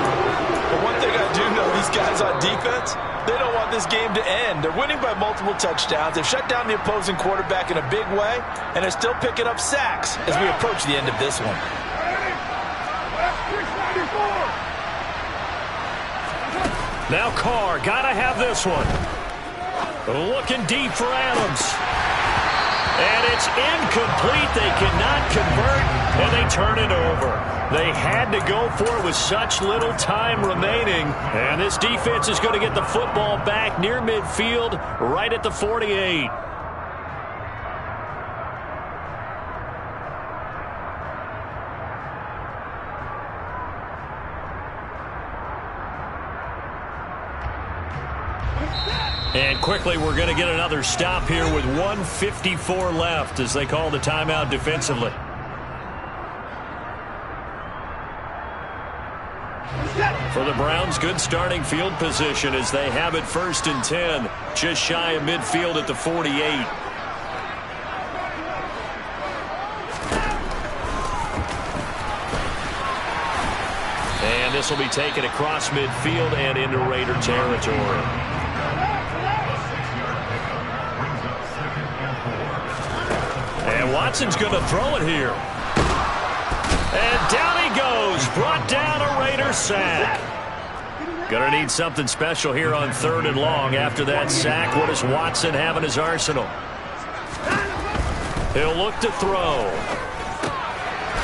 But one thing I do know, these guys on defense, they don't want this game to end. They're winning by multiple touchdowns. They've shut down the opposing quarterback in a big way, and they're still picking up sacks as we approach the end of this one. Now Carr, gotta have this one. Looking deep for Adams. And it's incomplete. They cannot convert, and they turn it over. They had to go for it with such little time remaining. And this defense is going to get the football back near midfield, right at the 48. And quickly, we're going to get another stop here with 1:54 left as they call the timeout defensively. For the Browns, good starting field position as they have it 1st and 10, just shy of midfield at the 48. And this will be taken across midfield and into Raider territory. And Watson's going to throw it here. And down he goes. Brought down a Raider sack. Going to need something special here on 3rd and long after that sack. What does Watson have in his arsenal? He'll look to throw.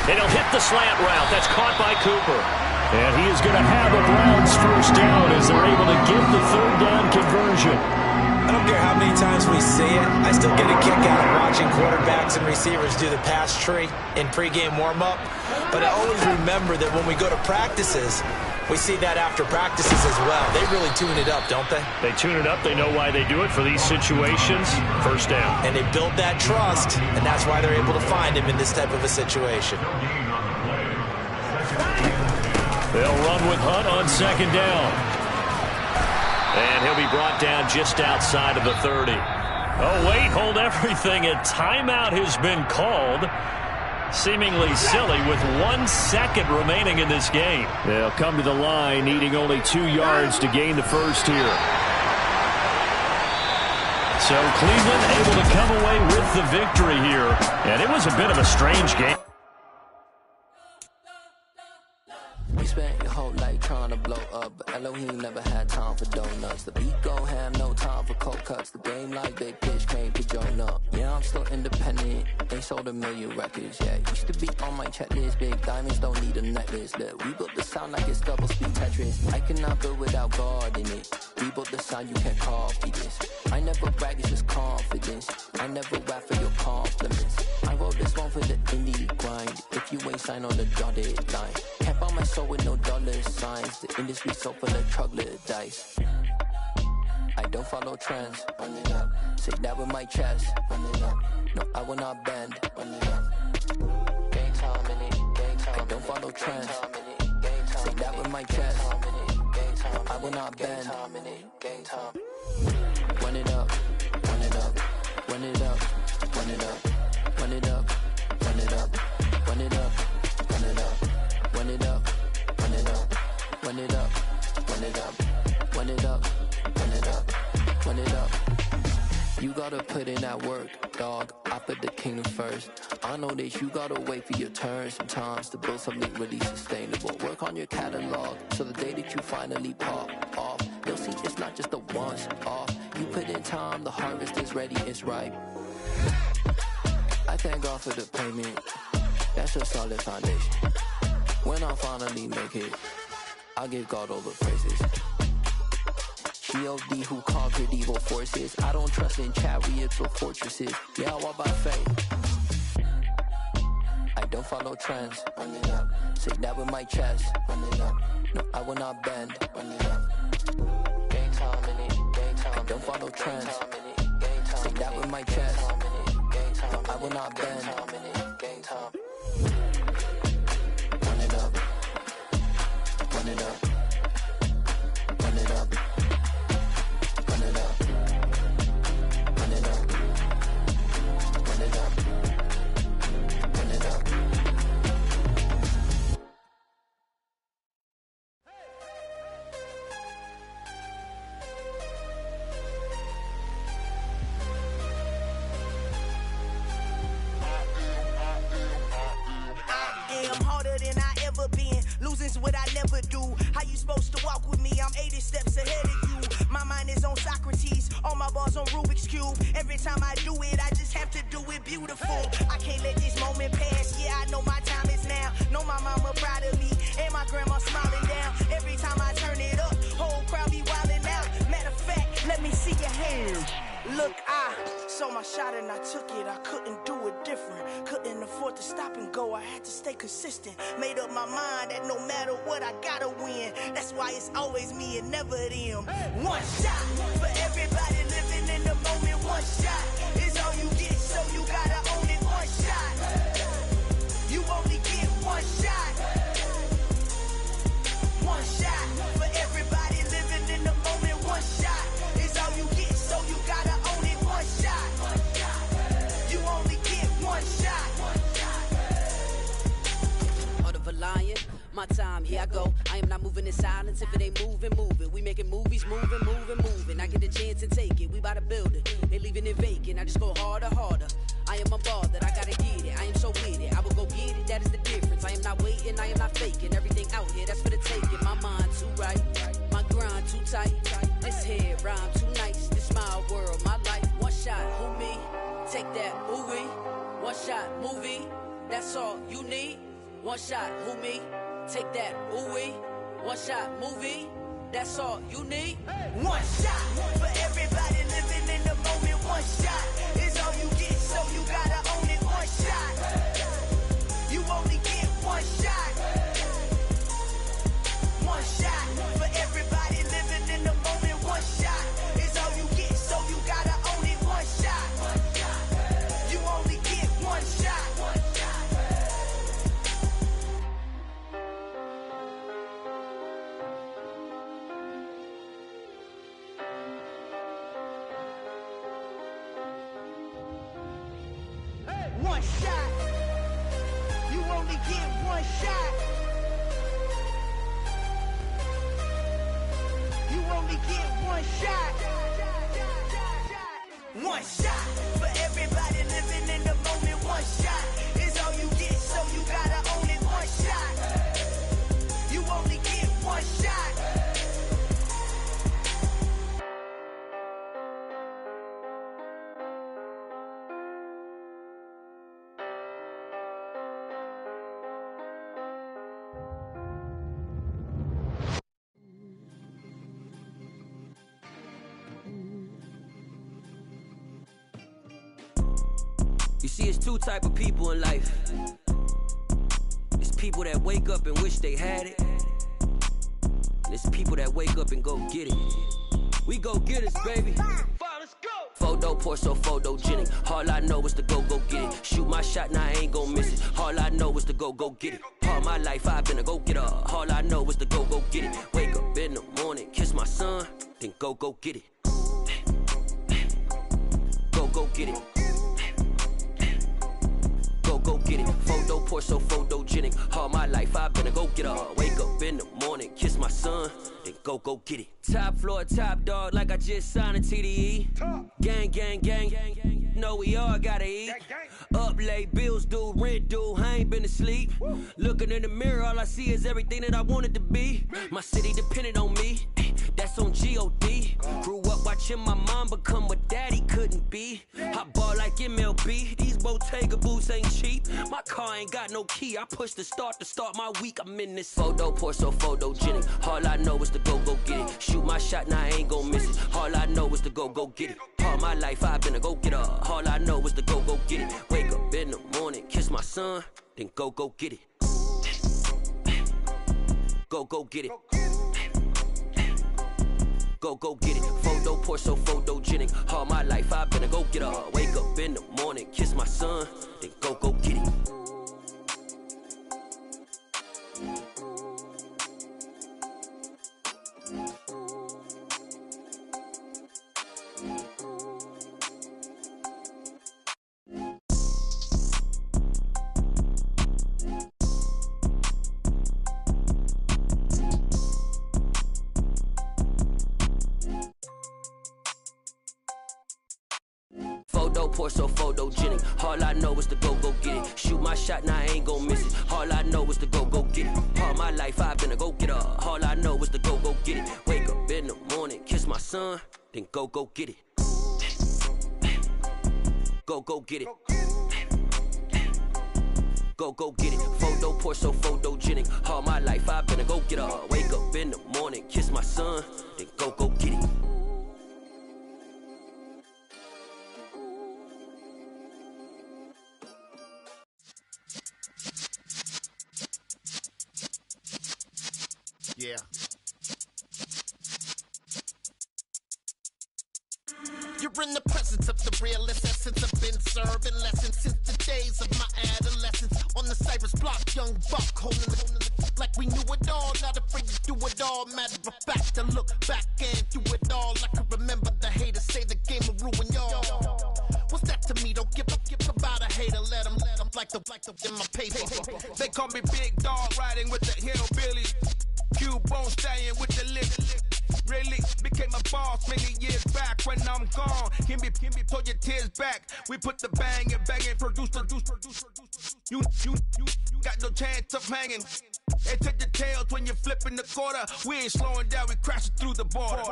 And he'll hit the slant route. That's caught by Cooper. And he is going to have a Browns 1st down as they're able to get the 3rd down conversion. I don't care how many times we see it. I still get a kick out of watching quarterbacks and receivers do the pass tree in pregame warm-up. But I always remember that when we go to practices, we see that after practices as well. They really tune it up, don't they? They tune it up. They know why they do it for these situations. 1st down. And they build that trust, and that's why they're able to find him in this type of a situation. They'll run with Hunt on 2nd down. And he'll be brought down just outside of the 30. Oh, wait, hold everything. A timeout has been called. Seemingly silly with 1 second remaining in this game. They'll come to the line, needing only 2 yards to gain the 1st here. So Cleveland able to come away with the victory here. And it was a bit of a strange game. You spent your whole life trying to blow up, but Elohim never had time for donuts. The beat go ham, no time for cold cuts. The game like big pitch came to join up. Yeah, I'm still independent, ain't sold 1 million records yet. Used to be on my checklist, big diamonds don't need a necklace. Look, we built the sound like it's double speed Tetris. I cannot build without God in it. We built the sound, you can't copy this. I never brag, it's just confidence. I never rap for your compliments. I wrote this one for the indie grind. If you ain't signed on the dotted line, can't buy my soul with no dollar signs. The industry so full of troglodytes. I don't follow trends. Run it up. Say that with my chest. Run it up. No, I will not bend. Run it up. Game time in it. Game time. I don't follow trends. Say that with my chest. No, I will not bend. Game time. Run it up. Run it up. Run it up. Run it up. Run it up. Run it up. Run it up. Run it up. Run it up. Run it up. Run it up. Run it up. Run it up. Run it up. Run it up. You gotta put in that work, dog. I put the kingdom first. I know that you gotta wait for your turn sometimes to build something really sustainable. Work on your catalog so the day that you finally pop off, you'll see it's not just a once off. You put in time, the harvest is ready, it's ripe. I thank God for the payment. That's a solid foundation. When I finally make it, I give God all the praises. G.O.D. who conquered evil forces. I don't trust in chariots or fortresses. Yeah, I walk by faith. I don't follow trends. Say that with my chest. No, I will not bend. Gang time in it. I don't follow trends. Say that with my chest. No, I will not bend. Gang time. Run it up. Run it up. Run it up. Run it up. Run it up. Run it up. Run it up. Losing's what I never do. How you supposed to walk with me? I'm 80 steps ahead of you. My mind is on Socrates, all my balls on Rubik's Cube. Every time I do it, I just have to do it beautiful. I can't let this moment pass. Yeah, I know my time is now. Know my mama proud of me, and my grandma smiling down. Every time I turn it up, whole crowd be wildin' out. Matter of fact, let me see your hands. Look, I saw my shot and I took it. I couldn't do it different. Couldn't afford to stop and go. I had to stay consistent. Made up my mind that no matter what, I gotta win. That's why it's always me and never them. One shot for everybody living in the moment. One shot is all you get, so you gotta own it. One shot. You only get one shot. One shot for everybody living in the moment. One shot is all you get, so you gotta own it. One shot. You only get one shot. Heart of a lion, my time, here I go. I am not moving in silence. If it ain't moving, moving. We making movies, moving, moving, moving. I get a chance and take it. We bout to build it. They leaving it vacant. I just go harder, harder. I am a ball that I gotta get it. I am so with it. I will go get it. That is the difference. I am not waiting. I am not faking. Everything out here, that's for the taking. My mind too right. My grind too tight. This head rhyme too nice. This my world, my life. One shot, who me? Take that, ooh wee. One shot, movie. That's all you need. One shot, who me? Take that, ooh wee. One shot, movie. That's all you need. One shot for everybody living in the moment. One shot is all you get, so you gotta own it. One shot. You only get one shot. One shot for everybody living in the moment. One shot is all you get, so you gotta own it. One shot. You only get one shot. One shot. You only get one shot. You only get one shot. One shot for everybody living in the moment. One shot is all you get, so you gotta own it. One shot. You only get one shot. You see, it's two type of people in life. It's people that wake up and wish they had it. And it's people that wake up and go get it. We go get it, baby. Photo poor, so photogenic. All I know is to go get it. Shoot my shot, now I ain't gon' miss it. All I know is to go get it. All my life I've been a go-getter. All I know is to go get it. Wake up in the morning, kiss my son, then go get it. Go get it. Go get it. Photo poor, so photogenic. All my life I've been a go-getter. Wake up in the morning, kiss my son, then go get it. Top floor, top dog, like I just signed a TDE. Gang, gang, gang, gang, gang. Know we all gotta eat. Up late, bills due, rent due, I ain't been asleep. Looking in the mirror, all I see is everything that I wanted to be. My city depended on me. That that's on G.O.D. Grew up watching my mom become what daddy couldn't be. I ball like MLB, these Bottega boots ain't cheap. My car ain't got no key, I push the start to start my week. I'm in this photo, pour so photogenic. All I know is to go get it. Shoot my shot, now I ain't gon' miss it. All I know is to go get it. All my life I've been a go-getter. All I know is to go get it. Wake up in the morning, kiss my son, then go get it. Go get it. Go get it. Photo, pour so photogenic. All my life I've been a go-getter. Wake up in the morning, kiss my son, then go get it. Pour so photogenic. All I know is to go get it. Shoot my shot, now I ain't gon' miss it. All I know is to go get it. All my life I've been a go-getter. All I know is to go get it. Wake up in the morning, kiss my son, then go get it. Go get it. Go get it. Photo, pour so photogenic. All my life I've been a go-getter. Wake up in the morning, kiss my son, then go get it. Yeah. You're in the presence of the realest essence. I've been serving lessons since the days of my adolescence. On the Cypress block, young buck holding the like we knew it all. Not afraid to do it all. Matter of fact, to look back and do it all. I can remember the haters say the game will ruin y'all. What's that to me? Don't give about a hater. Let them like the in my paper. They call me Big Dog, riding with the hillbillies. Cubone staying with the lip. Really became a boss many years back. When I'm gone, can be pull your tears back. We put the bang and produce. You got no chance of hanging. They take the tails when you're flipping the quarter. We ain't slowing down, we crashing through the border.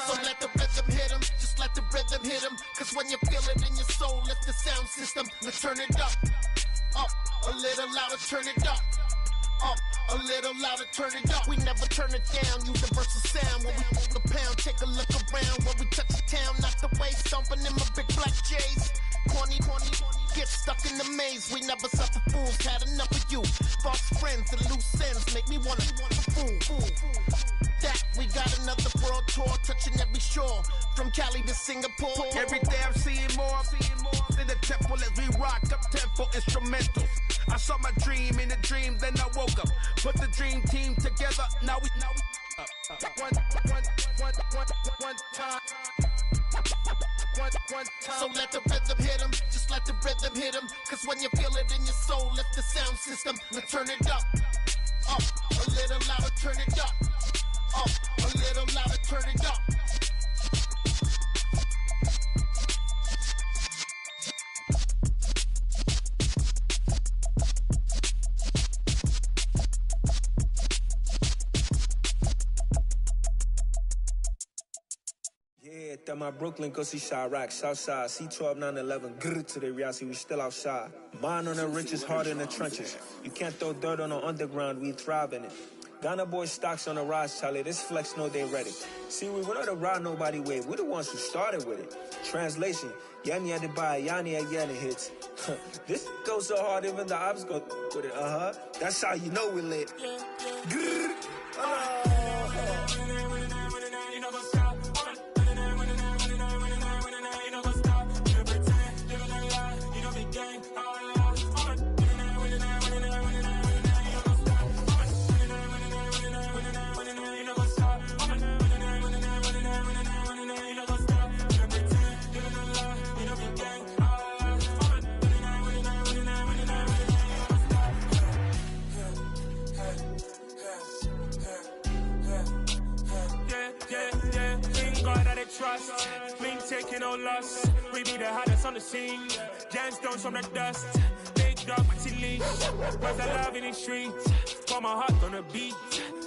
So let the rhythm hit him, just let the rhythm hit him. Cause when you feel it in your soul, lift the sound system. Now turn it up, a little louder, turn it up, a little louder, turn it up. We never turn it down, universal sound. When we move the pound, take a look around. When we touch the town, knock the way, stomping in my big black J's. Corny, get stuck in the maze. We never suffer fools, had enough of you. False friends and loose ends make me wanna fool. That we got another world tour, touching every shore, from Cali to Singapore. Every day I'm seeing more in the temple as we rock up tempo instrumentals. I saw my dream in a dream, then I woke up. Put the dream team together, now we one time. So let the rhythm hit him, just let the rhythm hit him. Cause when you feel it in your soul, lift the sound system. Now turn it up, a little louder, turn it up, a little louder, turn it up. Yeah, that my Brooklyn, go see Chirac, Southside, C12, 911, grr to the reality, we still outside. Mine on the riches, hard in the trenches. You can't throw dirt on the underground, we thrive in it. Ghana boys stocks on the rise, Charlie, this flex know they ready. See, we not a ride nobody wave, we the ones who started with it. Translation, Yanni had to buy, Yanni had Yanni hits. This goes so hard, even the ops go with it, That's how you know we lit. Grr, ain't no loss. We be the hottest on the scene. Gemstones from the dust. Big dog, mighty leash. Where's the love in the streets? Pour my heart on the beat.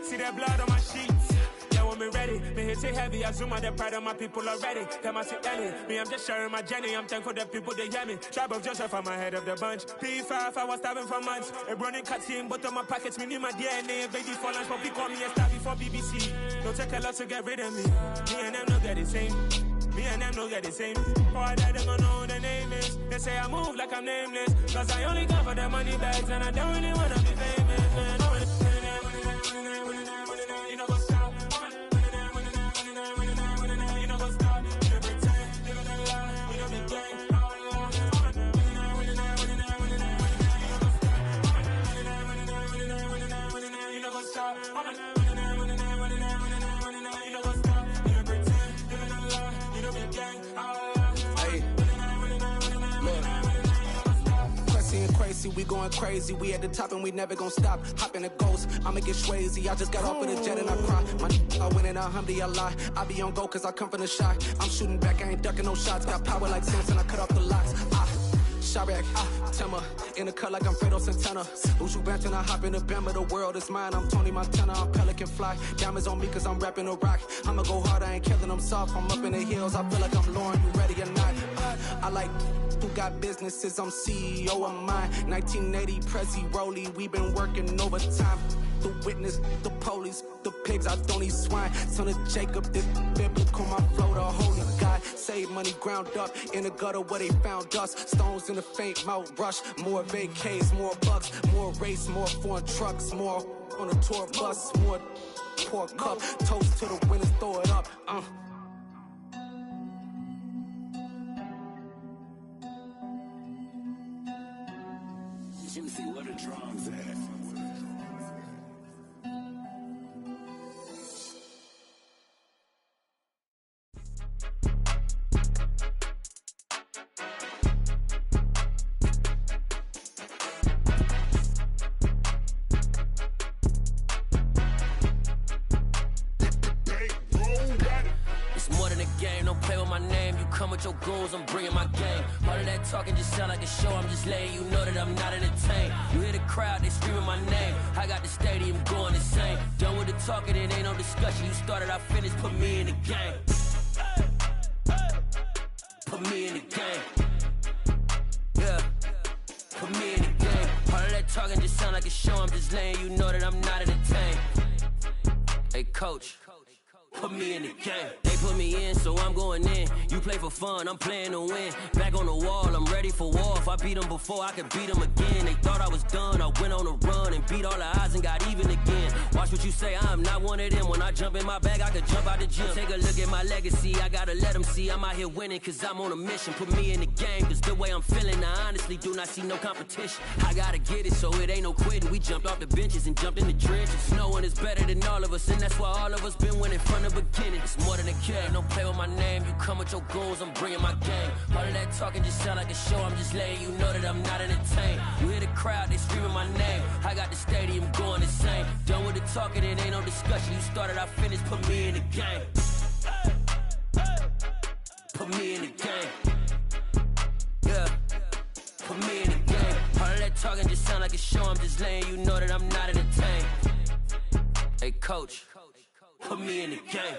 See that blood on my sheets. Yeah, when me ready, me hit it heavy. I zoom out the pride of my people already. Them I see Ellie. Me, I'm just sharing my journey. I'm thankful the people they hear me. Tribe of Joseph, I'm ahead of the bunch. P5, I was starving for months. A running cut team, but on my pockets, me need my DNA. Baby for lunch, but call me a star before BBC. Don't take a lot to get rid of me. Me and them no get the same. Me and them no get the same. Boy, that them gonna know who the name is. They say I move like I'm nameless. Cause I only come for the money bags and I don't really wanna be famous. Man, you know what's up. You know what's up. You pretend, living a lie. You know the gang. You know what's up. Crazy, we going crazy. We at the top and we never gonna stop. Hop in a ghost, I'ma get swayzy. I just got off of the jet and I cry. I win in a Humvee, I lie. I be on go cause I come from the shot. I'm shooting back, I ain't ducking no shots. Got power like Samson, I cut off the locks. Sharek, Timmer, in the cut like I'm Fredo Santana. Ushu Banton, I hop in the Bama, the world is mine. I'm Tony Montana, I'm Pelican Fly. Diamonds on me cause I'm rapping a rock. I'ma go hard, I ain't killing them soft. I'm up in the hills, I feel like I'm Lauren, you ready or not? I like who got businesses, I'm CEO of mine. 1980 Prezi Rolly, we been working overtime. The witness, the police, the pigs, I don't eat swine. Son of Jacob, this biblical, my flow, the holy God. Save money ground up in the gutter where they found us. Stones in the faint mouth rush. More vacays, more bucks, more race, more foreign trucks, more on a tour bus, more pour cup. Toast to the winners, throw it up. Juicy, where the drums at? Your goals, I'm bringing my game. All of that talking just sound like a show. I'm just letting you know that I'm not entertained. You hear the crowd, they screaming my name. I got the stadium going insane. Done with the talking, it ain't no discussion. You started, I finished, put me in the game. Put me in the game. Yeah, put me in the game. All of that talking just sound like a show. I'm just letting you know that I'm not entertained. Hey, coach. Put me in the game. They put me in, so I'm going in. You play for fun, I'm playing to win. Back on the wall, I'm ready for war. If I beat them before, I could beat them again. They thought I was done, I went on a run and beat all the odds and got even again. Watch what you say, I'm not one of them. When I jump in my bag, I could jump out the gym. Take a look at my legacy, I gotta let them see I'm out here winning, cause I'm on a mission. Put me in the game, cause the way I'm feeling, I honestly do not see no competition. I gotta get it, so it ain't no quitting. We jumped off the benches and jumped in the trenches. No one is better than all of us, and that's why all of us been winning from the beginning. It's more than a game, don't play with my name. You come with your goals, I'm bringing my game. All of that talking just sound like a show. I'm just letting you know that I'm not entertained. You hear the crowd, they screaming my name. I got the stadium going insane. Done with the talking, it ain't no discussion. You started, I finished, put me in the game. Put me in the game. Yeah, put me in the game. All of that talking just sound like a show. I'm just letting you know that I'm not entertained. Hey, coach. Put me in the game.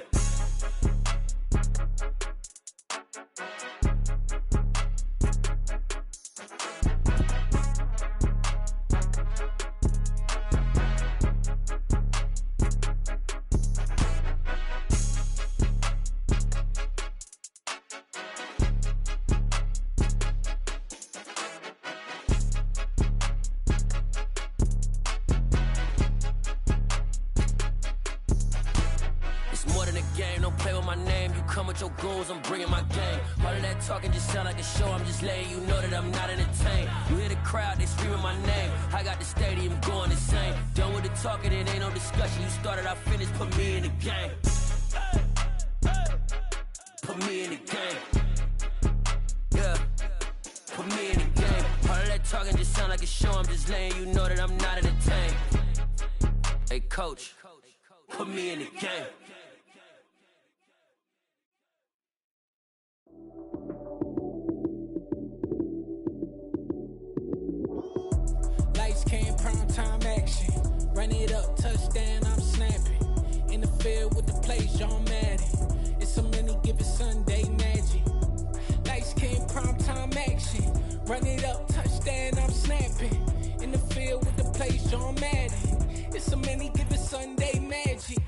Your goals, I'm bringing my game. All of that talking just sound like a show. I'm just letting you know that I'm not entertained. You hear the crowd, they screaming my name. I got the stadium going insane. Done with the talking, it ain't no discussion. You started, I finished, put me in the game. Put me in the game. Yeah, put me in the game. All of that talking just sound like a show. I'm just letting you know that I'm not entertained. Hey, coach, put me in the game. Run it up, touchdown, I'm snapping. In the field with the place, John Madden. It's so many, give it Sunday magic. Light skin, prime time action. Run it up, touchdown, I'm snapping. In the field with the place, John Madden. It's so many, give it Sunday magic.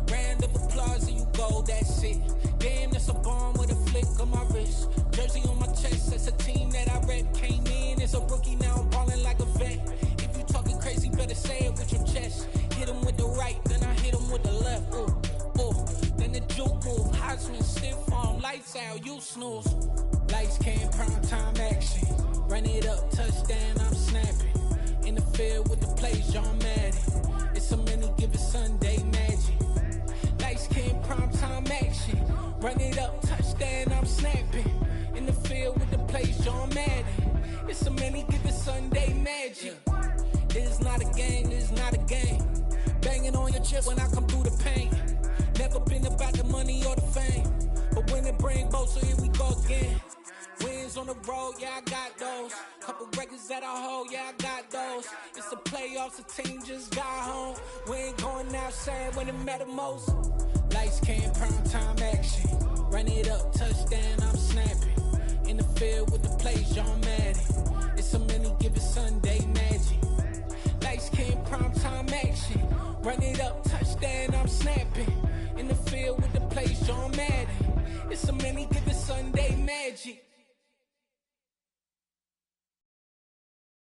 Round of applause and you go, that's it. Damn, that's a bomb with a flick on my wrist. Jersey on my chest, that's a team that I rep. Came in as a rookie, now I'm ballin' like a vet. If you talking crazy, better say it with your chest. Hit him with the right, then I hit him with the left. Ooh, ooh. Then the juke move, Heisman, stiff arm, lights out, you snooze. Lights came, prime time action. Run it up, touchdown, I'm snapping. In the field with the place, John Madden. It's so many, give it Sunday magic. Lights came, prime time action. Run it up, touchdown, I'm snapping. In the field with the place, John Madden. It's so many, give it Sunday magic. It's not a game, it's not a game. Banging on your chest when I come through the pain. Never been about the money or the fame. But when it bring both, so here we go again. Wins on the road, yeah, I got those. Couple records that I hold, yeah, I got those. It's the playoffs, the team just got home. We ain't going outside when it matter most. Lights came, prime time action. Run it up, touchdown, I'm snapping. In the field with the place, John Madden. It's so many, give it Sunday magic. Lights came, prime time action. Run it up, touchdown, I'm snapping. In the field with the place, John Madden. It's so many, give it Sunday magic.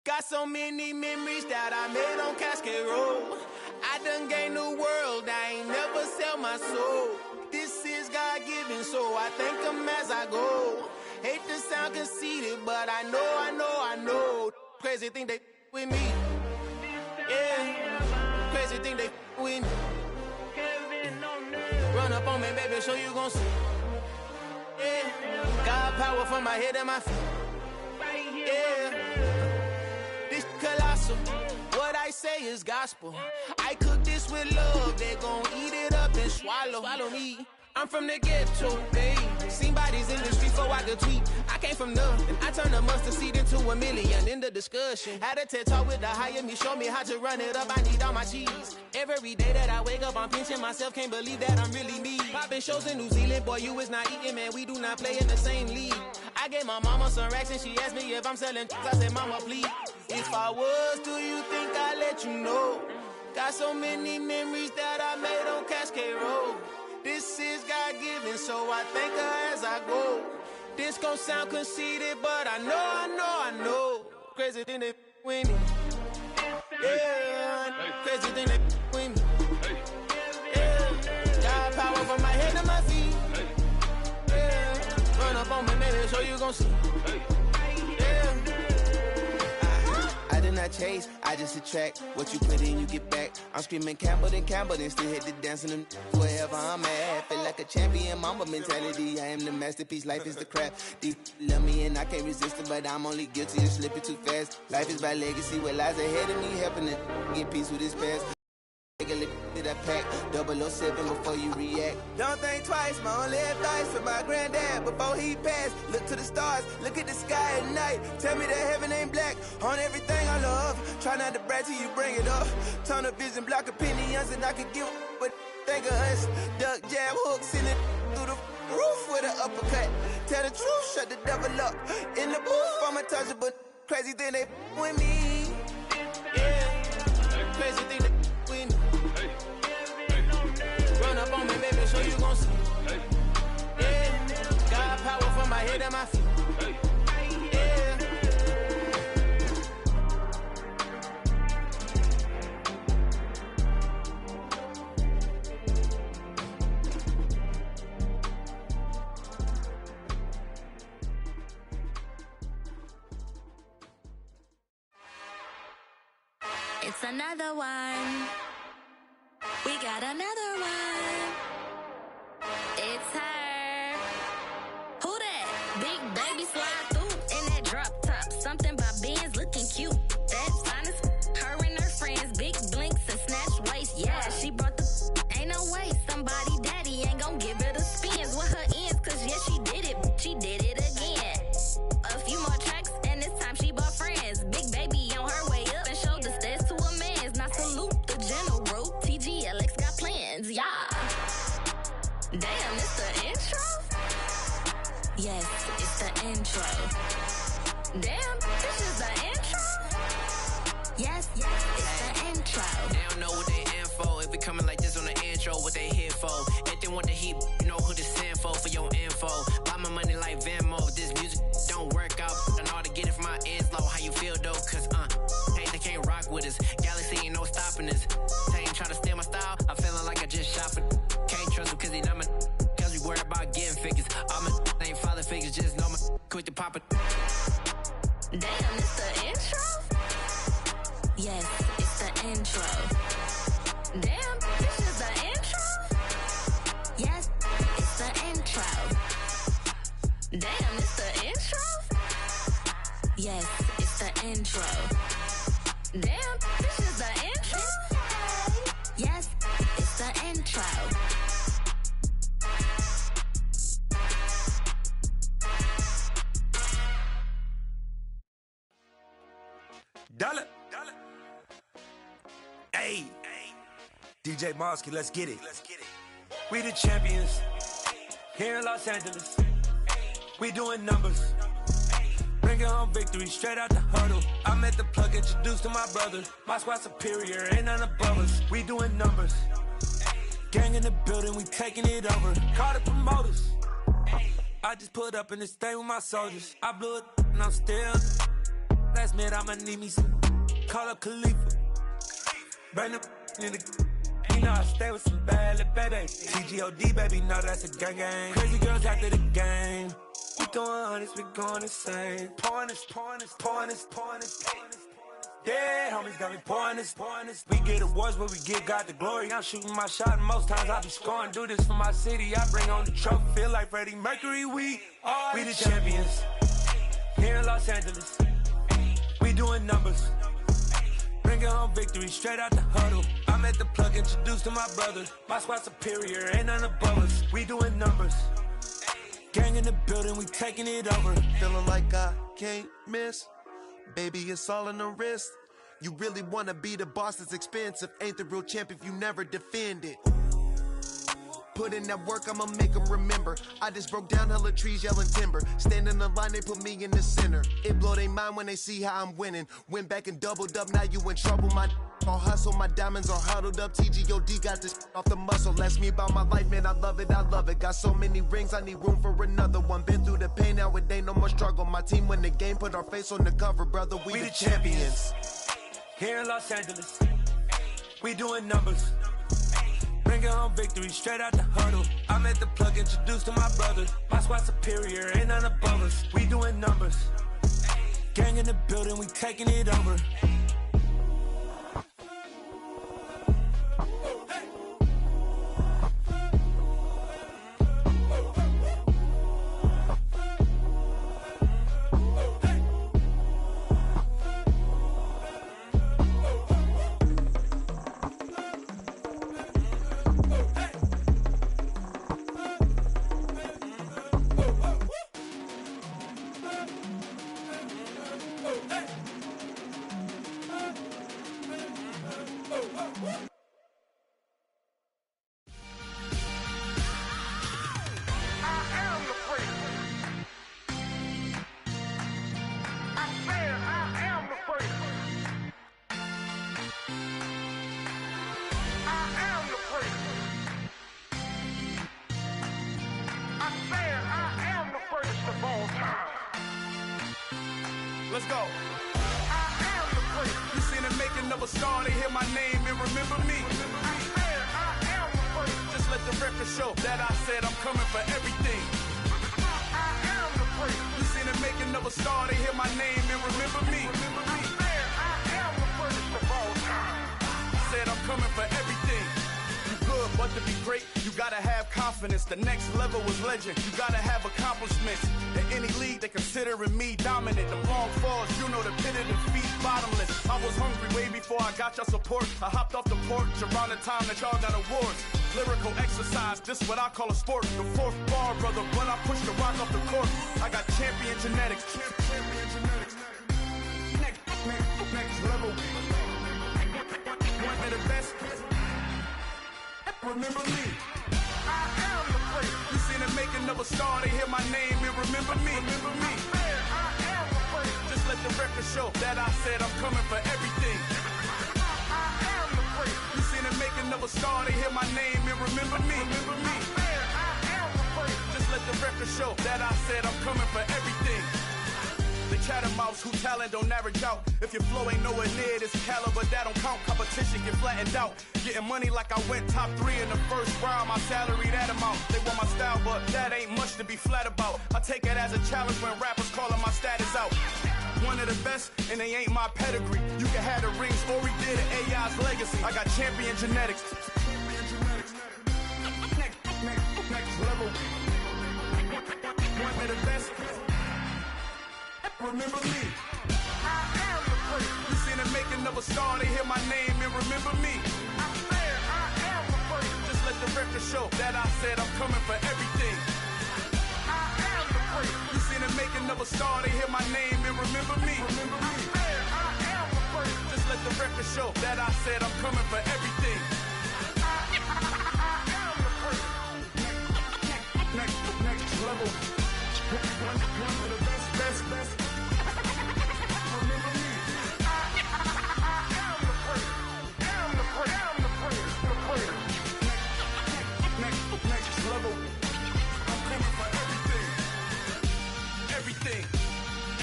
Got so many memories that I made on Cascade Road. I done gained the world, I ain't never sell my soul. This is God-given, so I thank him as I go. Hate to sound conceited, but I know. Crazy thing they with me. Yeah, crazy thing they with me. Run up on me, baby, so you gon' see. Yeah, God power from my head and my feet. Yeah. This colossal, what I say is gospel. I cook this with love, they gon' eat it up and swallow me. I'm from the ghetto, babe. Seen bodies in the streets so I could tweet. I came from nothing, I turned a mustard seed into a million in the discussion. Had a TED talk with the higher me, show me how to run it up, I need all my cheese. Every day that I wake up, I'm pinching myself, can't believe that I'm really me. Popping shows in New Zealand, boy, you is not eating, man, we do not play in the same league. I gave my mama some racks and she asked me if I'm selling, I said, mama, please. If I was, do you think I'd let you know? Got so many memories that I made on Cascade Road. This is God-given, so I thank her as I go. This gon' sound conceited, but I know. Crazy thing they with me. Yeah, crazy thing they with me. Yeah, got power from my head to my feet. Yeah, run up on me, baby, so you gon' see. Yeah. I did not chase, I just attract. What you put in, you get back. I'm screaming Campbell, then still hit the dancing them wherever I'm at. Feel like a champion, mama mentality. I am the masterpiece, life is the crap. Deep love me and I can't resist it, but I'm only guilty of slipping too fast. Life is by legacy, what lies ahead of me, helping to get peace with his past. Take a look at that pack, 007 before you react. Don't think twice, my only advice for my granddad before he passed. Look to the stars, look at the sky at night. Tell me that heaven ain't black on everything I love. Try not to brag till you bring it up. Turn of vision, block opinions, and I could give but think of us. Duck, jab, hook, send it through the roof with an uppercut. Tell the truth, shut the devil up. In the booth, I'm untouchable. Crazy thing they with me. Yeah, crazy thing they with me. Run up on me, baby, so you gon' see. Yeah, got power from my head and my feet. Yeah. It's another one. We got another one. It's her. Who that? Big baby slide through in that drop top. Something by Benz looking cute. That's fine as her and her friends. Big blinks and snatch waist. Yeah, she brought the ain't no way. Somebody daddy ain't gon' give her the spins with her ends. Cause yeah, she did it. She did it again. A few more tracks and this time she bought friends. Big baby on her way up and showed the stairs to a man's. Now salute the Yes, it's the intro. Damn, this is the intro? Yes, it's the intro. They don't know what they in for. If we coming like this on the intro, what they here for? If they want the heat, you know who to send for your info. Buy my money like Venmo. If this music don't work out, I know how to get it from my ends low. How you feel though? Cause hey, they can't rock with us. Galaxy ain't no stopping us. They ain't trying to steal my style. I'm feeling like I just shop it. Can't trust them cause they not my. Cause we worried about getting figures. All my ain't father figures. Just know my quick to pop it. Damn, it's the intro? Yes, it's the intro. Damn, this is the intro? Yes, it's the intro. Damn, it's the intro? Yes, it's the intro. Damn, this is the intro? Yes, it's the intro. Dollar. Hey. DJ Mosky, let's get it. We the champions. Here in Los Angeles. We doing numbers. Bringing home victory straight out the huddle. I met the plug, introduced to my brother. My squad superior, ain't none above us. We doing numbers. Gang in the building, we taking it over. Call the promoters. I just put up in this thing with my soldiers. I blew it and I'm still. Last minute, I'ma need me some. Call up Khalifa. Bring the in the. You know I stay with some bad little baby. TGOD, baby, know that's a gang gang. Crazy girls after the game. We throwing hundreds, we going insane. Pouring this. Yeah, homies got me pouring this. We get awards, but we give God the glory. I'm shooting my shot, and most times I be scoring. Do this for my city, I bring on the trophy. Feel like Freddie Mercury, we the champions. Here in Los Angeles. We doing numbers. Bringing home victory straight out the huddle. I met the plug, introduced to my brother. My squad superior, ain't none above us. We doing numbers. Gang in the building, we taking it over. Feeling like I can't miss. Baby, it's all in the wrist. You really wanna be the boss, it's expensive. Ain't the real champ if you never defend it. Put in that work, I'ma make them remember. I just broke down hella trees, yelling timber. Stand in the line, they put me in the center. It blow their mind when they see how I'm winning. Went back and doubled up, now you in trouble. My all hustle, my diamonds are huddled up. TGOD got this off the muscle. Ask me about my life, man, I love it. Got so many rings, I need room for another one. Been through the pain, now it ain't no more struggle. My team win the game, put our face on the cover, brother. We the champions. Here in Los Angeles, we doing numbers. Bringing home victory straight out the huddle. I met the plug, introduced to my brother. My squad superior, ain't none above us. We doing numbers. Gang in the building, we taking it over. Let's go. I am the place. You seen the making of a star, they hear my name and remember me. I am the place. Just let the record show that I said I'm coming for everything. I am the place. You seen the making of a star, they hear my name and remember me. I am the first of all time. Said I'm coming for everything. You good, but to be great, you gotta have confidence. The next level was legend. You gotta have accomplishments. In any league, they considering me dominant. The long falls, you know the pit of defeat, bottomless. I was hungry way before I got your support. I hopped off the porch around the time that y'all got awards. Lyrical exercise, this what I call a sport. The fourth bar, brother, when I push the rock off the court. I got champion genetics. Champion genetics. Next level. One of the best. Remember me. I am the place. You seen the making of a star, they hear my name and remember show that I said I'm coming for everything. I am the great. You seen the making of a star, they hear my name and remember me. Remember me. I am the great. Just let the record show that I said I'm coming for everything. The chattermouths who talent don't average out. If your flow ain't nowhere near this caliber, that don't count. Competition get flattened out. Getting money like I went top 3 in the first round. My salary that amount. They want my style, but that ain't much to be flat about. I take it as a challenge when rappers calling my status out. One of the best, and they ain't my pedigree. You can have the rings, or we did it, AI's legacy. I got champion genetics. Next level. One of the best. Remember me. I am the great. You seen the making of a star, they hear my name and remember me. I said I am the great. Just let the record show that I said I'm coming for everything. I am the great. You seen the making of a star, they hear my name and remember me. Remember me. I said I am the great. Just let the record show that I said I'm coming for everything. I am the great. Next level. One of the best.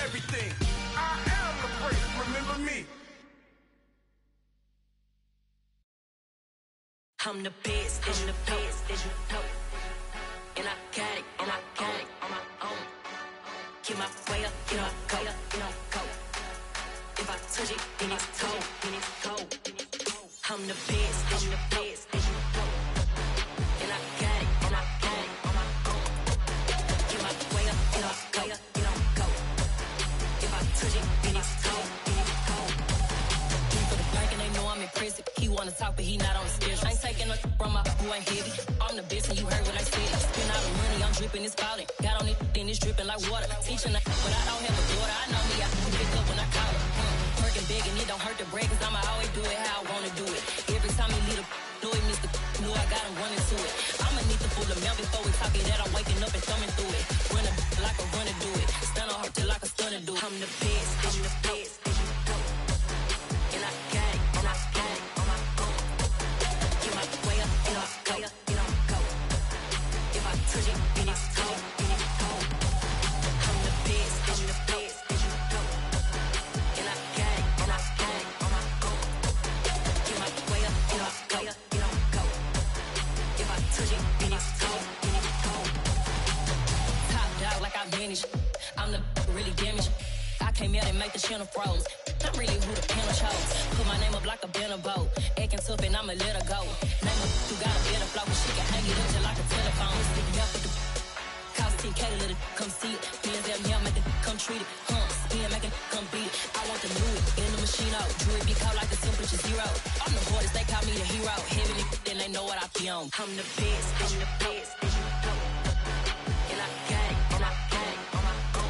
Everything. I am the great. Remember me. I'm the best, and the best, as you know. And I got it on my own. Get my way up, get my go. If I touch it, then it's cold. I'm the best, as you know. And I got it on my own. Get my way up, get my go. If I touch it, then it's cold. He for the bank and they know I'm impressive. He wanna talk, but he not on the schedule. I ain't taking no from my who ain't heavy. I'm the best and you heard what I said. Spend all the money, I'm dripping, it's falling. Got on it, then it's dripping like water. Teaching the but I don't have a daughter. I know me, I can pick up when I call her. Working big and it don't hurt to break, cause I'ma always do it how I wanna do it. Every time he lead a know it means the know I got him running to it. I'ma need the full amount before we talk it that I'm waking up and thumbing through it. Run a like a runner do it. Stun on her till like a stunner do it. I'm the best, as you know. And I got it on my own. Get my way up, get my go. If I touch it, then it's cold. I'm the best, as you know. And I got it on my own. Get my way up, get my go. If I touch it, then it's cold. Top dog like I vanished. I'm the really damaged. I came out and make the channel froze. I'm really who the panel chose. Put my name up like a banner boat. Acting tough and I'ma let her go. Name her who got a better flow, but she can hang it up just like a telephone. Sticking up with the cost 10K to let it come see it. Hands down here, make it come treat it. Spin, make it come beat it. I want the new it in the machine out. Jewelry be cold like the temperature 0. I'm the hardest, they call me the hero. Heavy then they know what I be on. I'm the best, as you know. And I got it on my own.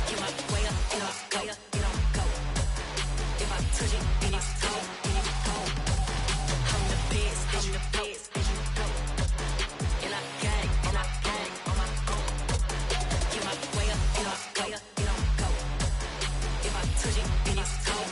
Get my way up, get my go. If I touch it, then it's cold. I'm the best, as you know. And I got it on my own. Get my way up, get my go. If I touch it, then it's cold.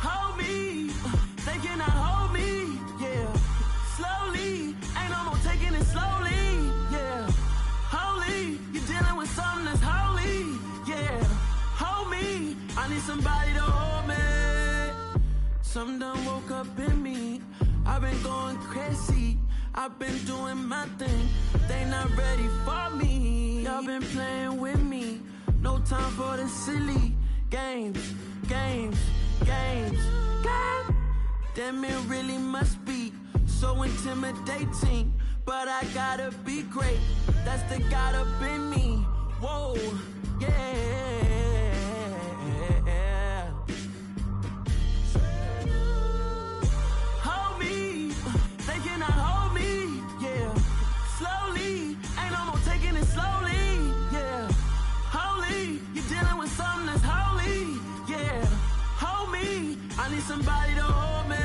Hold me, they cannot hold me, yeah. Slowly, ain't no more taking it slowly, yeah. Holy, you're dealing with something that's holy, yeah. Hold me, I need somebody to hold me. Something done woke up in me, I've been going crazy. I've been doing my thing, they not ready for me. Y'all been playing with me, no time for the silly games. Damn, it really must be so intimidating but I gotta be great. That's the God up in me. Whoa, yeah. Hold me, they cannot hold me, yeah. Slowly, ain't no more taking it slowly, yeah. Holy, you're dealing with something that's holy, yeah. Hold me, I need somebody to hold me.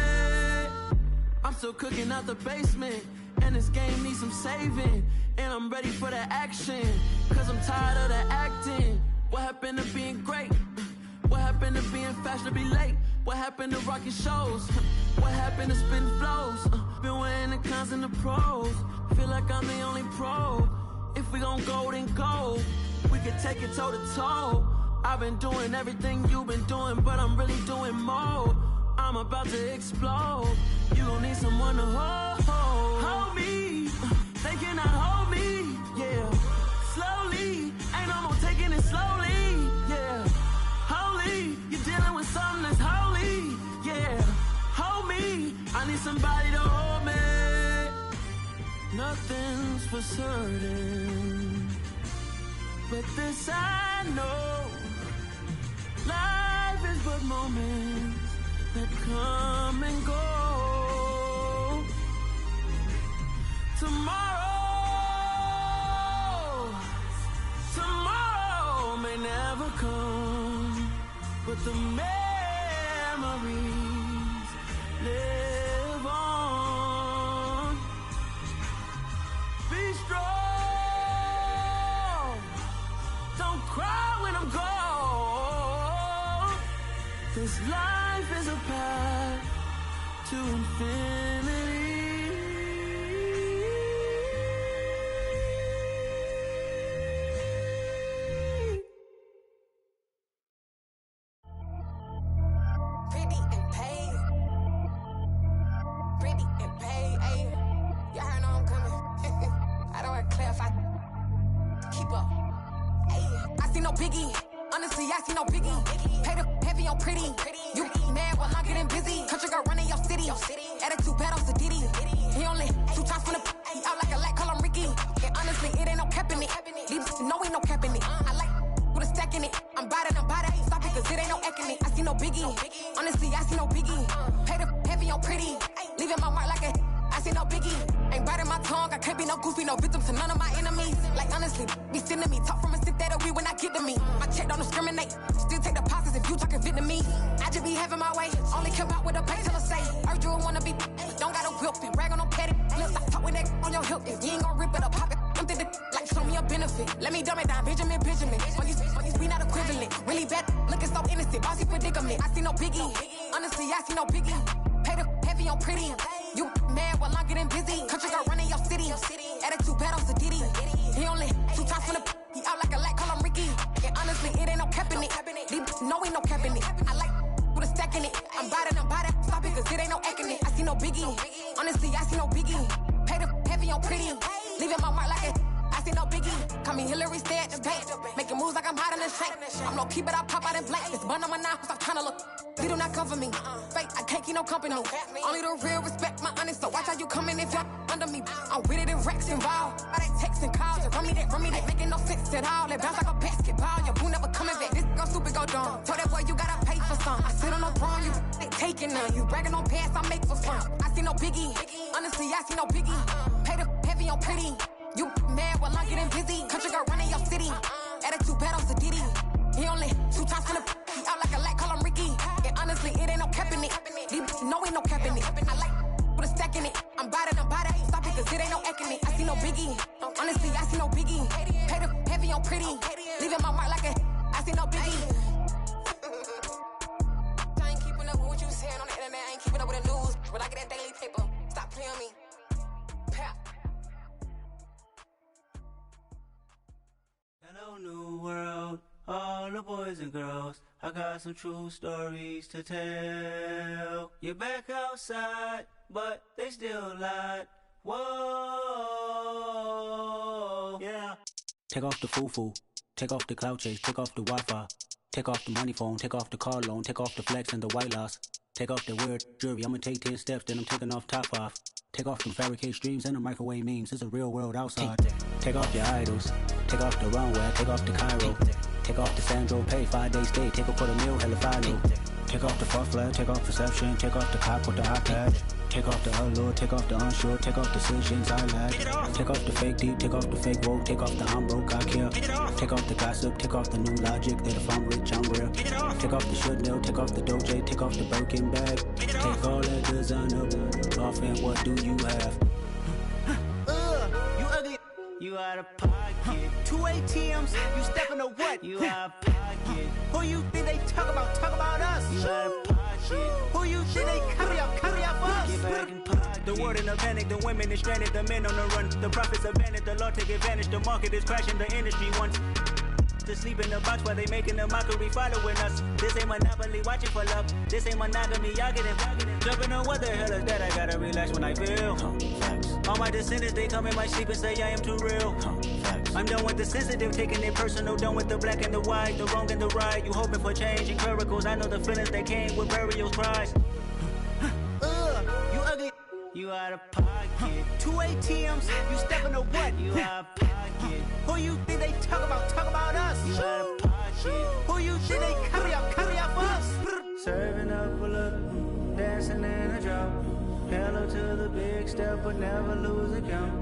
I'm still cooking out the basement, and this game needs some saving. And I'm ready for the action, cause I'm tired of the acting. What happened to being great? What happened to being fashionably late? What happened to rocking shows? What happened to spitting flows? Been wearing the cons and the pros. Feel like I'm the only pro. If we gon' go, then go. We could take it toe to toe. I've been doing everything you've been doing, but I'm really doing more. I'm about to explode. You gon' need someone to hold me. They cannot hold me, yeah. Slowly, ain't no more taking it slowly, yeah. Holy, you're dealing with something that's holy, yeah. Hold me, I need somebody to hold me. Nothing's for certain, but this I know. Life is but moments that come and go. Tomorrow may never come, but the memories live on. Be strong, don't cry when I'm gone, 'cause life is a path to infinity. Honestly, I see no biggie. Pay the heavy on pretty. You mad while I'm getting busy. Country girl running your city. Attitude bad on Diddy. He only 2 times from the he out like a light, call him Ricky. And honestly, it ain't no cap in it. These know ain't no cap in it. I like with a stack in it. I'm bad. Stop it, cause it ain't no eck in it. I see no biggie. Honestly, I see no biggie. Pay the heavy on pretty. Leaving my mark like a I see no biggie. Ain't biting my tongue. I can't be no goofy, no victim to none of my enemies. Like honestly, be sending me talk from a sit that we when I get to me. My check don't discriminate. Still take deposits if you talking Vietnamese. I just be having my way. Only come out with a pay till I say. Heard you wanna be, don't got a whip and rag on no petty. Lips, I talk with that on your hip. If you ain't gon' rip it up, pop it. I'm thinking like show me a benefit. Let me dumb it down, Benjamin. We not equivalent. Really bad, looking so innocent. Bossy predicament. I see no biggie. Honestly, I see no biggie. Pay the heavy on pretty. You mad while I'm getting busy. Country girl running your city. Attitude bad on Diddy. He only 2 times from the he out like a light, call him Ricky. And honestly, it ain't no cap in it. These know ain't no cap in it. I like with a stack in it. I'm bad. Stop it, cause it ain't no eck in it. I see no biggie. Honestly, I see no biggie. Pay the heavy on pretty. Leaving my mark like a I see no biggie. Call me Hillary, stay at the bank. Making moves like I'm hot in the shank. I'm low key, but I pop out in blank. It's bun on my knife, I'm trying to look. They do not cover me. Fake, I can't keep no company. Only the real respect my honest. So watch how you coming if you're under me. I'm with it and Rex involved. All that text and calls. Just run me that. Making no sense at all. They bounce like a basketball. Your boo never coming back. This go stupid, go dumb. Told that boy you gotta pay for some. I sit on no throne, you they taking none. You bragging on pants, I make for fun. I see no biggie. Honestly, I see no biggie. Pay the heavy on pretty. You mad while I'm getting busy. Country girl running your city. Attitude bad on Diddy. He only 2 times from the he out like a light, call him Ricky. And honestly, it ain't no cap in it. These know ain't no cap in it. I like with a stack in it. I'm bad. Stop it, cause it ain't no eck in it. I see no biggie. Honestly, I see no biggie. Pay the heavy on pretty. Leaving my mark like a I see no biggie. I ain't keeping up with what you saying on the internet. I ain't keeping up with the news. But I get that daily paper. Stop playing me. Hello, new world, all the boys and girls. I got some true stories to tell. You're back outside, but they still lied. Whoa, yeah. Take off the foo-foo, take off the cloud chase, take off the Wi-Fi, take off the money phone, take off the car loan, take off the flex and the white loss. Take off the weird jewelry, I'ma take 10 steps, then I'm taking off top off. Take off them fabricate streams and the microwave memes, it's a real world outside. Take off your idols, take off the runway, take off the Cairo. Take off the Sandro pay, 5-day stay, take a quarter meal, hella final. Take off the fuck flag, take off perception, take off the cop with the iPad. Take off the allure, take off the unsure, take off decisions I lack. Take off the fake deep, take off the fake woke, take off the I'm broke, I care. Take off the gossip, take off the new logic that if I'm rich, I'm real. Take off the Chanel, take off the Doja, take off the Birkin bag. Take all that designer off and what do you have? You ugly. You out of pocket. 2 ATMs, you stepping to what? You out of pocket. Who you think they talk about us? You out of pocket. Who you think they carry up for us? Get back in pocket. The world in a panic, the women is stranded, the men on the run. The profits abandoned, the law take advantage, the market is crashing, the industry wants to sleep in the box while they making a mockery following us. This ain't monopoly, watching for love. This ain't monogamy, y'all getting jumping on what the hell is that? I gotta relax when I feel. All my descendants, they come in my sleep and say I am too real. I'm done with the sensitive, taking it personal. Done with the black and the white, the wrong and the right. You hoping for change and miracles. I know the feelings that came with burial cries. You ugly. You out of pocket. 2 ATMs, you stepping to what? You out of pocket. Who you think they talk about us? You out of pocket. Who you think they carry up for us? Serving up a look, dancing in a drop. Hello to the big step, but never lose a count.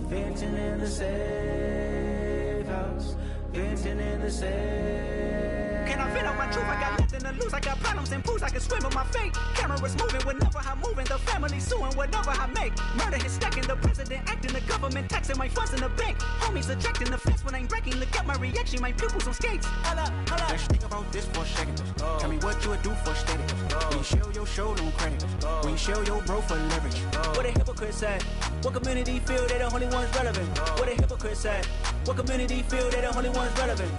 Venting in the safe house. Venting in the safe. Can I vent on my truth? I got nothing to lose. I got problems and pools. I can swim with my fate. Cameras moving whenever I'm moving. The family suing whatever I make. Murder is stacking. The president acting. The government taxing my funds in the bank. Homies ejecting the fence when I'm breaking. Look at my reaction. My pupils on skates. Holla. Let's think about this for a second. Tell me what you would do for status. When you show your show, no credit. When you show your bro for leverage. What a hypocrite said. What community feel they the only ones relevant? What a hypocrite said. What community feel they the only ones relevant?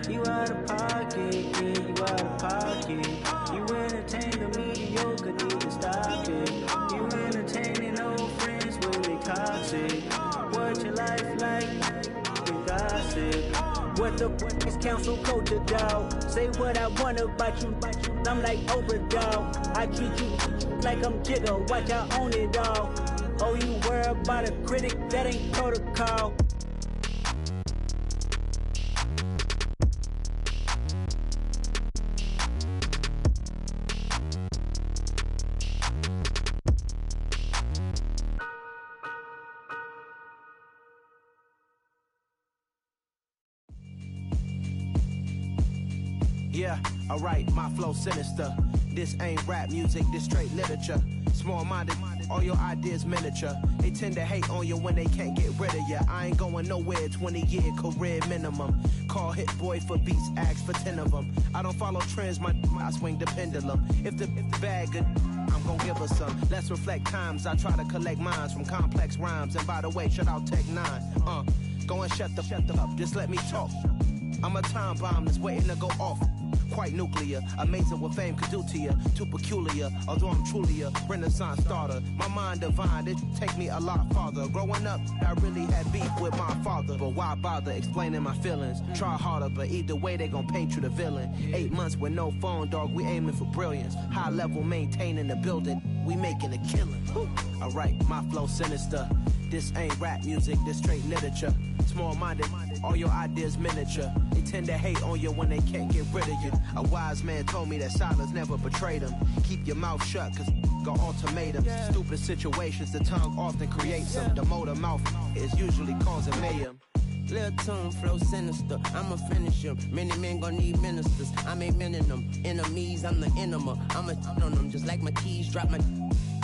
You out of pocket, yeah, you out of pocket. You entertain the mediocre, need to stop it. You entertaining old friends when they toxic. What your life like? You gossip. What the fuck is council culture, dog? Say what I want about you. I'm like Oprah, dog. I treat you like I'm Jigga. Watch I own it all. Oh, you worry about a critic? That ain't protocol. Yeah, alright, my flow sinister. This ain't rap music, this straight literature. Small-minded, all your ideas miniature. They tend to hate on you when they can't get rid of you. I ain't going nowhere, 20-year career minimum. Call Hit Boy for beats, ask for 10 of them. I don't follow trends, I swing the pendulum. If the bag good, I'm gon' give her some. Let's reflect times, I try to collect minds from complex rhymes. And by the way, shout out Tech 9. Go and shut the up, just let me talk. I'm a time bomb that's waiting to go off. Quite nuclear, amazing what fame could do to you. Too peculiar, although I'm truly a renaissance starter. My mind divine, it take me a lot farther. Growing up, I really had beef with my father. But why bother explaining my feelings? Try harder, but either way they gon' paint you the villain. 8 months with no phone, dog, we aiming for brilliance. High level maintaining the building, we making a killing. Alright, my flow sinister. This ain't rap music, this straight literature. Small-minded, all your ideas miniature. They tend to hate on you when they can't get rid of you. A wise man told me that silence never betrayed him. Keep your mouth shut, cause got ultimatums. Stupid situations, the tongue often creates them. The motor mouth is usually causing mayhem. Lil' tune, flow sinister, I'ma finish him. Many men gon' need ministers, I'm a men in them. Enemies, I'm the enema. I'ma on them, just like my keys, drop my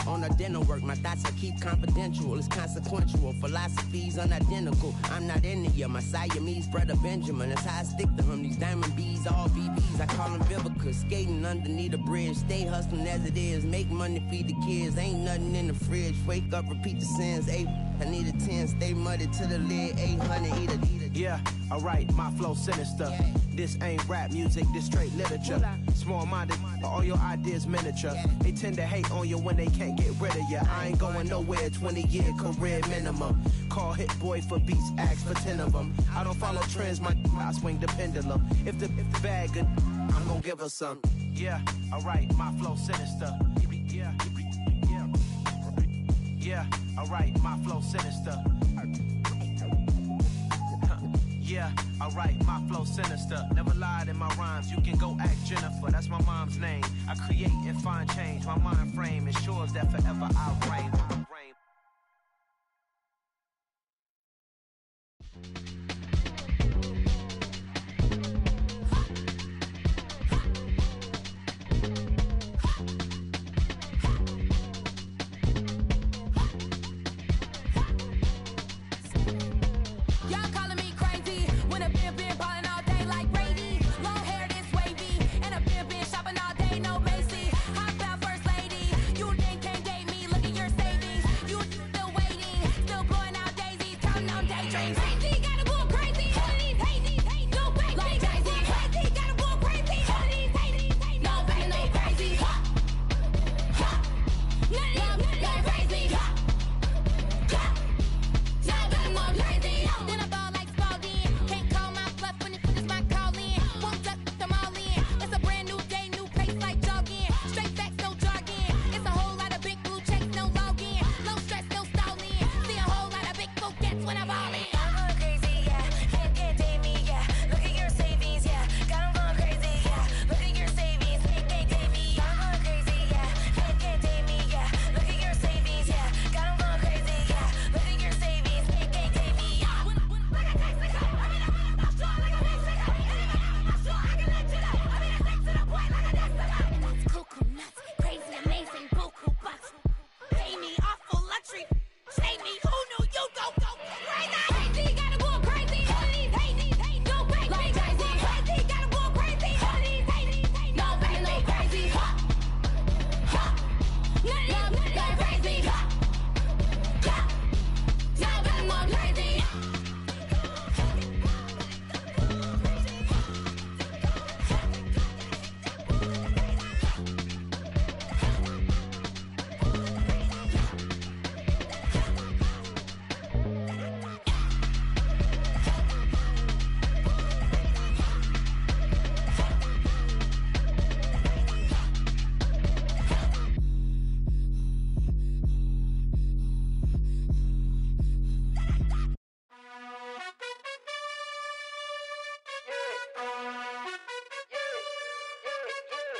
on a dinner work. My thoughts I keep confidential, it's consequential. Philosophies unidentical, I'm not in it yet. My Siamese brother Benjamin, that's how I stick to him. These diamond bees, all BBs, I call them Vivica. Skating underneath a bridge, stay hustling as it is. Make money, feed the kids, ain't nothing in the fridge. Wake up, repeat the sins, I need a 10, stay muddy to the lid, 800, eat a. Yeah, alright, my flow sinister. This ain't rap music, this straight literature. Small-minded, all your ideas miniature. They tend to hate on you when they can't get rid of you. I ain't going nowhere, 20-year career minimum. Call Hit Boy for beats, ask for 10 of them. I don't follow trends, I swing the pendulum. If the bag good, I'm gon' give her some. Yeah, alright, my flow sinister. Yeah, alright, my flow sinister. Yeah, alright, my flow sinister. Never lied in my rhymes, you can go ask Jennifer, that's my mom's name. I create and find change, my mind frame ensures that forever I'll reign.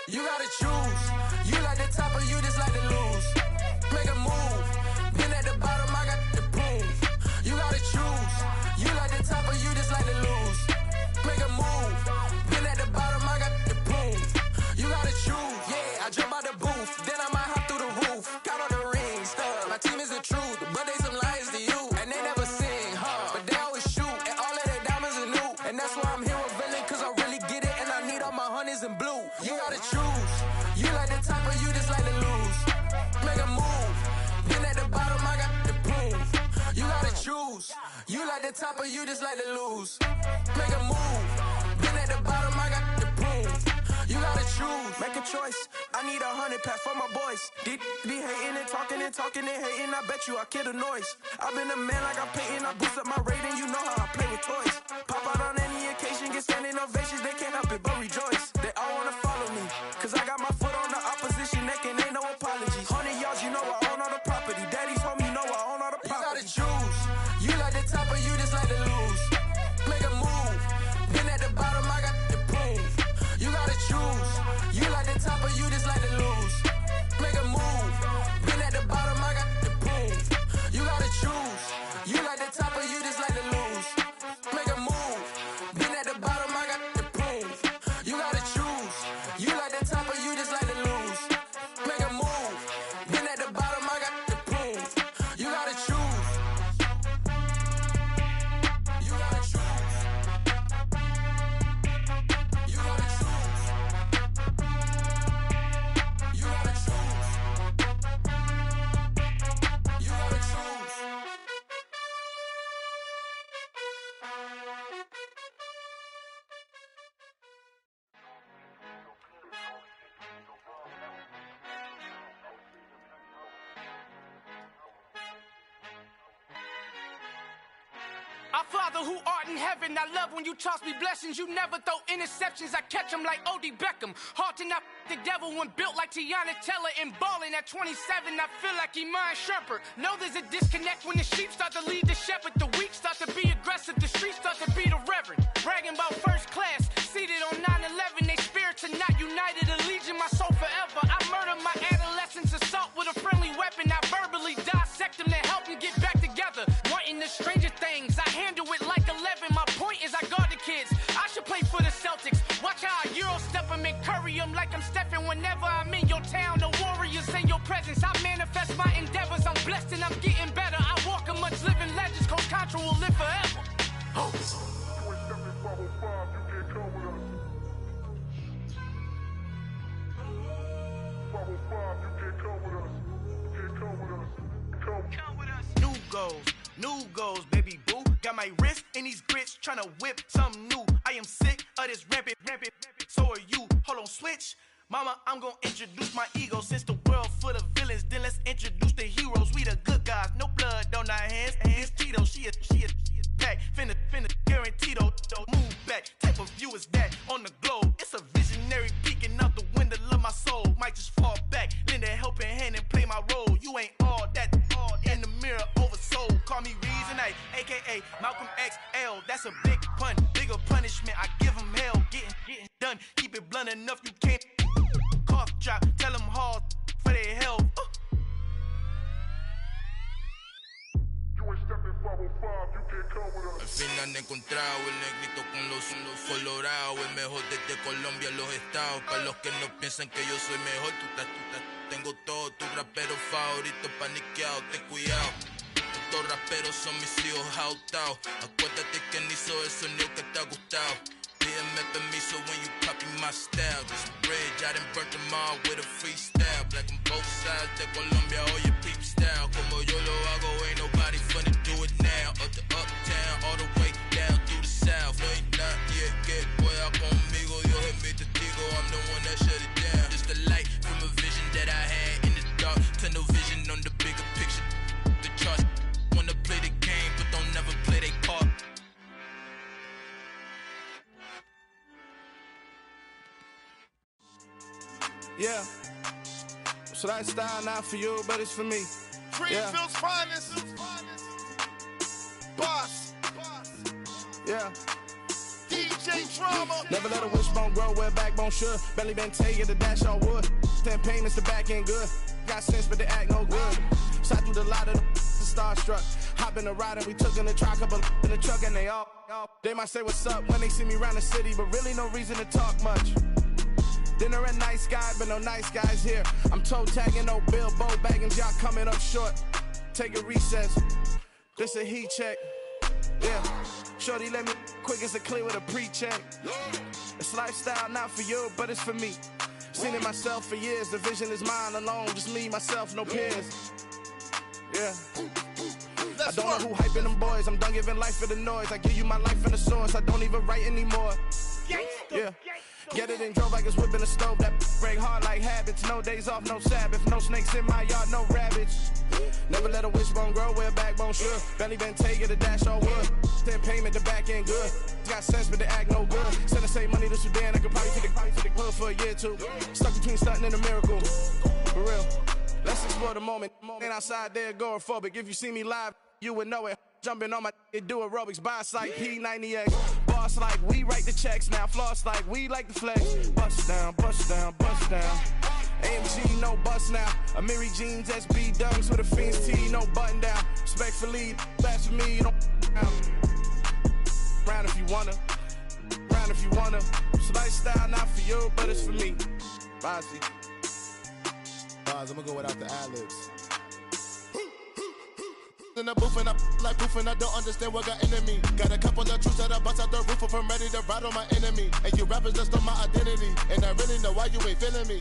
You gotta choose. You like the top or you just like to lose. Make a move. Been at the bottom, I got the proof. You gotta choose. You like the top or you just like to lose. Make a move. Been at the bottom, I got the proof. You gotta choose. Yeah, I jump out the booth. Then I might hop through the roof. Count on the rings. My team is the truth, but they some liars to you. And they never sing, but they always shoot. And all of their diamonds are new. And that's why I'm here with villain, cause I really get it. And I need all my honeys in blue. You gotta choose. You like the top or you just like to lose. Make a move. Been at the bottom, I got the proof. You gotta choose. You like the top or you just like to lose. Make a move. Been at the bottom, I got the proof. You gotta choose. Make a choice. I need 100 pack for my boys. Deep be hating and talking and hating. I bet you I kill the noise. I've been a man like I'm painting. I boost up my rating. You know how I play with toys. Pop out on any occasion, get standing ovations. They can't help it but rejoice. They all wanna follow me, cause I got my foot on the opposition neck and ain't no apologies. 100 yards, you know I own all the property. Daddy's home, you know I own all the property. You gotta choose. You like the top or you just like to lose. Make a move. Been at the bottom, I got the proof. You gotta choose. You like the top or you just like to lose. Make a move. Been at the bottom, I got the proof. You gotta choose. You like the top or you just like to lose. Make a move. Been at the bottom, I got the proof. You gotta choose. You like the top or you just like to lose. Make a move. Been at the bottom, I got the proof. You gotta choose. You gotta choose. You gotta choose. You gotta choose. You gotta choose. Our Father who art in heaven, I love when you toss me blessings. You never throw interceptions, I catch them like O.D. Beckham. Hard to not the devil when built like Tiana Teller and ballin' at 27. I feel like Iman Shumpert. Know there's a disconnect when the sheep start to lead the shepherd. The weak start to be aggressive. The streets start to be the reverend. Bragging about first class, seated on 9/11. They spirits are not united. A legion, my soul forever. I murder my adolescence, assault with a friendly weapon. I verbally dissect them to help them get back together. Wanting the stranger things, I handle it like 11. My point is I guard the kids. I should play for the Celtics. Watch how I Euro step them and curry them like I'm Stephen. Whenever I'm in your town, the warriors in your presence. I manifest my endeavors. I'm blessed and I'm getting better. I walk amongst living legends. Coach Contra will live forever. Oh. New goals, baby boo. Got my wrist in these grits, tryna whip something new. I am sick of this rampant. So are you. Hold on, switch. Mama, I'm gonna introduce my ego. Since the world full of villains, then let's introduce the heroes. We the good guys, no blood on our hands. It's Tito, she a back. Finna guaranteed, move back. Type of view is that on the globe? It's a visionary peeking out the window of my soul. Might just fall back, lend a helping hand and play my role. You ain't all that in the mirror oversold. Call me Reason A, aka Malcolm XL. That's a big pun, bigger punishment. I give him hell, getting done. Keep it blunt enough, you can't cough drop. Tell them hard for their health. Al fin han encontrado el negrito con los colorados, el mejor desde Colombia a los estados. Para los que no piensan que yo soy mejor, tengo todo, tu rapero favorito paniqueado, ten cuidado. Estos raperos son mis hijos adoptados. Acuérdate que ni hizo el sonido que te ha gustado. Pídeme permiso when you copy my style. This bridge, I done burnt them all with a freestyle. Black on both sides de Colombia, oye peep style. Como yo lo hago, ain't nobody finna do it now. Up to uptown, all the way down through the south. No hay nadie que pueda conmigo, Dios es mi testigo. I'm the one that shut it down. Just a light from a vision that I had in the dark. Tunnel vision on the bigger picture. The charts wanna play the game, but don't never play their part. Yeah, so that style not for you, but it's for me. Greenfield's finest. Boss. Yeah. DJ Drama. Never let a wishbone grow where backbone should. Belly been taking the dash all wood. 10 payments, the back end good. Got sense, but they act no good. Shot through the lot of the starstruck. Hop in the ride and we took in the truck, couple in the truck, and they all. They might say what's up when they see me around the city, but really no reason to talk much. Dinner a nice guy, but no nice guys here. I'm toe tagging, no Bilbo Baggins, y'all coming up short. Take a recess. This a heat check. Yeah. Shorty let me quick as a clear with a pre-check. It's lifestyle not for you, but it's for me. Seen it myself for years. The vision is mine alone, just me, myself, no peers. Yeah. I don't know who hyping them boys. I'm done giving life for the noise. I give you my life in the source. I don't even write anymore. Yeah. Get it and drove like it's whipping a stove. That break hard like habits. No days off, no Sabbath. No snakes in my yard, no rabbits. Never let a wishbone grow where backbone should. Belly been taking the dash all wood. 10 payment, the back end good. Got sense, but they act no good. Send the same money to Sudan. I could probably take the hood for a year or two. Stuck between stunting and a miracle. For real. Let's explore the moment. Ain't outside there agoraphobic. If you see me live, you would know it. Jumping on my do aerobics, boss like P90X. Boss like we write the checks now. Floss like we like the flex. Bust down, bust down, bust down. AMG, no bust now. Amiri jeans, SB dunks with a Fiends T, no button down. Respectfully, best for me, you don't down. Round if you wanna, round if you wanna. It's lifestyle not for you, but it's for me. Bossy. Bars, I'm gonna go without the ad-libs. In the booth and I like proof and I don't understand what got into me. Got a couple of truths that I bust out the roof if I'm ready to ride on my enemy. And you rappers just on my identity. And I really know why you ain't feeling me.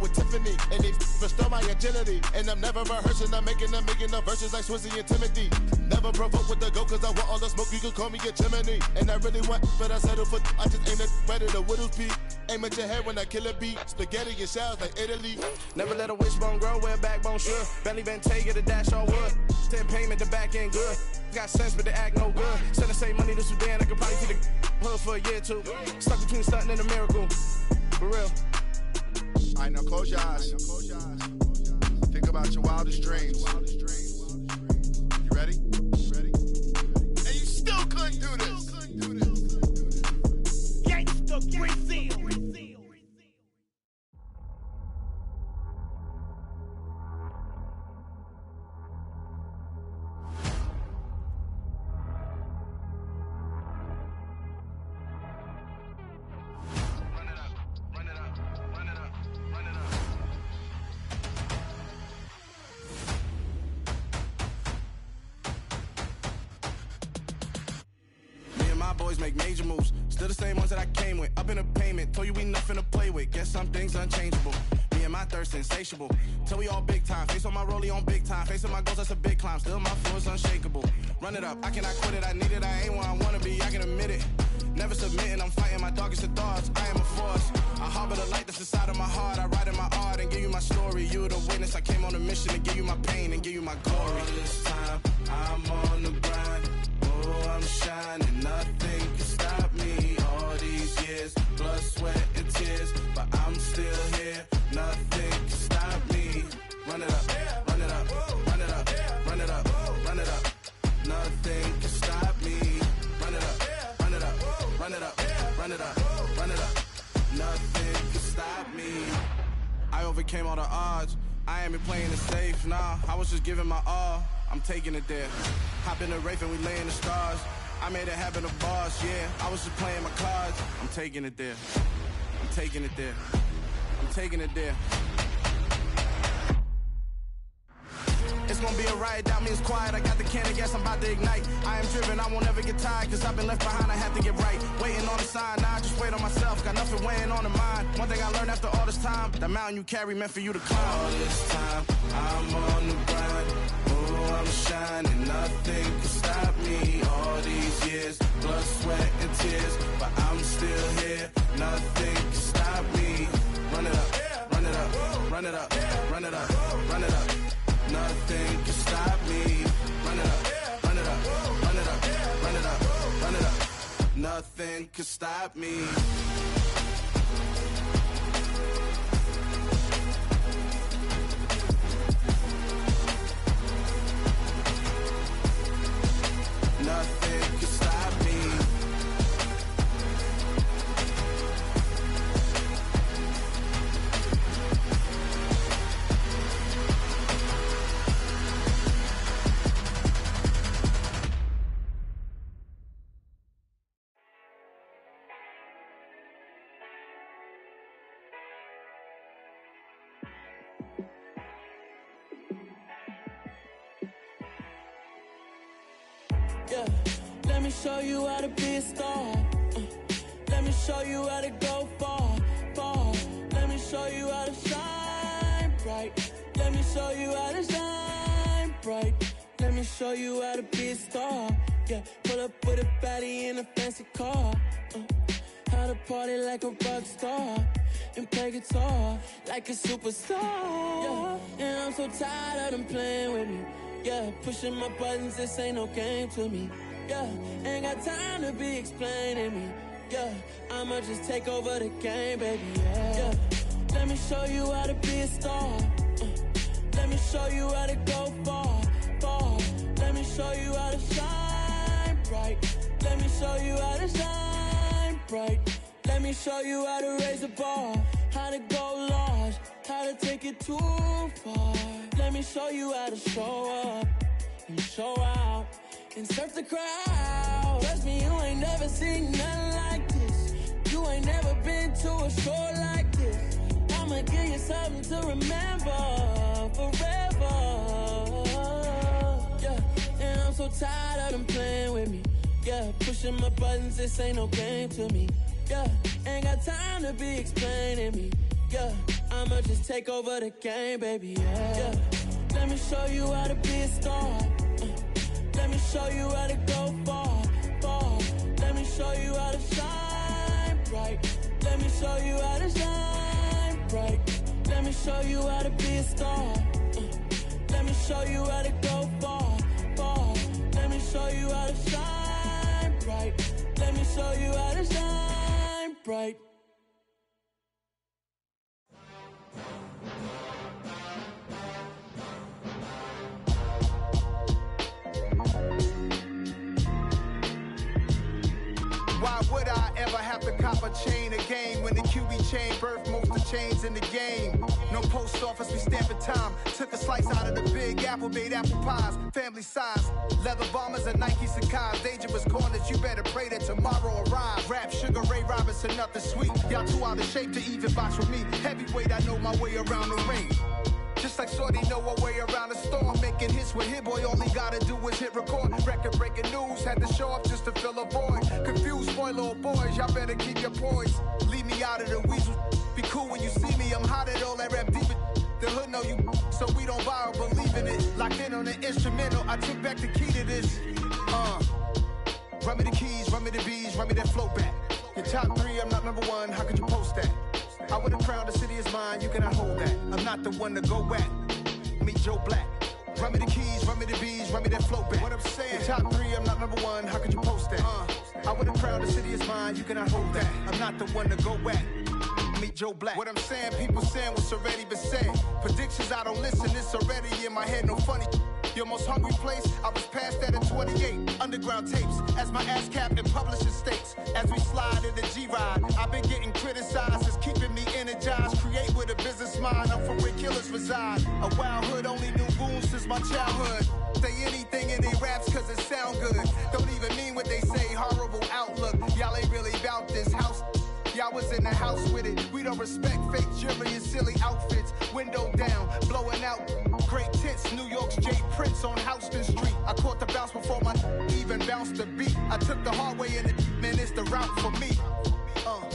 With Tiffany and they restore my agility. And I'm never rehearsing, I'm making them verses like Swizzy and Timothy. Never provoke with the go cause I want all the smoke, you can call me a chimney. And I really want, but I settle for, I just ain't ready to whittles peak. Aim at your head when I kill a beat. Spaghetti and shells like Italy. Never let a wishbone grow where backbone should. Belly been taking the dash all wood. 10 payment, the back end good. Got sense, but they act no good. Send the same money to Sudan, I could probably see the hood for a year or two. Stuck between stunting and a miracle. For real. Alright, now close your eyes. Think about your wildest dreams. You ready? And you still couldn't do this. Gangsta Brazil. Boys make major moves, still the same ones that I came with. Up in a payment, told you we nothing to play with. Guess some things unchangeable. Me and my thirst insatiable. Till we all big time. Face on my rollie on big time. Facing my goals, that's a big climb. Still my flow is unshakable. Run it up, I cannot quit it. I need it, I ain't where I wanna be. I can admit it. Never submitting, I'm fighting my darkest of thoughts. I am a force. I harbor the light that's inside of my heart. I write in my art and give you my story. You are the witness. I came on a mission to give you my pain and give you my glory. All this time, I'm on the grind. Oh, I'm shining, nothing can stop me. All these years, blood, sweat, and tears, but I'm still here. Nothing can stop me. Run it up, run it up, run it up, run it up, run it up. Nothing can stop me. Run it up, run it up, run it up, run it up, run it up. Nothing can stop me. I overcame all the odds. I ain't been playing it safe, nah. I was just giving my all. I'm taking it there. Hop in the Wraith and we lay in the stars. I made it happen to boss, yeah. I was just playing my cards. I'm taking it there. I'm taking it there. I'm taking it there. It's gonna be a riot, that means quiet. I got the can of gas, I'm about to ignite. I am driven, I won't ever get tired, cause I've been left behind, I have to get right. Waiting on the sign, now I just wait on myself. Got nothing weighing on the mind. One thing I learned after all this time, that mountain you carry meant for you to climb. All this time, I'm on the grind. Oh, I'm shining, nothing can stop me. All these years, blood, sweat, and tears, but I'm still here. Nothing can stop me. Run it up, run it up, run it up, run it up, run it up. Nothing can stop me. Run it up, run it up, run it up, run it up, run it up. Nothing can stop me. Nothing can stop me. Yeah, let me show you how to be a star. Let me show you how to go far, far. Let me show you how to shine bright. Let me show you how to shine bright. Let me show you how to be a star. Yeah, pull up with a baddie in a fancy car. How to party like a rock star and play guitar like a superstar. Yeah, and I'm so tired of them playing with me. Yeah, pushing my buttons, this ain't no game to me. Yeah, ain't got time to be explaining me. Yeah, I'ma just take over the game, baby. Yeah, let me show you how to be a star. Let me show you how to go far, far. Let me show you how to shine bright. Let me show you how to shine bright. Let me show you how to raise the bar, how to go large, how to take it too far. Let me show you how to show up and show out and surf the crowd. Trust me, you ain't never seen nothing like this. You ain't never been to a show like this. I'ma give you something to remember forever. Yeah, and I'm so tired of them playing with me. Yeah, pushing my buttons, this ain't no game to me. Yeah, ain't got time to be explaining me. Yeah, I'ma just take over the game, baby. Yeah, let me show you how to be a star. Let me show you how to go far, far. Let me show you how to shine bright. Let me show you how to shine bright. Let me show you how to be a star. Let me show you how to go far, far. Let me show you how to shine bright. Let me show you how to shine bright. would I ever have to cop a chain again when the QB chain birthed most of chains in the game? No post office, we stamping time. Took a slice out of the big apple, made apple pies, family size. Leather bombers and Nike Sacai's. Dangerous corners, you better pray that tomorrow arrives. Rap, Sugar Ray Robinson, nothing sweet. Y'all too out of shape to even box with me. Heavyweight, I know my way around the ring. Just like Shorty know her way around the storm. Making hits with Hit Boy, all he gotta do is hit record. Record breaking news, had to show up just to fill a void. Confused boy, little boys, y'all better keep your poise. Leave me out of the weasel. Be cool when you see me, I'm hot at all that rap deep. The hood know you, so we don't borrow, believe in it. Locked in on the instrumental, I took back the key to this. Run me the keys, run me the bees, run me that flow back. Your top 3, I'm not number 1, how could you post that? I would have crowned the city is mine, you cannot hold that. I'm not the one to go at. Meet Joe Black. Run me the keys, run me the bees, run me that flow back. What I'm saying, your top 3, I'm not number 1, how could you post that? I would have crowned the city is mine, you cannot hold that. I'm not the one to go at. Meet Joe Black. What I'm saying, people saying what's already been said. Predictions, I don't listen, it's already in my head, no funny. Your most hungry place, I was past that at 28. Underground tapes, as my ass capped in publishing states. As we slide in the G-Ride, I've been getting criticized, it's keeping me energized. Create with a business mind, I'm from where killers reside. A wild hood, only knew goons since my childhood. Say anything in they raps cause it sound good. Don't even mean what they say, horrible outlook. Y'all ain't really about this house. Y'all was in the house with it. We don't respect fake jewelry and silly outfits. Window down, blowing out great tits. New York's J. Prince on Houston Street. I caught the bounce before my even bounced the beat. I took the hard way in it, man, it's the route for me.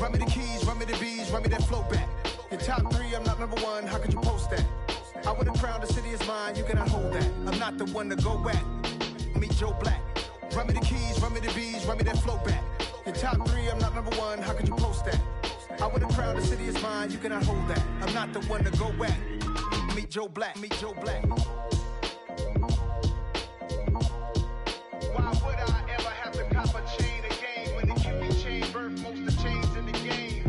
Run me the keys, run me the bees, run me that flow back. Your top 3, I'm not number 1, how could you post that? I would have crowned the city is mine, you cannot hold that. I'm not the one to go at. Meet Joe Black. Run me the keys, run me the bees, run me that flow back. Your top 3, I'm not number 1, how could you post that? I would have crowned the city is mine, you cannot hold that. I'm not the one to go at. Meet Joe Black, meet Joe Black. Why would I ever have to cop a chain again when the QB chain birthed most of the chains in the game?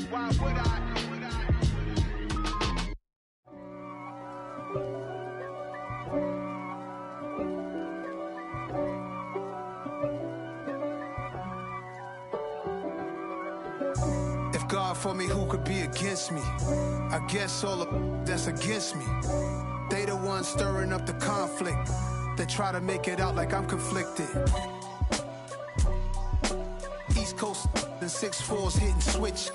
Why would I? God for me, who could be against me? I guess all of that's against me. They the ones stirring up the conflict. They try to make it out like I'm conflicted. East Coast, the 6'4's hitting switch.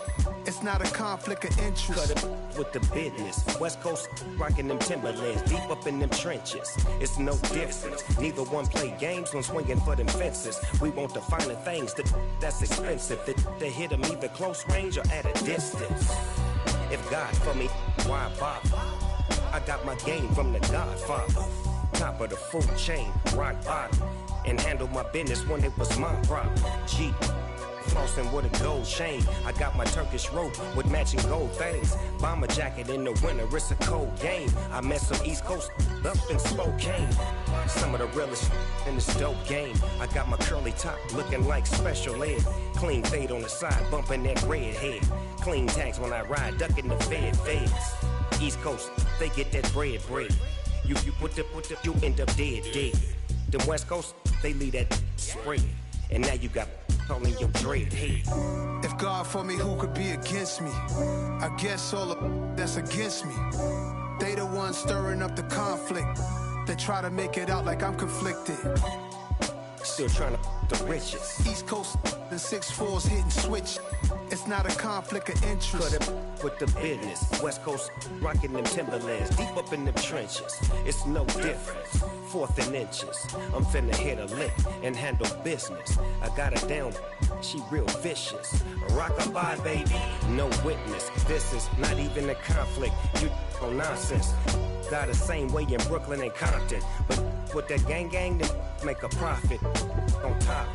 It's not a conflict of interest. Cut it with the business. West Coast rocking them Timberlands, deep up in them trenches. It's no difference. Neither one play games when swinging for them fences. We want the finer things that's expensive. They hit them either close range or at a distance. If God for me, why bother? I got my game from the Godfather. Top of the food chain, rock bottom. And handle my business when it was my problem. G. Flossing with a gold chain. I got my Turkish rope with matching gold things. Bomber jacket in the winter, it's a cold game. I met some East Coast up in Spokane. Some of the realest in this dope game. I got my curly top looking like special ed. Clean fade on the side, bumping that red head. Clean tags when I ride, ducking the feds. East Coast, they get that bread. You put you end up dead. Then West Coast, they leave that spread. And now you got calling your dread head. If God for me, who could be against me? I guess all of that's against me. They the ones stirring up the conflict. They try to make it out like I'm conflicted. Still trying to the riches. East Coast, the 6'4's hitting switch. It's not a conflict of interest. Cut it with the business. West Coast rocking them Timberlands, deep up in them trenches. It's no difference. 4th and inches. I'm finna hit a lick and handle business. I got her down, she real vicious. Rock-a-bye, baby, no witness. This is not even a conflict. You on nonsense. Got the same way in Brooklyn and Compton. But with that gang, then make a profit. On top,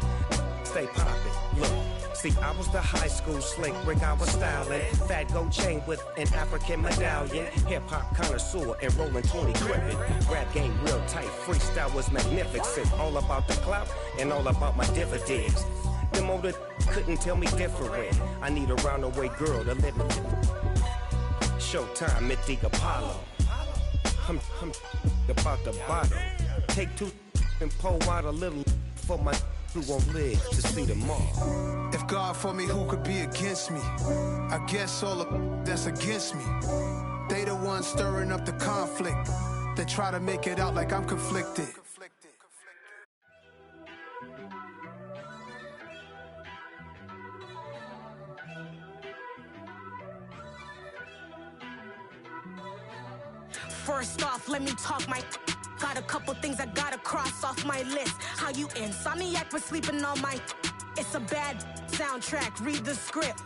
stay poppin'. Look. See, I was the high school slick brick, I was styling. Fat gold chain with an African medallion. Hip-hop connoisseur and rolling 20 gripping. Rap game real tight, freestyle was magnificent. All about the clout and all about my dividends. Them older couldn't tell me different. I need a roundaway girl to live in. Showtime at the Apollo. I'm about the bottom. Take two and pour out a little for my who won't live to see tomorrow. If God for me, who could be against me? I guess all the that's against me. They the ones stirring up the conflict. They try to make it out like I'm conflicted. First off, let me talk my. Got a couple things I gotta cross off my list. How you insomniac for sleeping on my. It's a bad soundtrack, read the script.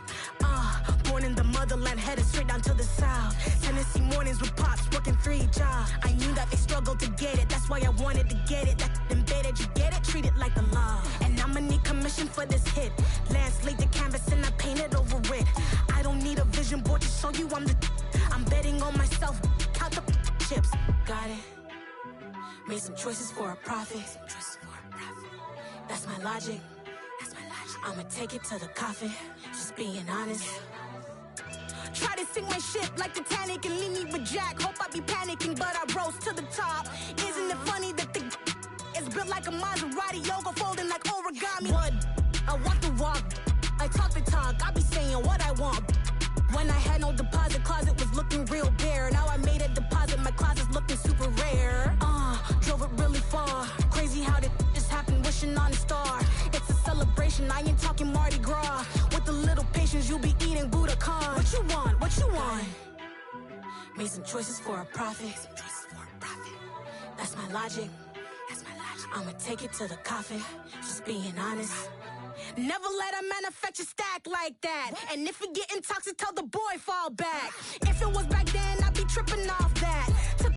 Born in the motherland, headed straight down to the south. Tennessee mornings with pops, working 3 jobs. I knew that they struggled to get it, that's why I wanted to get it. That embedded, you get it, treat it like the law. And I'ma need commission for this hit. Lance laid the canvas and I painted over it. I don't need a vision board to show you I'm the. I'm betting on myself, count the chips. Got it. Made some choices for a profit. That's my logic. I'ma take it to the coffin. Just being honest. Try to sink my ship like Titanic and leave me with Jack. Hope I be panicking, but I rose to the top. Isn't it funny that the is built like a Maserati, yoga folding like origami? What? I walk the walk. I talk the talk. I be saying what I want. When I had no deposit, closet was looking real bare. Now I made a deposit, my closet's looking super rare. Drove it really far. Crazy how did this happen, wishing on a star. It's a celebration, I ain't talking Mardi Gras. With a little patience, you'll be eating Budokan. What you want? What you want? Made some choices for a profit. That's my logic. I'ma take it to the coffin. Just being honest. Never let a manufacture stack like that. And if it getting toxic, tell the boy fall back. If it was back then, I'd be tripping off that.